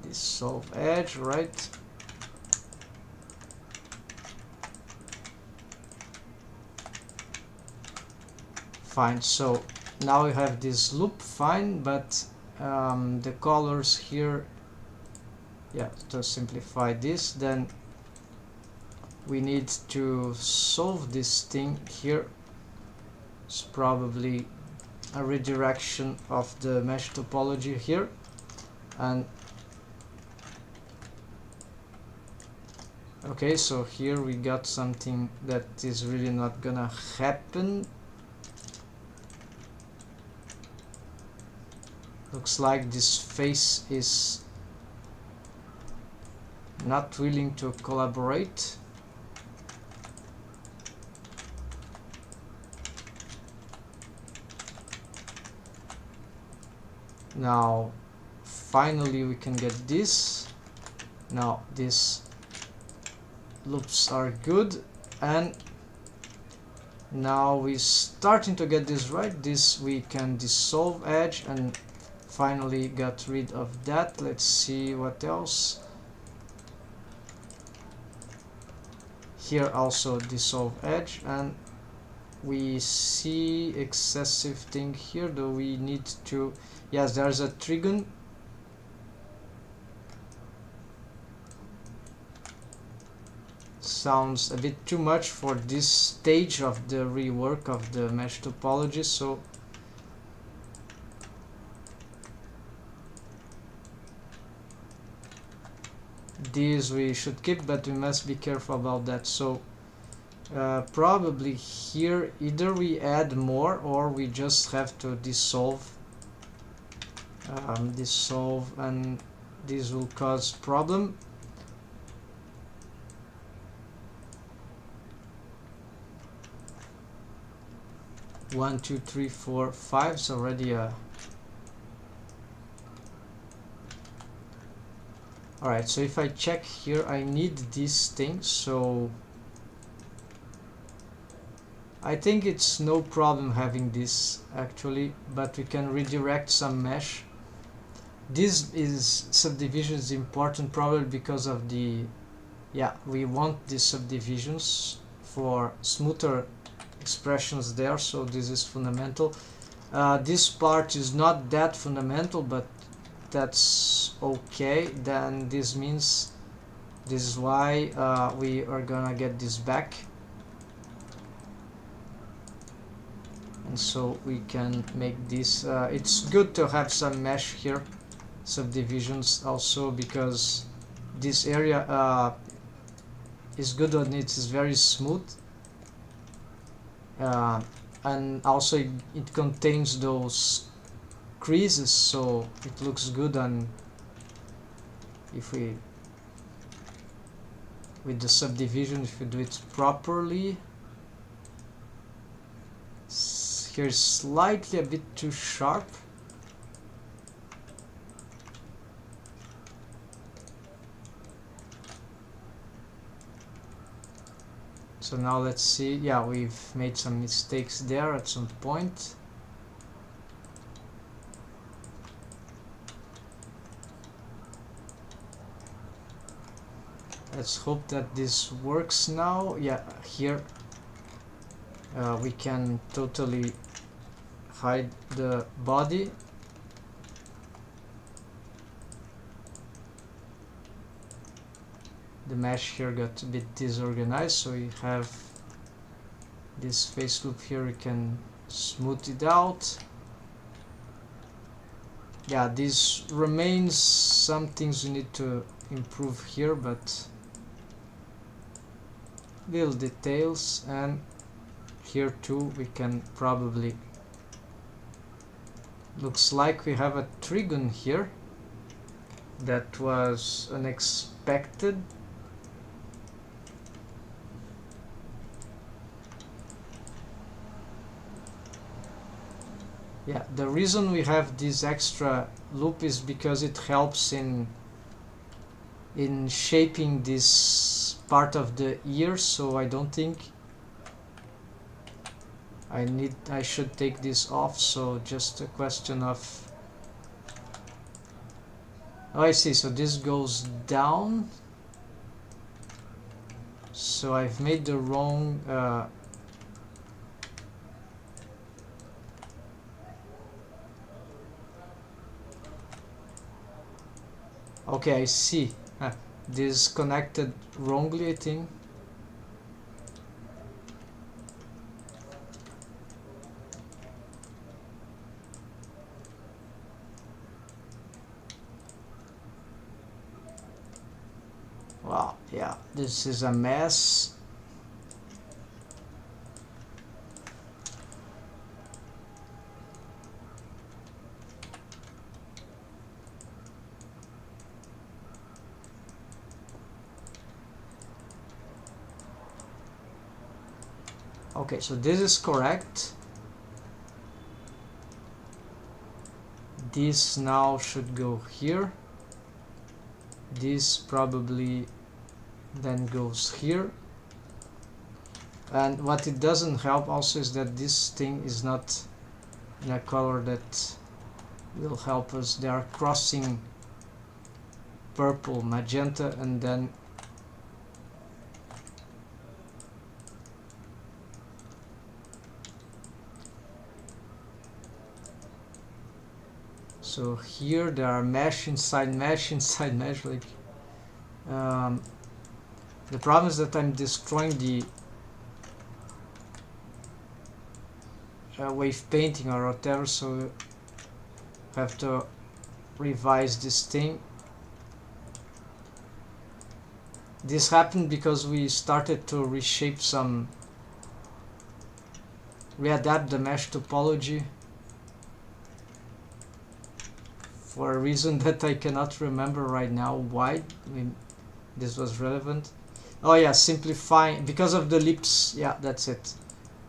dissolve edge, right? Fine, so now we have this loop, fine, but the colors here, yeah, to simplify this, then we need to solve this thing here. It's probably a redirection of the mesh topology here, and okay, so here we got something that is really not gonna happen. Looks like this face is not willing to collaborate. Now finally we can get this. Now these loops are good, and now we're starting to get this right. This we can dissolve edge and finally got rid of that. Let's see what else. Here also dissolve edge, and we see excessive thing here. Do we need to... Yes, there's a trigon. Sounds a bit too much for this stage of the rework of the mesh topology, so these we should keep, but we must be careful about that. So probably here either we add more or we just have to dissolve, and this will cause problem. One, two, three, four, five. It's already a... Alright, so if I check here, I need this thing, so I think it's no problem having this actually, but we can redirect some mesh. This is subdivision is important probably because of the... Yeah, we want these subdivisions for smoother expressions there, so this is fundamental. This part is not that fundamental, but that's okay. Then this means this is why we are gonna get this back, and so we can make this... it's good to have some mesh here, subdivisions also, because this area is good when it is very smooth, and also it contains those creases, so it looks good. And if we, with the subdivision, if we do it properly, here's slightly a bit too sharp. So now let's see. Yeah, we've made some mistakes there at some point. Let's hope that this works now. Yeah, here We can totally hide the body. The mesh here got a bit disorganized, so we have this face loop here. We can smooth it out. Yeah, this remains some things we need to improve here, but little details. And here too we can probably, looks like we have a trigon here. That was unexpected. Yeah, the reason we have this extra loop is because it helps in shaping this part of the ear, so I don't think I should take this off. So just a question of, oh, I see, so this goes down, so I've made the wrong okay, I see. This connected wrongly, I think. Wow, yeah, this is a mess. Okay, so this is correct. This now should go here. This probably then goes here. And what it doesn't help also is that this thing is not in a color that will help us. They are crossing purple, magenta, and then so here there are mesh inside mesh inside mesh. Like the problem is that I'm destroying the wave painting or whatever, so I have to revise this thing. This happened because we started to reshape readapt the mesh topology for a reason that I cannot remember right now why this was relevant. Oh yeah, simplifying because of the lips. Yeah, that's it.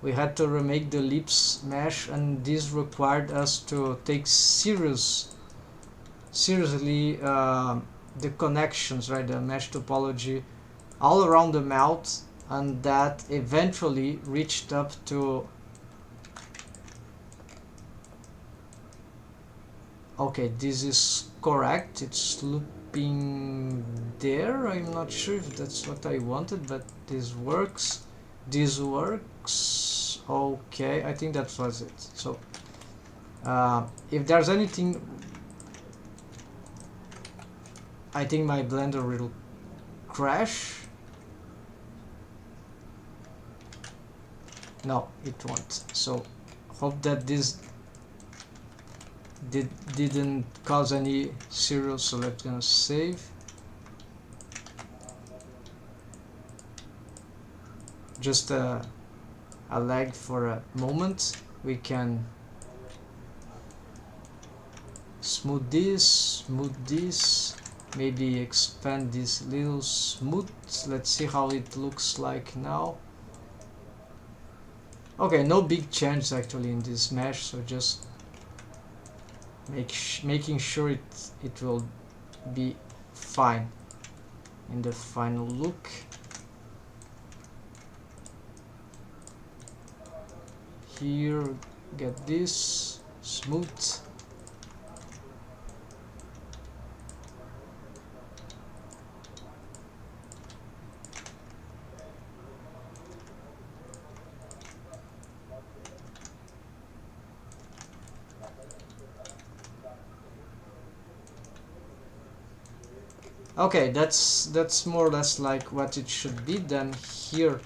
We had to remake the lips mesh, and this required us to take seriously the connections, right? The mesh topology all around the mouth, and that eventually reached up to, okay, this is correct, it's looping there. I'm not sure if that's what I wanted, but this works. This works. Okay, I think that was it. So if there's anything, I think my Blender will crash. No, it won't. So hope that this didn't cause any serious. So let's gonna save. Just a lag for a moment. We can smooth this, maybe expand this little smooth. Let's see how it looks like now. Okay, no big change actually in this mesh, so just making sure it will be fine in the final look. Here, get this smooth. Okay, that's more or less like what it should be. Then here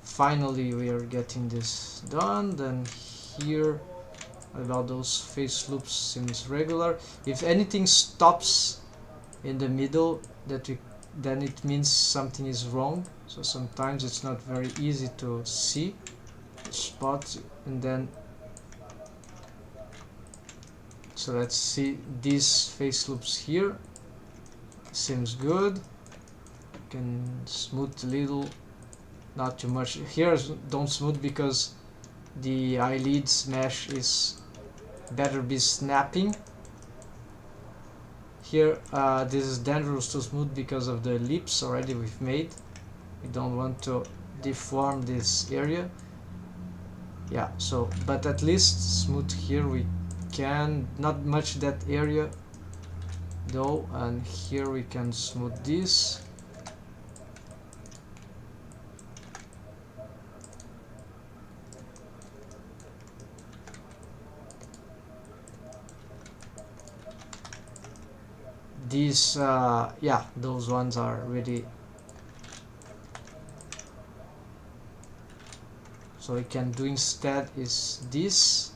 finally we are getting this done. Then here about those face loops seems regular. If anything stops in the middle, then it means something is wrong. So sometimes it's not very easy to see spot. And then so let's see these face loops here. Seems good. Can smooth a little, not too much. Here don't smooth because the eyelids mesh is better be snapping. Here this is dangerous to smooth because of the lips already we've made. We don't want to deform this area. Yeah, so but at least smooth here we can, not much that area though, and here we can smooth this. These yeah, those ones are really, so we can do instead is this.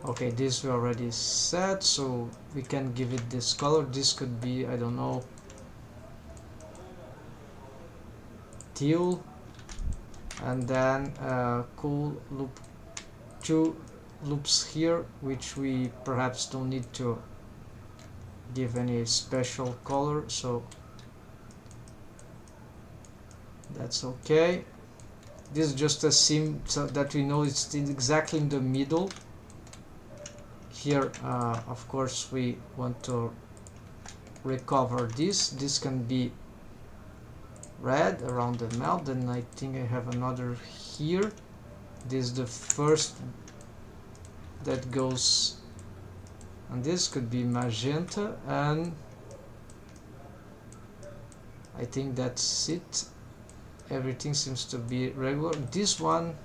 Okay, this we already set, so we can give it this color. This could be, I don't know, teal, and then cool loop, 2 loops here, which we perhaps don't need to give any special color, so that's okay. This is just a seam so that we know it's exactly in the middle. Here of course we want to recover this. This can be red around the mouth, and I think I have another here. This is the first that goes, and this could be magenta, and I think that's it. Everything seems to be regular. This one,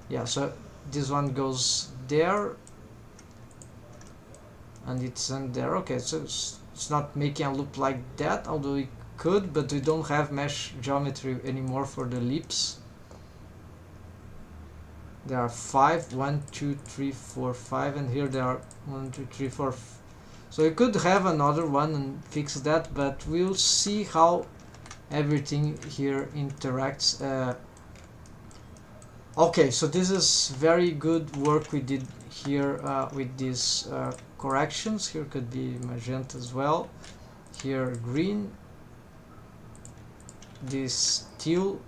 yeah, so this one goes there and it's in there. Okay, so it's not making a loop like that, although it could, but we don't have mesh geometry anymore for the lips. There are 5, 1, 2, 3, 4, 5, and here there are 1, 2, 3, 4. So you could have another one and fix that, but we'll see how everything here interacts. Okay, so this is very good work we did here with these corrections. Here could be magenta as well. Here green, this teal,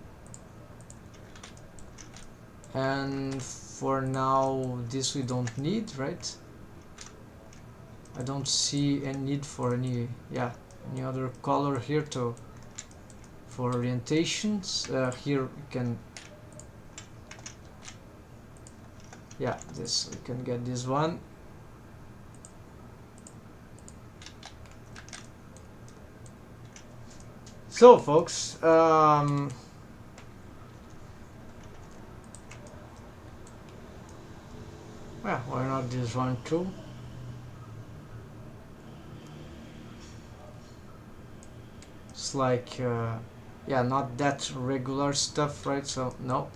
and for now this we don't need, right? I don't see any need for any other color here to for orientations. Here we can this we can get this one. So folks, well, why not this one too? It's like not that regular stuff, right? So no,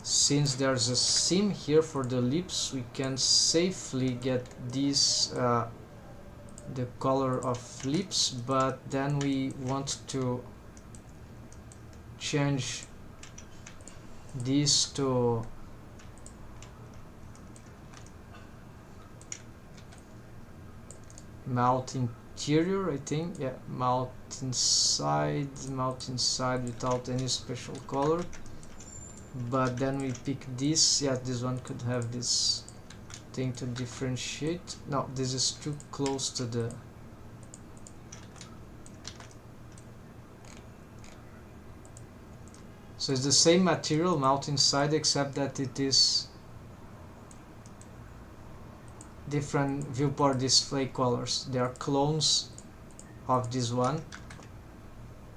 since there's a seam here for the lips, we can safely get these the color of lips, but then we want to change these to mouth interior, I think. Yeah, mouth inside without any special color. But then we pick this. Yeah, this one could have this thing to differentiate. No, this is too close to the so it's the same material, mouth inside, except that it is different viewport display colors. They are clones of this one,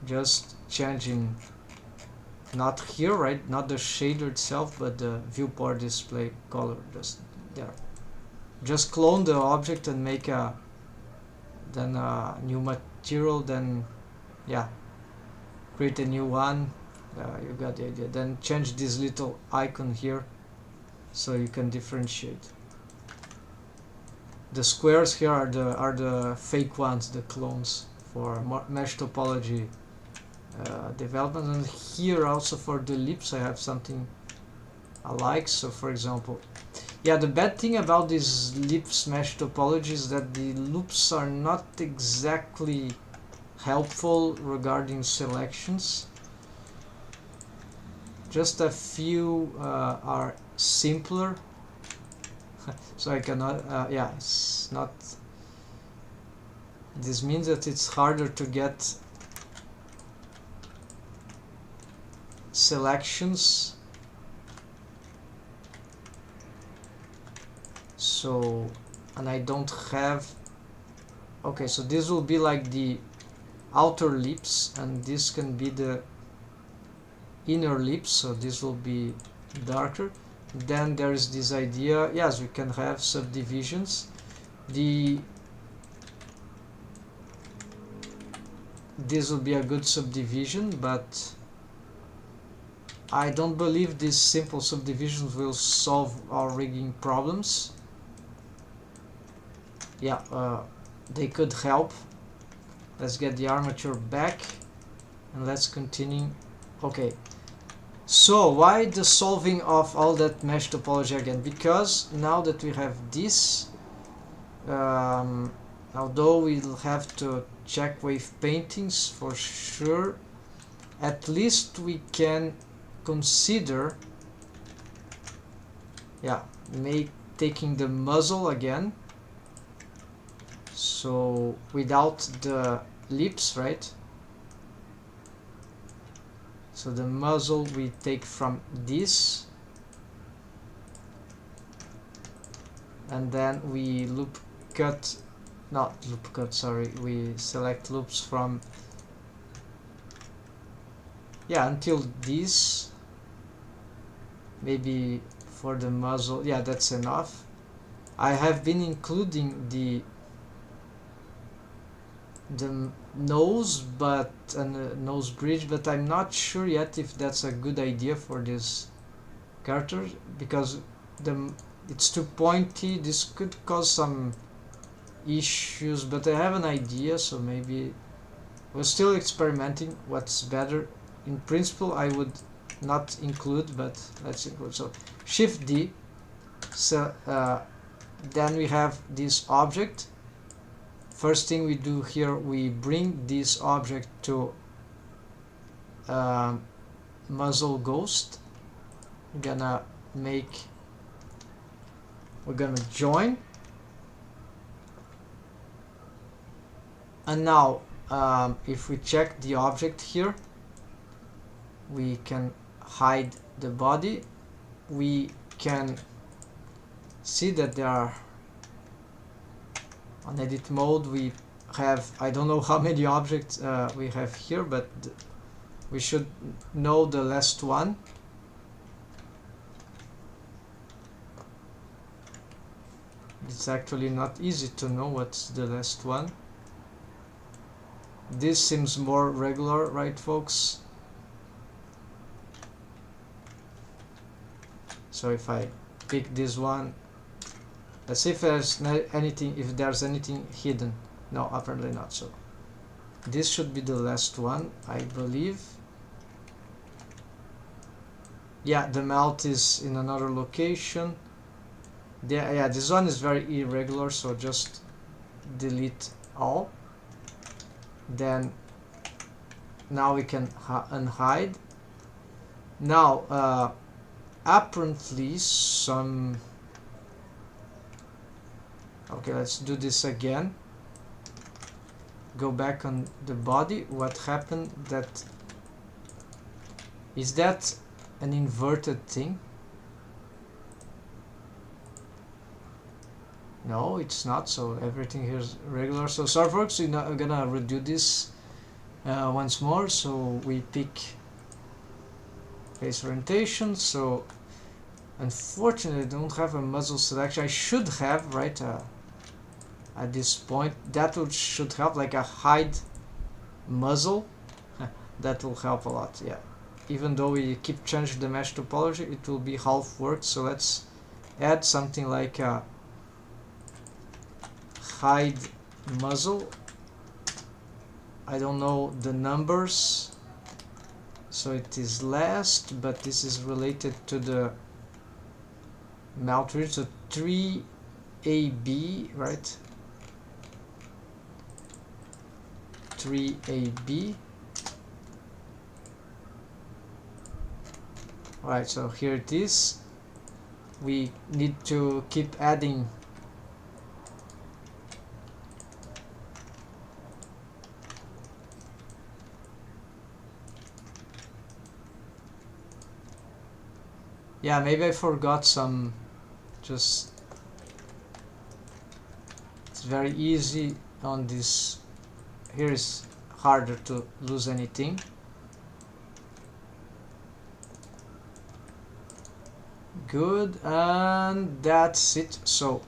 just changing not here, right, not the shader itself, but the viewport display color just there. just clone the object and make a new material, then yeah, create a new one. You got the idea. Then change this little icon here so you can differentiate. The squares here are the fake ones, the clones for mesh topology development. And here also for the lips I have something I like. So for example, yeah, the bad thing about these lips mesh topology is that the loops are not exactly helpful regarding selections. Just a few are simpler. So I cannot, yeah, it's not, this means that it's harder to get selections. So, and I don't have, okay, so this will be like the outer lips, and this can be the inner lips, so this will be darker. Then there is this idea, yes, we can have subdivisions. This will be a good subdivision, but I don't believe these simple subdivisions will solve our rigging problems. Yeah, they could help. Let's get the armature back and let's continue. Okay, so why the solving of all that mesh topology again? Because now that we have this, although we'll have to check wave paintings for sure, at least we can consider, yeah, taking the muzzle again. So without the lips, right? So the muzzle we take from this, and then we we select loops from, yeah, until this, maybe for the muzzle, yeah, that's enough. I have been including the nose, but nose bridge, but I'm not sure yet if that's a good idea for this character, because it's too pointy. This could cause some issues, but I have an idea, so maybe we're still experimenting what's better. In principle I would not include, but let's include. So Shift D, so then we have this object. First thing we do here, we bring this object to muzzle ghost. We're gonna join, and now if we check the object here, we can hide the body. We can see that there are, on edit mode we have, I don't know how many objects we have here, but we should know the last one. It's actually not easy to know what's the last one. This seems more regular, right folks? So if I pick this one, let's see if there's anything hidden. No, apparently not. So this should be the last one, I believe. Yeah, the mouth is in another location. Yeah, this one is very irregular, so just delete all. Then now we can unhide. Now apparently some, okay, let's do this again. Go back on the body. What happened? That is that an inverted thing? No, it's not. So everything here is regular. So sorry folks, I'm gonna redo this once more. So we pick face orientation. So Unfortunately, I don't have a muzzle selection. I should have, right, at this point. That should help, like a hide muzzle. That will help a lot, yeah. Even though we keep changing the mesh topology, it will be half worked. So let's add something like a hide muzzle. I don't know the numbers, so it is last, but this is related to the mount region, so 3AB, right? 3AB. Right, so here it is. We need to keep adding yeah, maybe I forgot some. Just it's very easy on this. Here is harder to lose anything. Good, and that's it. So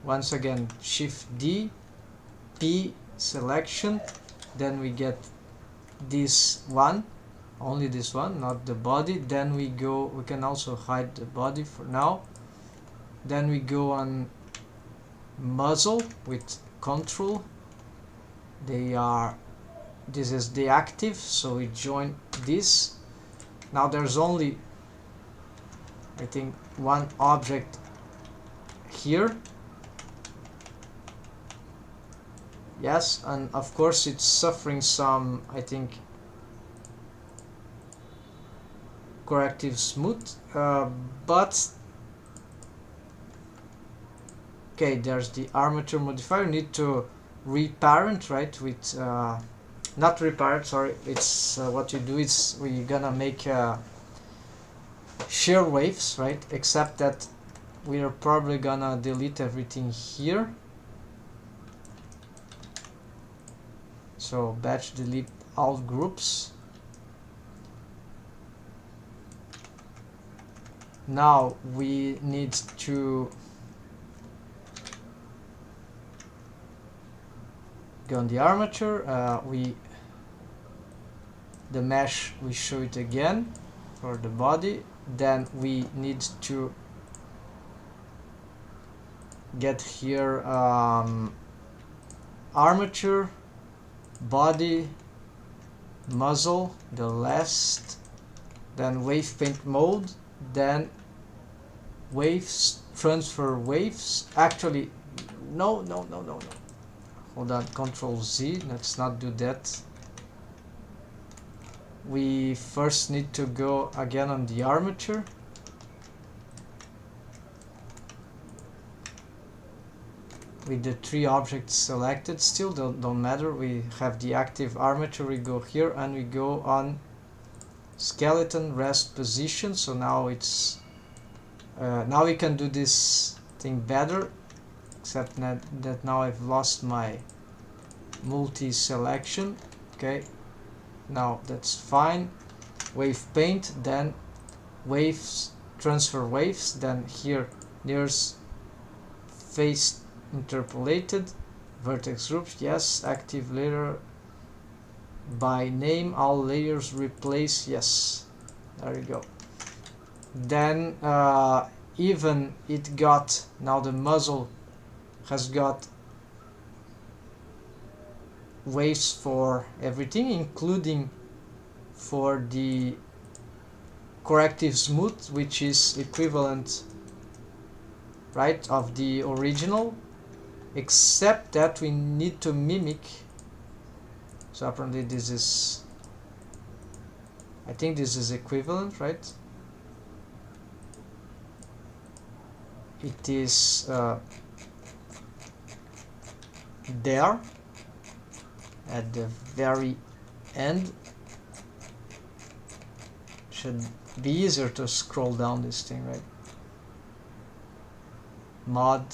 once again, Shift D, P selection, then we get this one, only this one, not the body. Then we can also hide the body for now. Then we go on muzzle with control. This is the active, so we join this. Now there's only, I think, one object here. Yes, and of course it's suffering some, I think, corrective smooth, but okay, there's the armature modifier. You need to reparent, right, with not reparent, sorry, it's what you do is we're gonna make shear waves, right, except that we are probably gonna delete everything here. So batch delete all groups. Now we need to go on the armature. The mesh, we show it again for the body. Then we need to get here armature, body, muzzle, the last, then wave paint mode, then waves, transfer waves. Actually, no. Hold on, Control Z, let's not do that. We first need to go again on the armature. With the three objects selected, still don't matter. We have the active armature, we go here and we go on skeleton rest position. So now it's now we can do this thing better, except that now I've lost my multi-selection. Okay, now that's fine. Wave paint, then waves, transfer waves, then here there's face interpolated, vertex groups, yes, active layer by name, all layers replace, yes, there you go. Then even it got, now the muzzle has got waves for everything, including for the corrective smooth, which is equivalent, right, of the original, except that we need to mimic. So apparently this is, I think this is equivalent, right? It is there at the very end. Should be easier to scroll down this thing, right? Mod,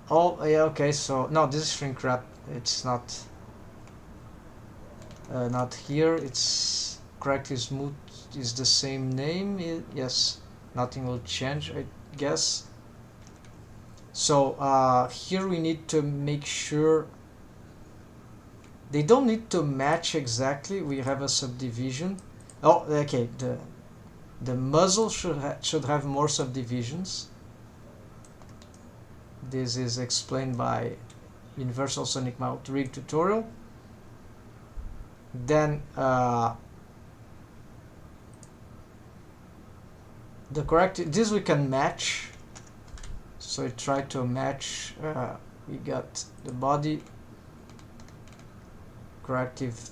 oh yeah, okay, so no, this is shrink wrap, it's not not here. It's correctly smooth is the same name, yes, nothing will change. guess. So here we need to make sure they don't need to match exactly. We have a subdivision. Oh, okay. The muzzle should have more subdivisions. This is explained by Universal Sonic Mount Rig tutorial. Then the correct, this we can match. So I try to match. We got the body, corrective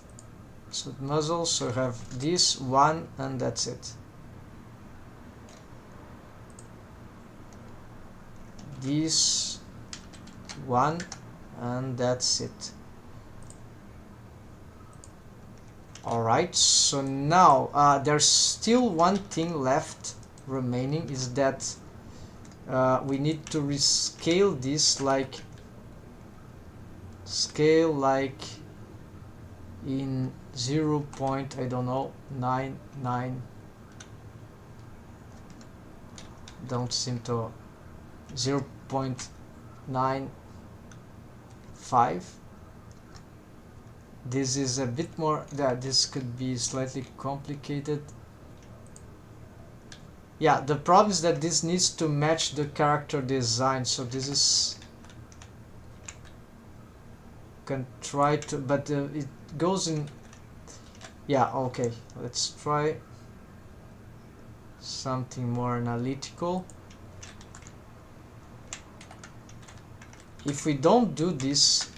muzzle. So I have this one, and that's it. This one, and that's it. Alright, so now there's still one thing left remaining, is that we need to rescale this, like scale like in 0. I don't know, 99, don't seem to 0.95. This is a bit more, this could be slightly complicated. Yeah, the problem is that this needs to match the character design, so this is, can try to, but it goes in, yeah, okay, let's try something more analytical. If we don't do this,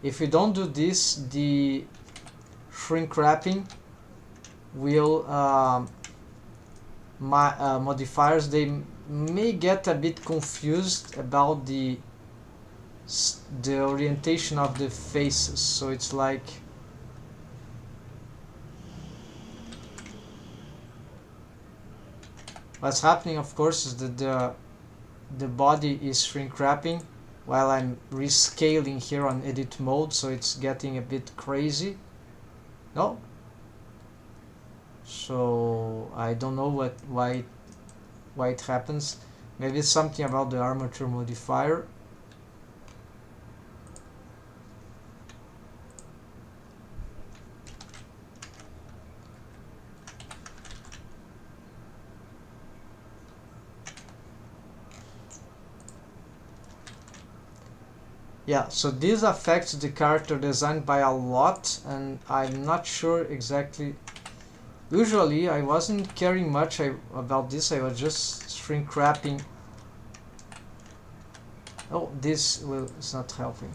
if we don't do this, the shrink wrapping will modifiers, they may get a bit confused about the orientation of the faces. So it's like, what's happening, of course, is that the body is shrink wrapping while I'm rescaling here on edit mode, so it's getting a bit crazy. No? So I don't know why it happens. Maybe it's something about the armature modifier. Yeah, so this affects the character design by a lot, and I'm not sure exactly. Usually I wasn't caring much about this, I was just shrink wrapping. Oh, this is not helping.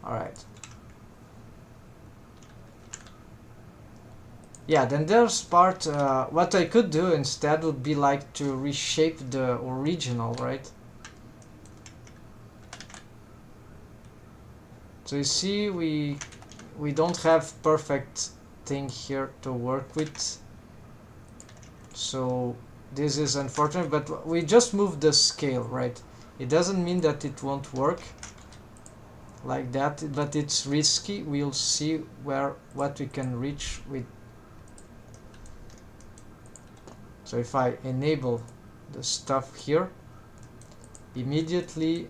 Alright. Yeah, then there's part, what I could do instead would be like to reshape the original, right? So you see, we don't have perfect thing here to work with. So this is unfortunate, but we just moved the scale, right? It doesn't mean that it won't work like that, but it's risky. We'll see what we can reach with. So if I enable the stuff here, immediately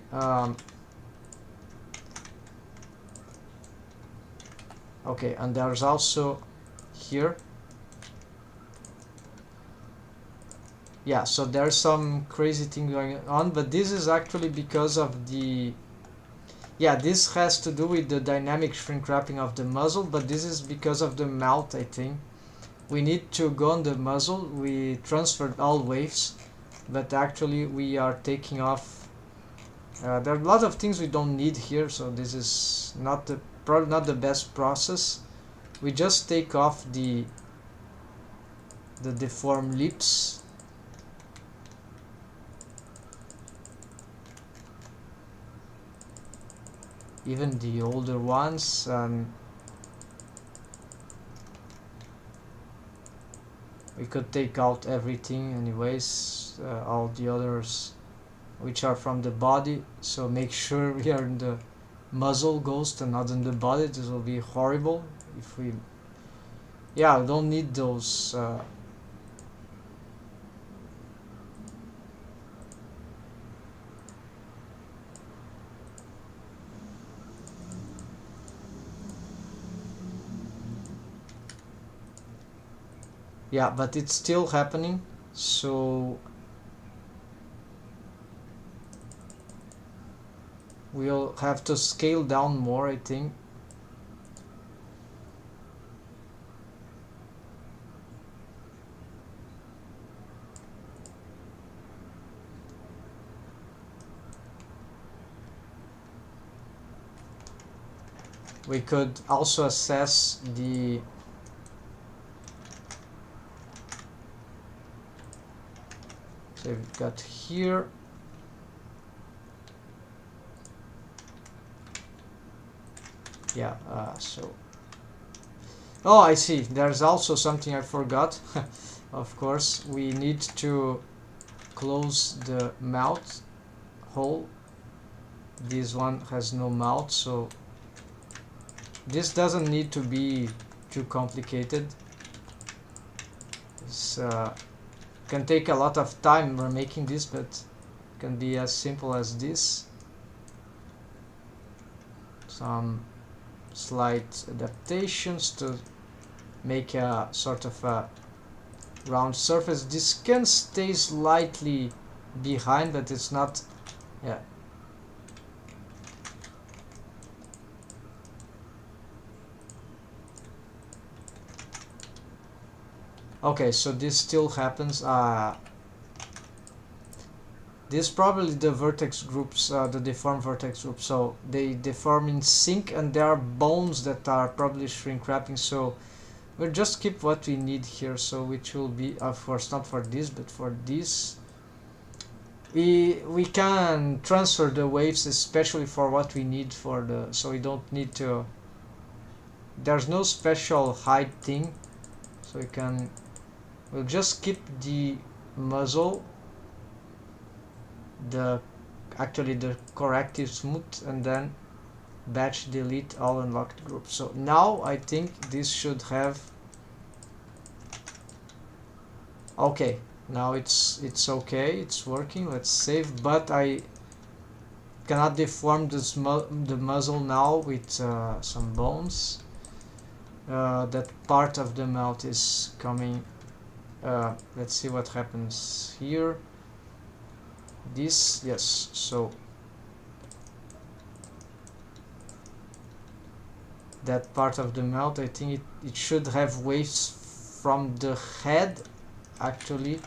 okay, and there's also here. Yeah, so there's some crazy thing going on, but this is actually because of the, yeah, this has to do with the dynamic shrink wrapping of the muzzle, but this is because of the mouth, I think. We need to go on the muzzle. We transferred all waves, but actually we are taking off. There are a lot of things we don't need here, so this is probably not the best process. We just take off the deformed lips. Even the older ones. We we could take out everything anyways, all the others which are from the body, so make sure we are in the muzzle ghost and not in the body. This will be horrible if we, yeah, we don't need those yeah, but it's still happening, so we'll have to scale down more, I think. We could also assess the so we've got here yeah so oh, I see, there's also something I forgot. Of course, we need to close the mouth hole. This one has no mouth, so this doesn't need to be too complicated. This can take a lot of time we're making this, but can be as simple as this. Some slight adaptations to make a sort of a round surface. This can stay slightly behind, but it's not, yeah. Okay, so this still happens. This probably the vertex groups, the deformed vertex groups. So they deform in sync, and there are bones that are probably shrink wrapping. So we'll just keep what we need here. So which will be, of course, not for this, but for this. We can transfer the waves, especially for what we need for the. So we don't need to. There's no special height thing, so we can. We'll just keep the muzzle, actually the corrective smooth, and then batch delete all unlocked groups. So now I think this should have, okay, now it's okay, it's working. Let's save, but I cannot deform this the muzzle now with some bones. That part of the mouth is coming. Let's see what happens here. This, yes, so that part of the mouth, I think it should have waves from the head actually.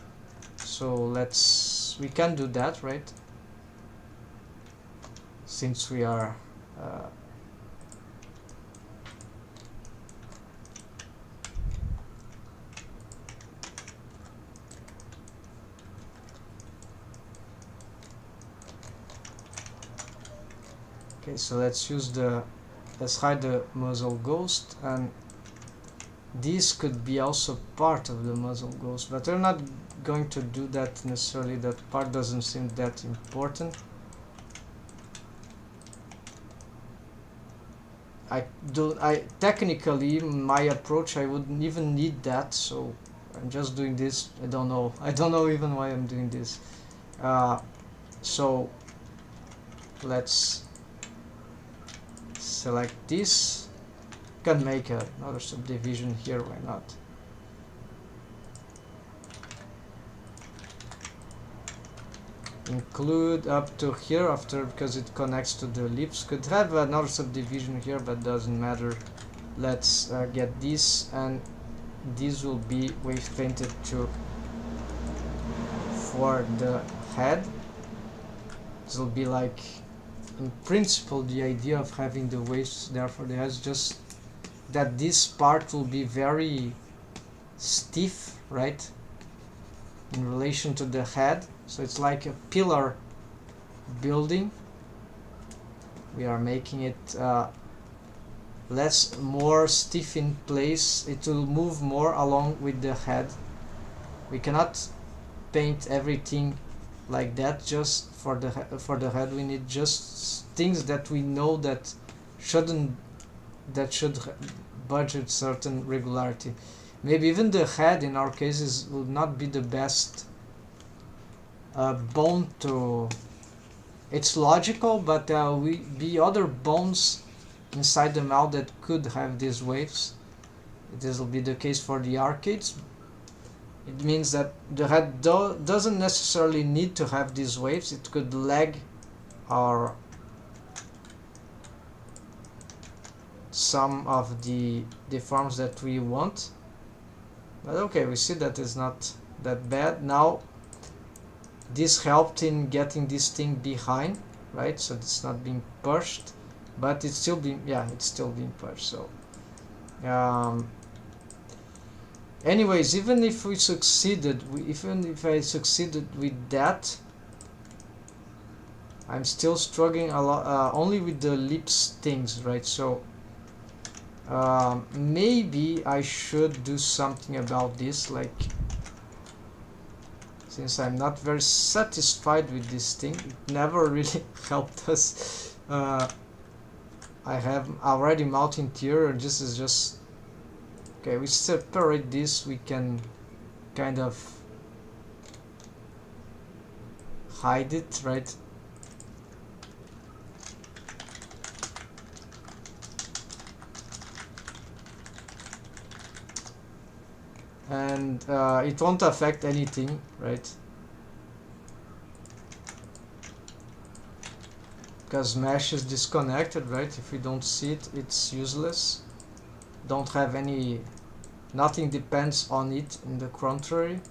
So we can do that, right? Since we are okay, so let's hide the muzzle ghost, and this could be also part of the muzzle ghost, but we're not going to do that necessarily. That part doesn't seem that important. Technically, my approach, I wouldn't even need that, so I'm just doing this. I don't know even why I'm doing this. So let's select this. Can make another subdivision here, why not? Include up to here after, because it connects to the lips. Could have another subdivision here, but doesn't matter. Let's get this, and this will be wave painted to for the head. This will be like, in principle, the idea of having the waves there for the head, just that this part will be very stiff, right, in relation to the head. So it's like a pillar building. We are making it more stiff in place. It will move more along with the head. We cannot paint everything like that just for the head. We need just things that we know that should budget certain regularity. Maybe even the head in our cases would not be the best bone to. It's logical, but we be other bones inside the mouth that could have these waves. This will be the case for the arcades. It means that the head doesn't necessarily need to have these waves. It could lag our some of the forms that we want. But okay, we see that it's not that bad. Now this helped in getting this thing behind, right? So it's not being pushed, but it's still being, yeah, it's still being pushed. So anyways, even if we succeeded, even if I succeeded with that, I'm still struggling a lot, only with the lips things, right? So maybe I should do something about this, like, since I'm not very satisfied with this thing, it never really helped us. I have already mouth interior, this is just, okay, we separate this, we can kind of hide it, right? And it won't affect anything, right? Because mesh is disconnected, right? If we don't see it, it's useless. Don't have any, nothing depends on it, in the contrary.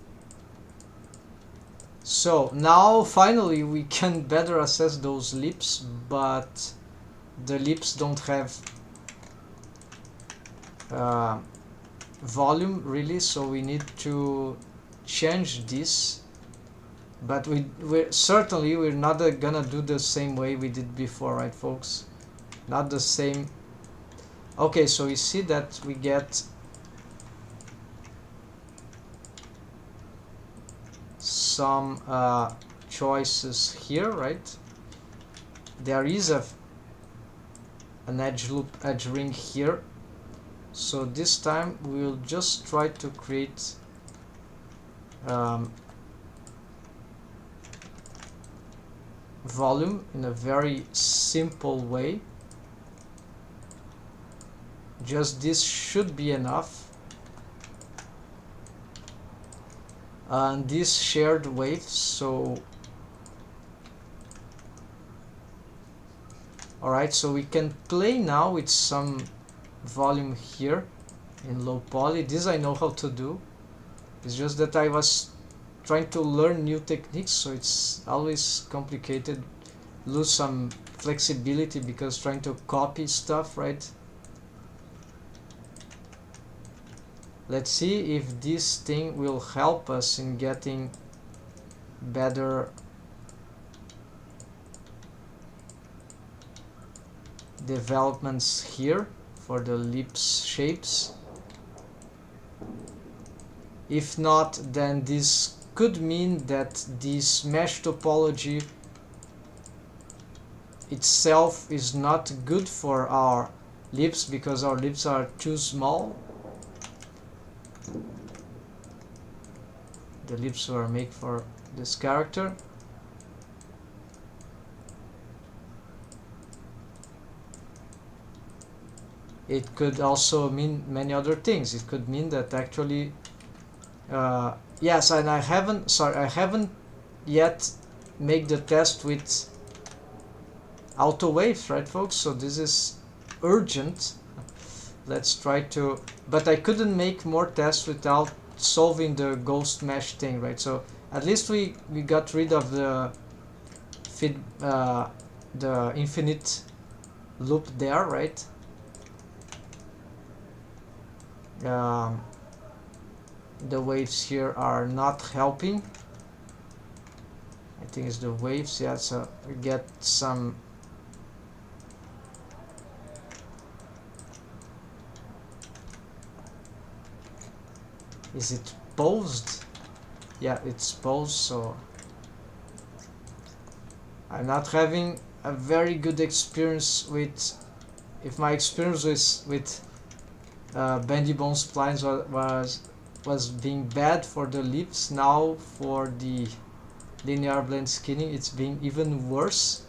So now finally we can better assess those lips, but the lips don't have volume really, so we need to change this. But we're not gonna do the same way we did before, right, folks? Not the same. Okay, so you see that we get some choices here, right? There is an edge loop, edge ring here. So this time we'll just try to create volume in a very simple way. Just this should be enough. And these shared waves, so alright, so we can play now with some volume here in low poly. This I know how to do. It's just that I was trying to learn new techniques, so it's always complicated, lose some flexibility because trying to copy stuff, right? Let's see if this thing will help us in getting better developments here for the lips shapes. If not, then this could mean that this mesh topology itself is not good for our lips because our lips are too small. The lips were made for this character. It could also mean many other things. It could mean that actually yes, and I haven't yet made the test with auto waves, right, folks? So this is urgent. Let's try to, but I couldn't make more tests without solving the ghost mesh thing, right? So at least we got rid of the the infinite loop there, right? The waves here are not helping. I think it's the waves, yeah, so we get some is it posed? yeah, it's paused, so I'm not having a very good experience with, if my experience with bendy bone splines was being bad for the lips, now for the linear blend skinning it's being even worse.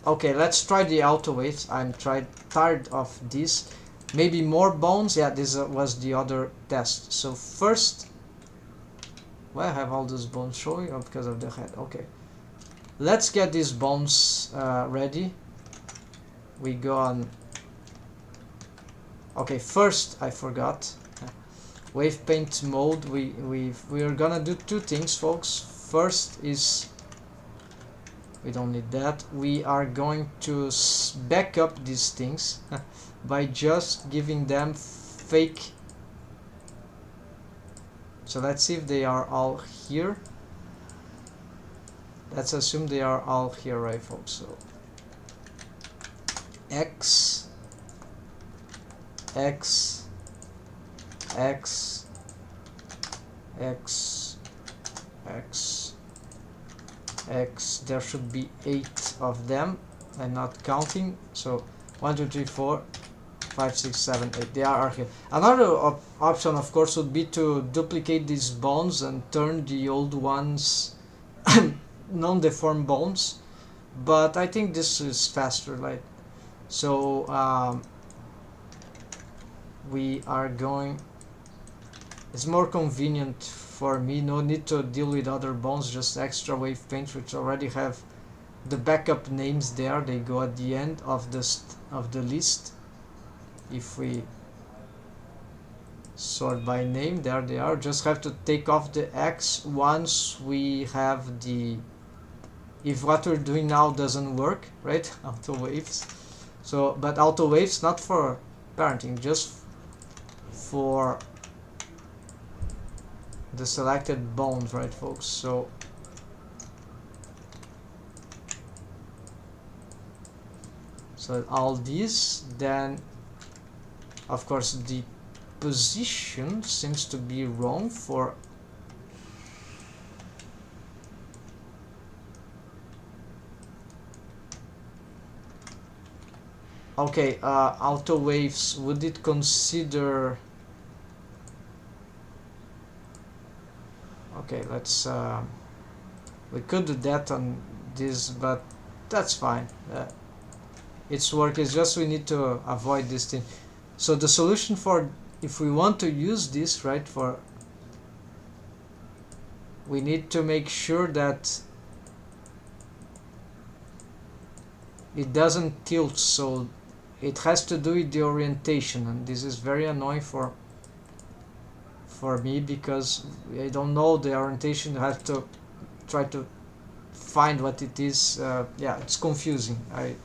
Okay, let's try the auto waves. I'm tired of this. Maybe more bones. Yeah, this was the other test. So first, why I have all those bones showing? Oh, because of the head. Okay, let's get these bones ready. We go on. Okay, first I forgot. Wave paint mode. We are gonna do two things, folks. First is, we don't need that. We are going to back up these things by just giving them fake. So let's see if they are all here. Let's assume they are all here, right, folks? So X, X, X, X, X, X. There should be 8 of them. I'm not counting. So 1, 2, 3, 4, 5, 6, 7, 8. They are here. Another option, of course, would be to duplicate these bones and turn the old ones non-deformed bones. But I think this is faster, right? So we are going. It's more convenient for me. No need to deal with other bones. Just extra wave paint, which already have the backup names there. They go at the end of the list. If we sort by name, there they are. Just have to take off the X once we have the, if what we're doing now doesn't work, right? Auto waves. So, but auto waves not for parenting, just for the selected bones, right, folks? So all these, then of course the position seems to be wrong for okay, auto waves, would it consider, okay, let's we could do that on this, but that's fine. Its work is just we need to avoid this thing. So the solution for, if we want to use this, right, for, we need to make sure that it doesn't tilt, so it has to do with the orientation, and this is very annoying for me because I don't know the orientation. I have to try to find what it is. Yeah, it's confusing. I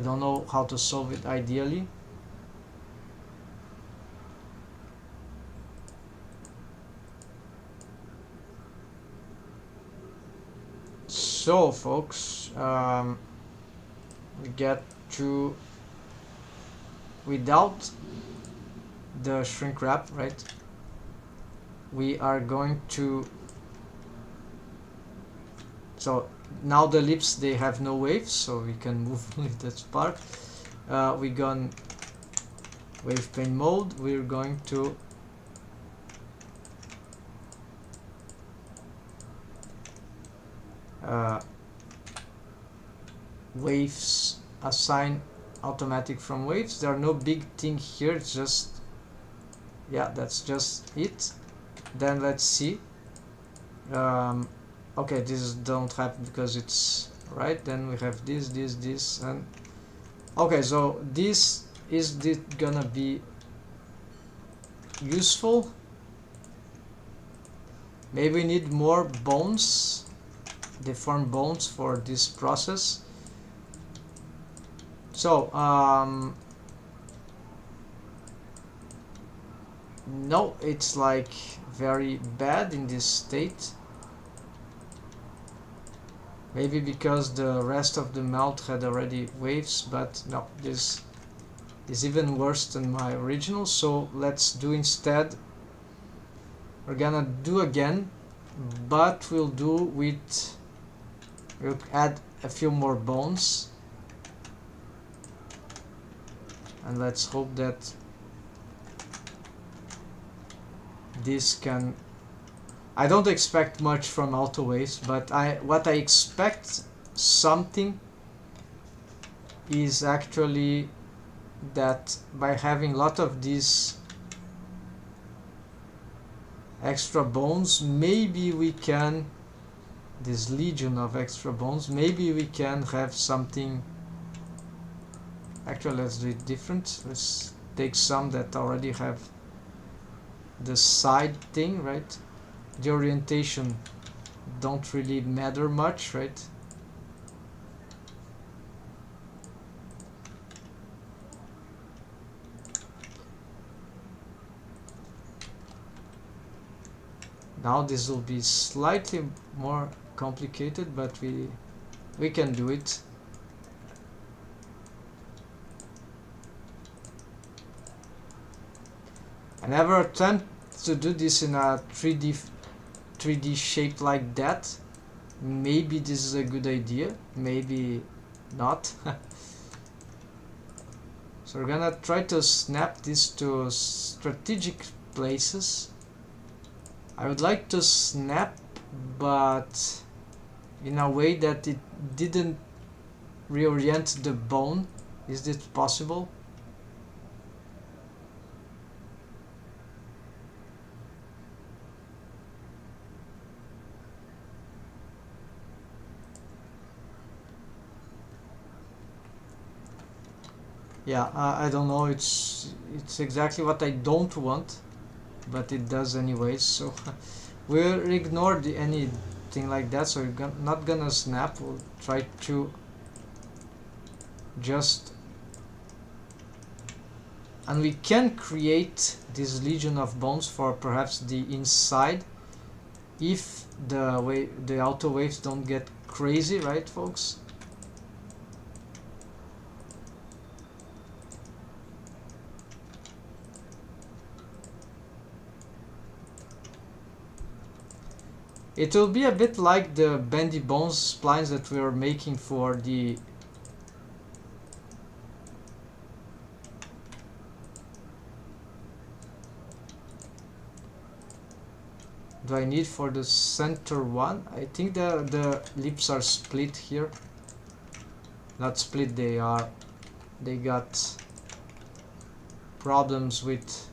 don't know how to solve it ideally. So folks, we get to, without the shrink wrap, right, we are going to, so now the lips, they have no waves, so we can move that part. We gone wave paint mode. We're going to waves, assign automatic from waves. There are no big thing here, it's just, yeah, that's just it. Then let's see. Okay, this don't happen because it's right. Then we have this, and okay, so this is gonna be useful. Maybe we need more bones, deformed bones for this process. So no, it's like very bad in this state. Maybe because the rest of the melt had already waves, but no, this is even worse than my original, so let's do instead, we're gonna do again, but we'll add a few more bones, and let's hope that this can, I don't expect much from auto waves, but what I expect something is actually that by having a lot of these extra bones, maybe we can, this legion of extra bones, maybe we can have something. Actually, let's do it different. Let's take some that already have the side thing, right? The orientation don't really matter much, right? Now this will be slightly more complicated, but we can do it. I never attempt to do this in a 3D shape like that. Maybe this is a good idea, maybe not. So we're gonna try to snap this to strategic places. I would like to snap, but in a way that it didn't reorient the bone. Is this possible? Yeah, I don't know, it's exactly what I don't want, but it does anyways, so we'll ignore anything like that, so we're not gonna snap. We'll try to just, and we can create this legion of bones for perhaps the inside if the auto waves don't get crazy, right folks? It will be a bit like the bendy bones splines that we are making for the do I need for the center one? I think the lips are split here. Not split, they got problems with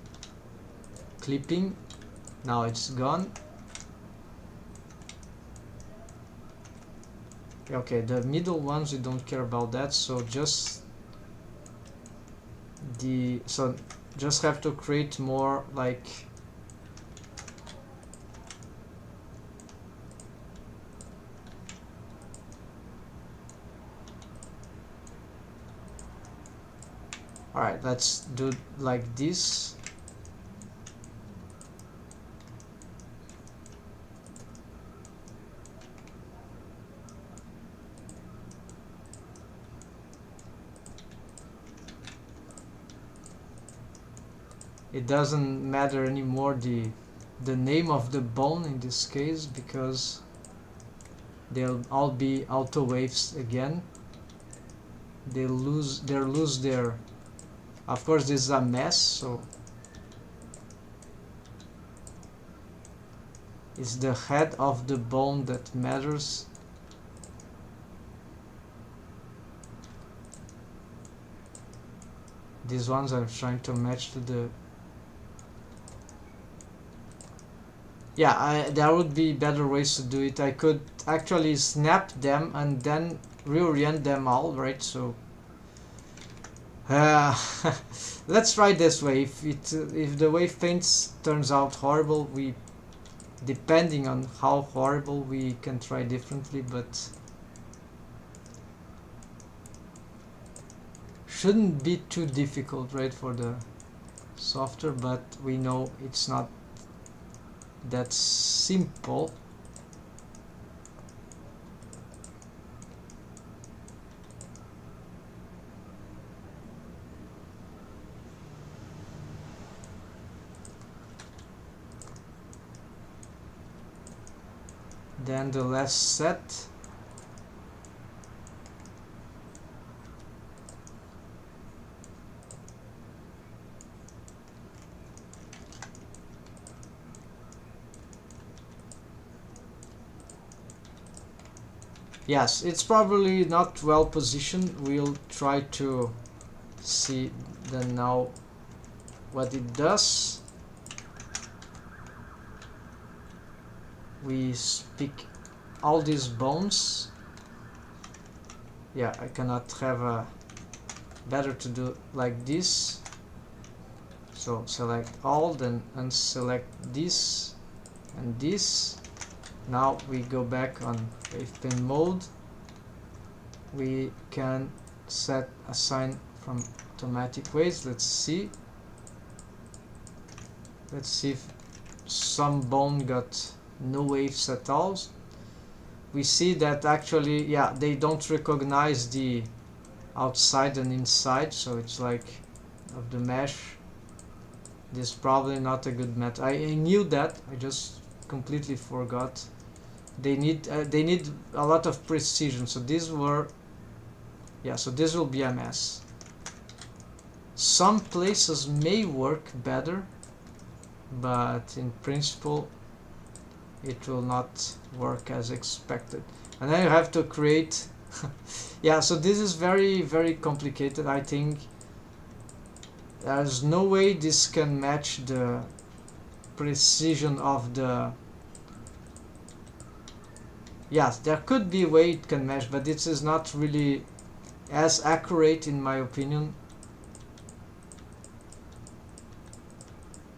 clipping. Now it's gone. Okay, the middle ones we don't care about that, so just have to create more like alright, let's do like this. It doesn't matter anymore the name of the bone in this case, because they'll all be auto waves again. They lose their, of course this is a mess, so it's the head of the bone that matters. These ones I'm trying to match to the, yeah, there would be better ways to do it. I could actually snap them and then reorient them all, right? So let's try this way. If the wave paints turns out horrible, we, depending on how horrible, we can try differently, but shouldn't be too difficult, right, for the software, but we know it's not that simple. then the last set. Yes, it's probably not well positioned. We'll try to see then now what it does. We pick all these bones. Yeah, I cannot have a better to do like this. So select all, then unselect this and this. Now we go back on wavepin mode. We can set assign from automatic ways. Let's see if some bone got no waves at all. We see that actually, yeah, they don't recognize the outside and inside, so it's like of the mesh. This is probably not a good method. I knew that, I just completely forgot. They need a lot of precision, so these were, yeah, so this will be a mess. Some places may work better, but in principle it will not work as expected. And then you have to create yeah, so this is very, very complicated. I think there's no way this can match the precision of the, yes, there could be a way it can match, but this is not really as accurate in my opinion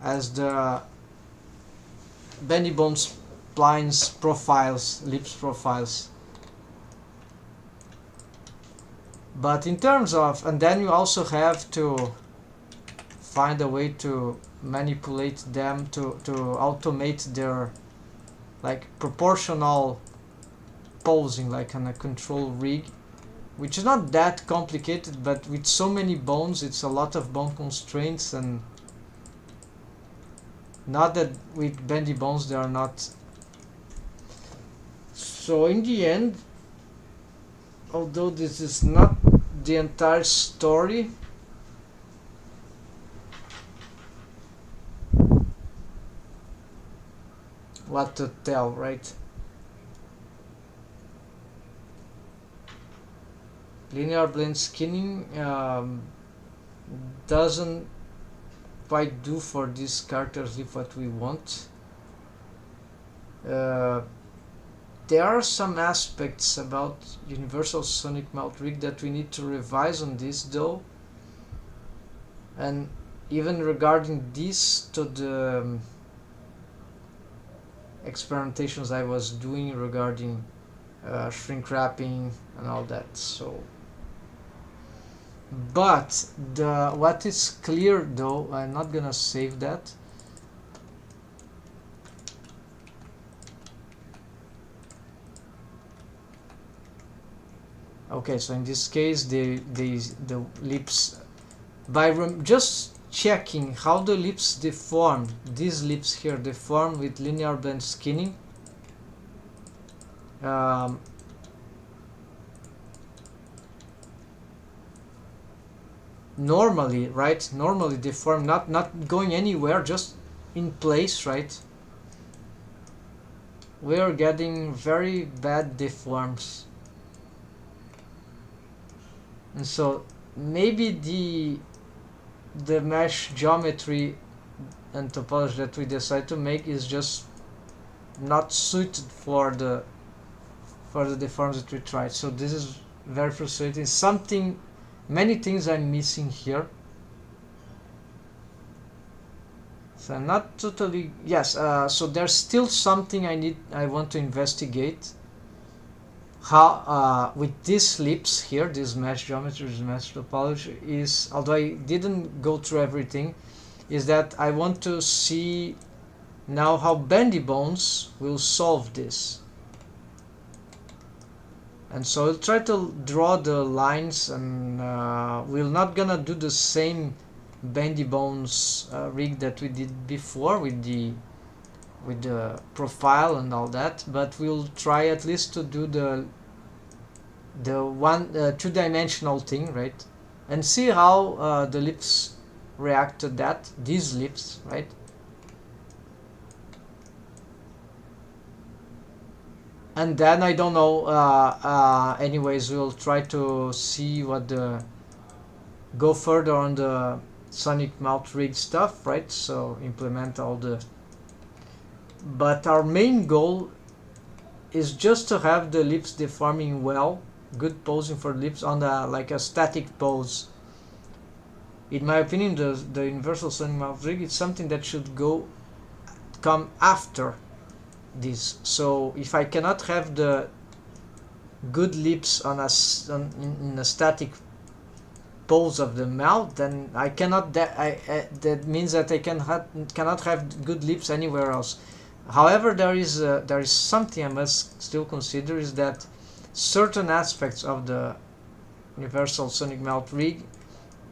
as the bendy bone splines profiles, lips profiles. But in terms of, and then you also have to find a way to manipulate them to automate their like proportional posing, like on a control rig, which is not that complicated, but with so many bones it's a lot of bone constraints, and not that with bendy bones they are not. So in the end, although this is not the entire story, what to tell, right? Linear blend skinning doesn't quite do for these characters if what we want. There are some aspects about Universal Sonic Melt Rig that we need to revise on this though, and even regarding this to the experimentations I was doing regarding shrink wrapping and all that. So, but what is clear though, I'm not gonna save that. Okay, so in this case the lips, by just checking how the lips deform, these lips here deform with linear blend skinning, normally, right, normally deform, not going anywhere, just in place, right, we're getting very bad deforms. And so maybe the mesh geometry and topology that we decide to make is just not suited for the deforms that we tried. So this is very frustrating. Many things I'm missing here. So I'm not totally, yes, so there's still something I want to investigate. How with these lips here, this mesh geometry, this mesh topology is, although I didn't go through everything, is that I want to see now how bendy bones will solve this. And so I'll try to draw the lines, and we're not gonna do the same bendy bones rig that we did before with the with the profile and all that, but we'll try at least to do the two-dimensional thing, right? And see how the lips react to that, these lips, right? And then I don't know, anyways, we'll try to see what go further on the sonic mouth rig stuff, right? So implement all the, but our main goal is just to have the lips deforming well, good posing for lips on like a static pose. In my opinion, the universal sonic mouth rig is something that should come after this. So if I cannot have the good lips in a static pose of the mouth, then I cannot. That means that I cannot have good lips anywhere else. However, there is something I must still consider, is that certain aspects of the universal sonic mouth rig,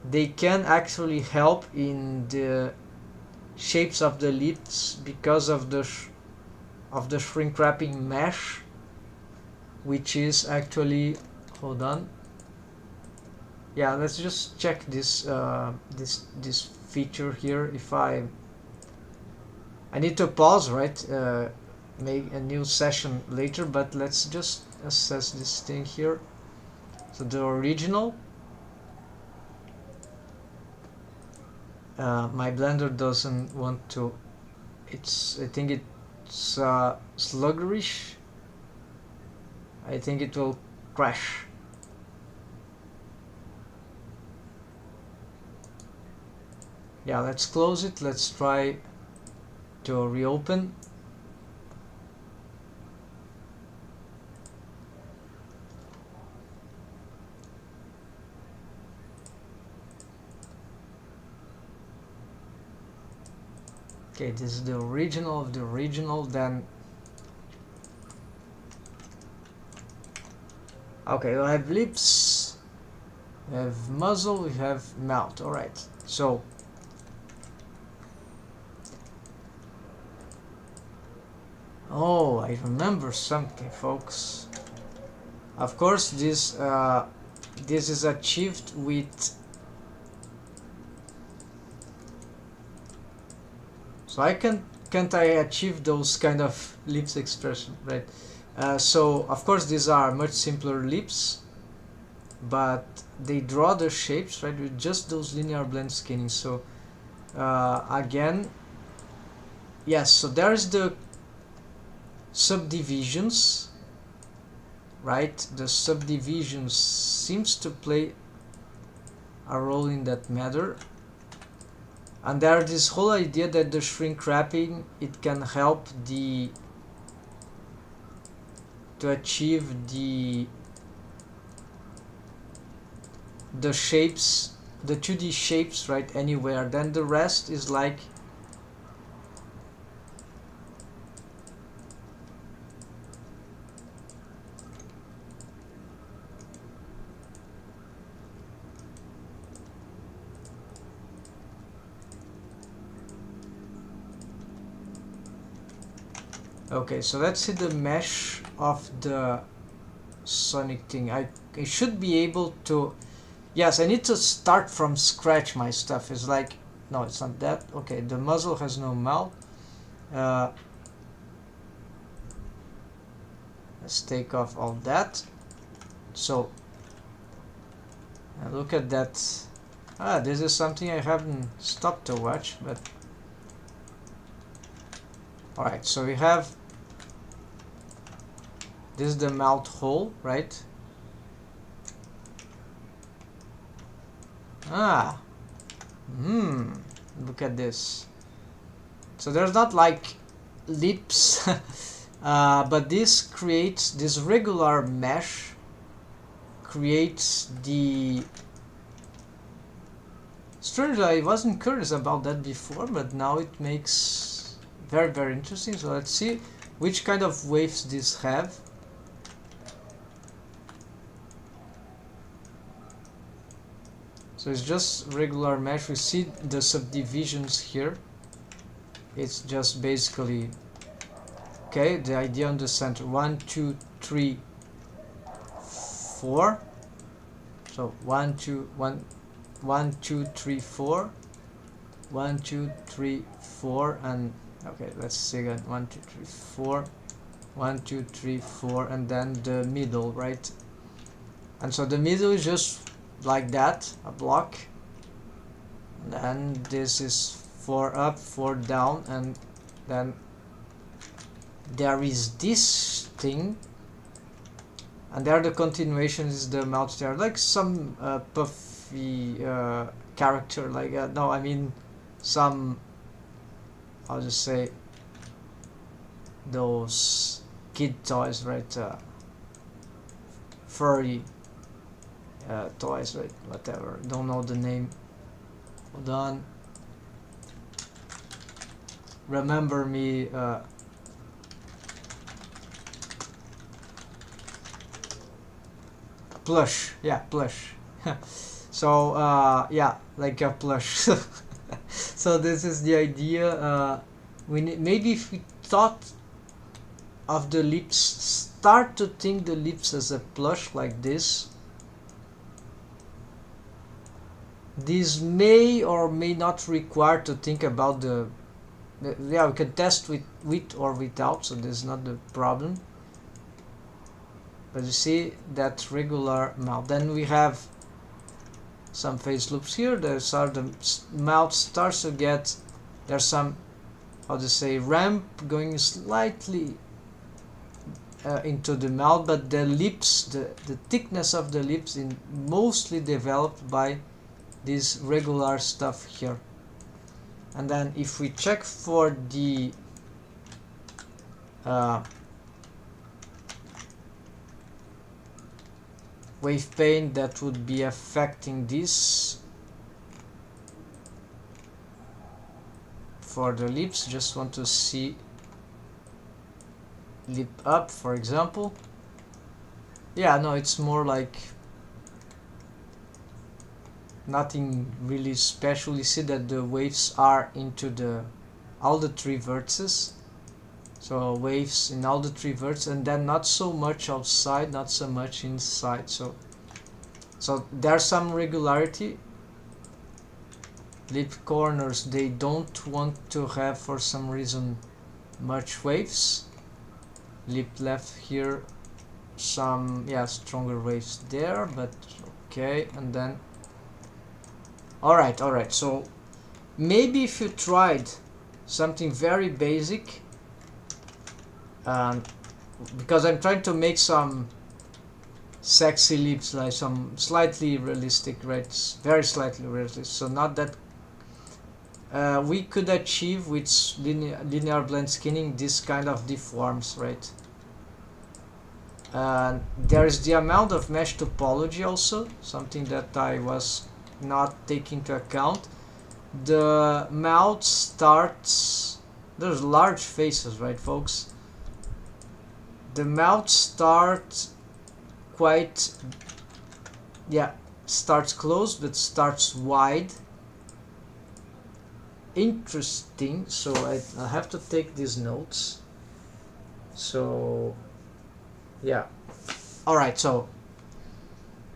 they can actually help in the shapes of the lips because of the shrink wrapping mesh, which is actually, hold on, yeah, let's just check this this feature here. If I need to pause, right, make a new session later, but let's just assess this thing here. So the original, my Blender doesn't want to, I think it's sluggerish. I think it will crash. Yeah, let's close it. Let's try to reopen. Okay, this is the original of the original. Then okay, we have lips, we have muzzle, we have mouth. All right, so oh, I remember something, folks. Of course, this is achieved with. So can't I achieve those kind of lips expression, right? So of course these are much simpler lips, but they draw the shapes, right, with just those linear blend skinning. So again, yes, so there is the subdivisions, right? The subdivisions seems to play a role in that matter. And there is this whole idea that the shrink wrapping, it can help to achieve the shapes, the 2D shapes, right, anywhere. Then the rest is like okay, so let's see the mesh of the sonic thing. I should be able to, yes, I need to start from scratch my stuff. It's like, no, it's not that. Okay, the muzzle has no mouth. Let's take off all that. So look at that. This is something I haven't stopped to watch, but alright, so we have, this is the mouth hole, right? Look at this. So there's not like lips, but this regular mesh creates the, strangely, I wasn't curious about that before, but now it makes very, very interesting. So let's see which kind of waves these have. So it's just regular mesh. We see the subdivisions here. It's just basically okay, the idea on the center, 1 2 3 4. So 1 2 1 1 2 3 4, 1 2 3 4, and okay, let's see again, 1 2 3 4, 1 2 3 4, and then the middle, right? And so the middle is just like that, a block, and then this is 4 up, 4 down, and then there is this thing, and there the continuation is the mouth there, like some puffy character, like no, I mean some, I'll just say those kid toys, right? Furry toys, right? Whatever, don't know the name. Hold on, remember me. Plush, yeah, plush. So yeah, like a plush. So this is the idea. We maybe if we thought of the lips, start to think the lips as a plush like this. This may or may not require to think about the yeah, we can test with or without, so this is not the problem. But you see that regular mouth. Then we have some phase loops here. There's the mouth starts to get, there's some, how to say, ramp going slightly into the mouth, but the lips, the thickness of the lips is mostly developed by this regular stuff here. And then if we check for the wave pane that would be affecting this for the lips, just want to see lip up, for example. Yeah, no, it's more like nothing really special. You see that the waves are into all the three vertices, so waves in all the three vertices, and then not so much outside, not so much inside. So there's some regularity. Lip corners, they don't want to have, for some reason, much waves. Lip left here, some, yeah, stronger waves there, but okay. And then alright, so maybe if you tried something very basic, because I'm trying to make some sexy lips, like some slightly realistic, right? Very slightly realistic, so not that we could achieve with linear blend skinning this kind of deforms, right? There is the amount of mesh topology also, something that I was not taking into account. The mouth starts, there's large faces, right, folks? The mouth starts quite, yeah, starts closed but starts wide. Interesting. So I have to take these notes. So yeah, alright, so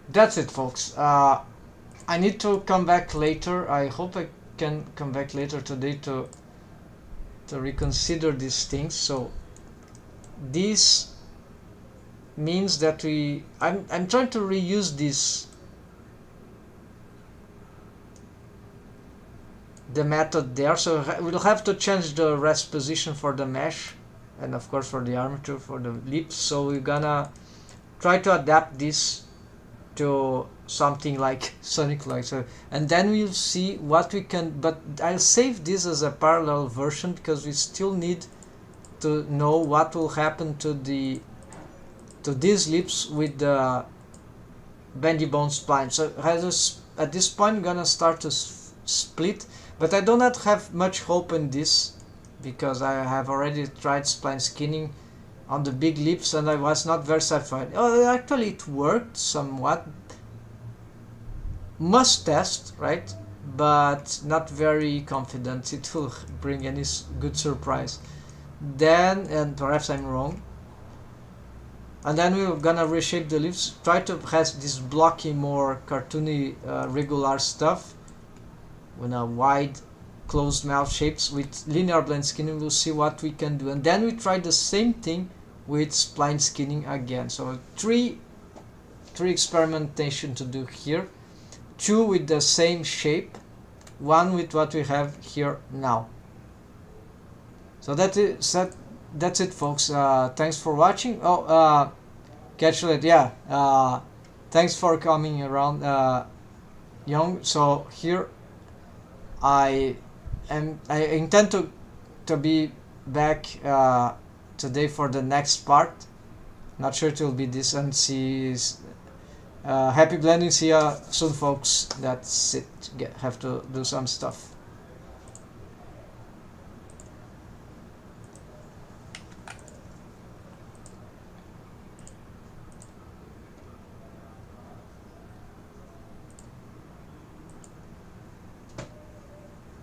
that's it, folks. I need to come back later. I hope I can come back later today to reconsider these things. So this means that I'm trying to reuse the method there, so we'll have to change the rest position for the mesh, and of course for the armature, for the lips. So we're gonna try to adapt this to something like Sonic Light, so, and then we'll see what we can, but I'll save this as a parallel version because we still need to know what will happen to these lips with the bendy bone spline. So at this point I'm gonna start to split, but I do not have much hope in this because I have already tried spline skinning on the big lips and I was not very satisfied. Oh, actually it worked somewhat. Must test, right? But not very confident it will bring any good surprise. then, and perhaps I'm wrong, and then we're gonna reshape the leaves, try to have this blocky, more cartoony, regular stuff with a wide closed mouth shapes with linear blend skinning. We'll see what we can do, and then we try the same thing with spline skinning again. So three experimentation to do here, 2 with the same shape, 1 with what we have here now. So that's it, folks. Thanks for watching. Catch you later. Yeah, thanks for coming around, Young. So here I intend to be back today for the next part. Not sure it will be this, and see. Happy blending. See ya soon, folks. That's it. Have to do some stuff.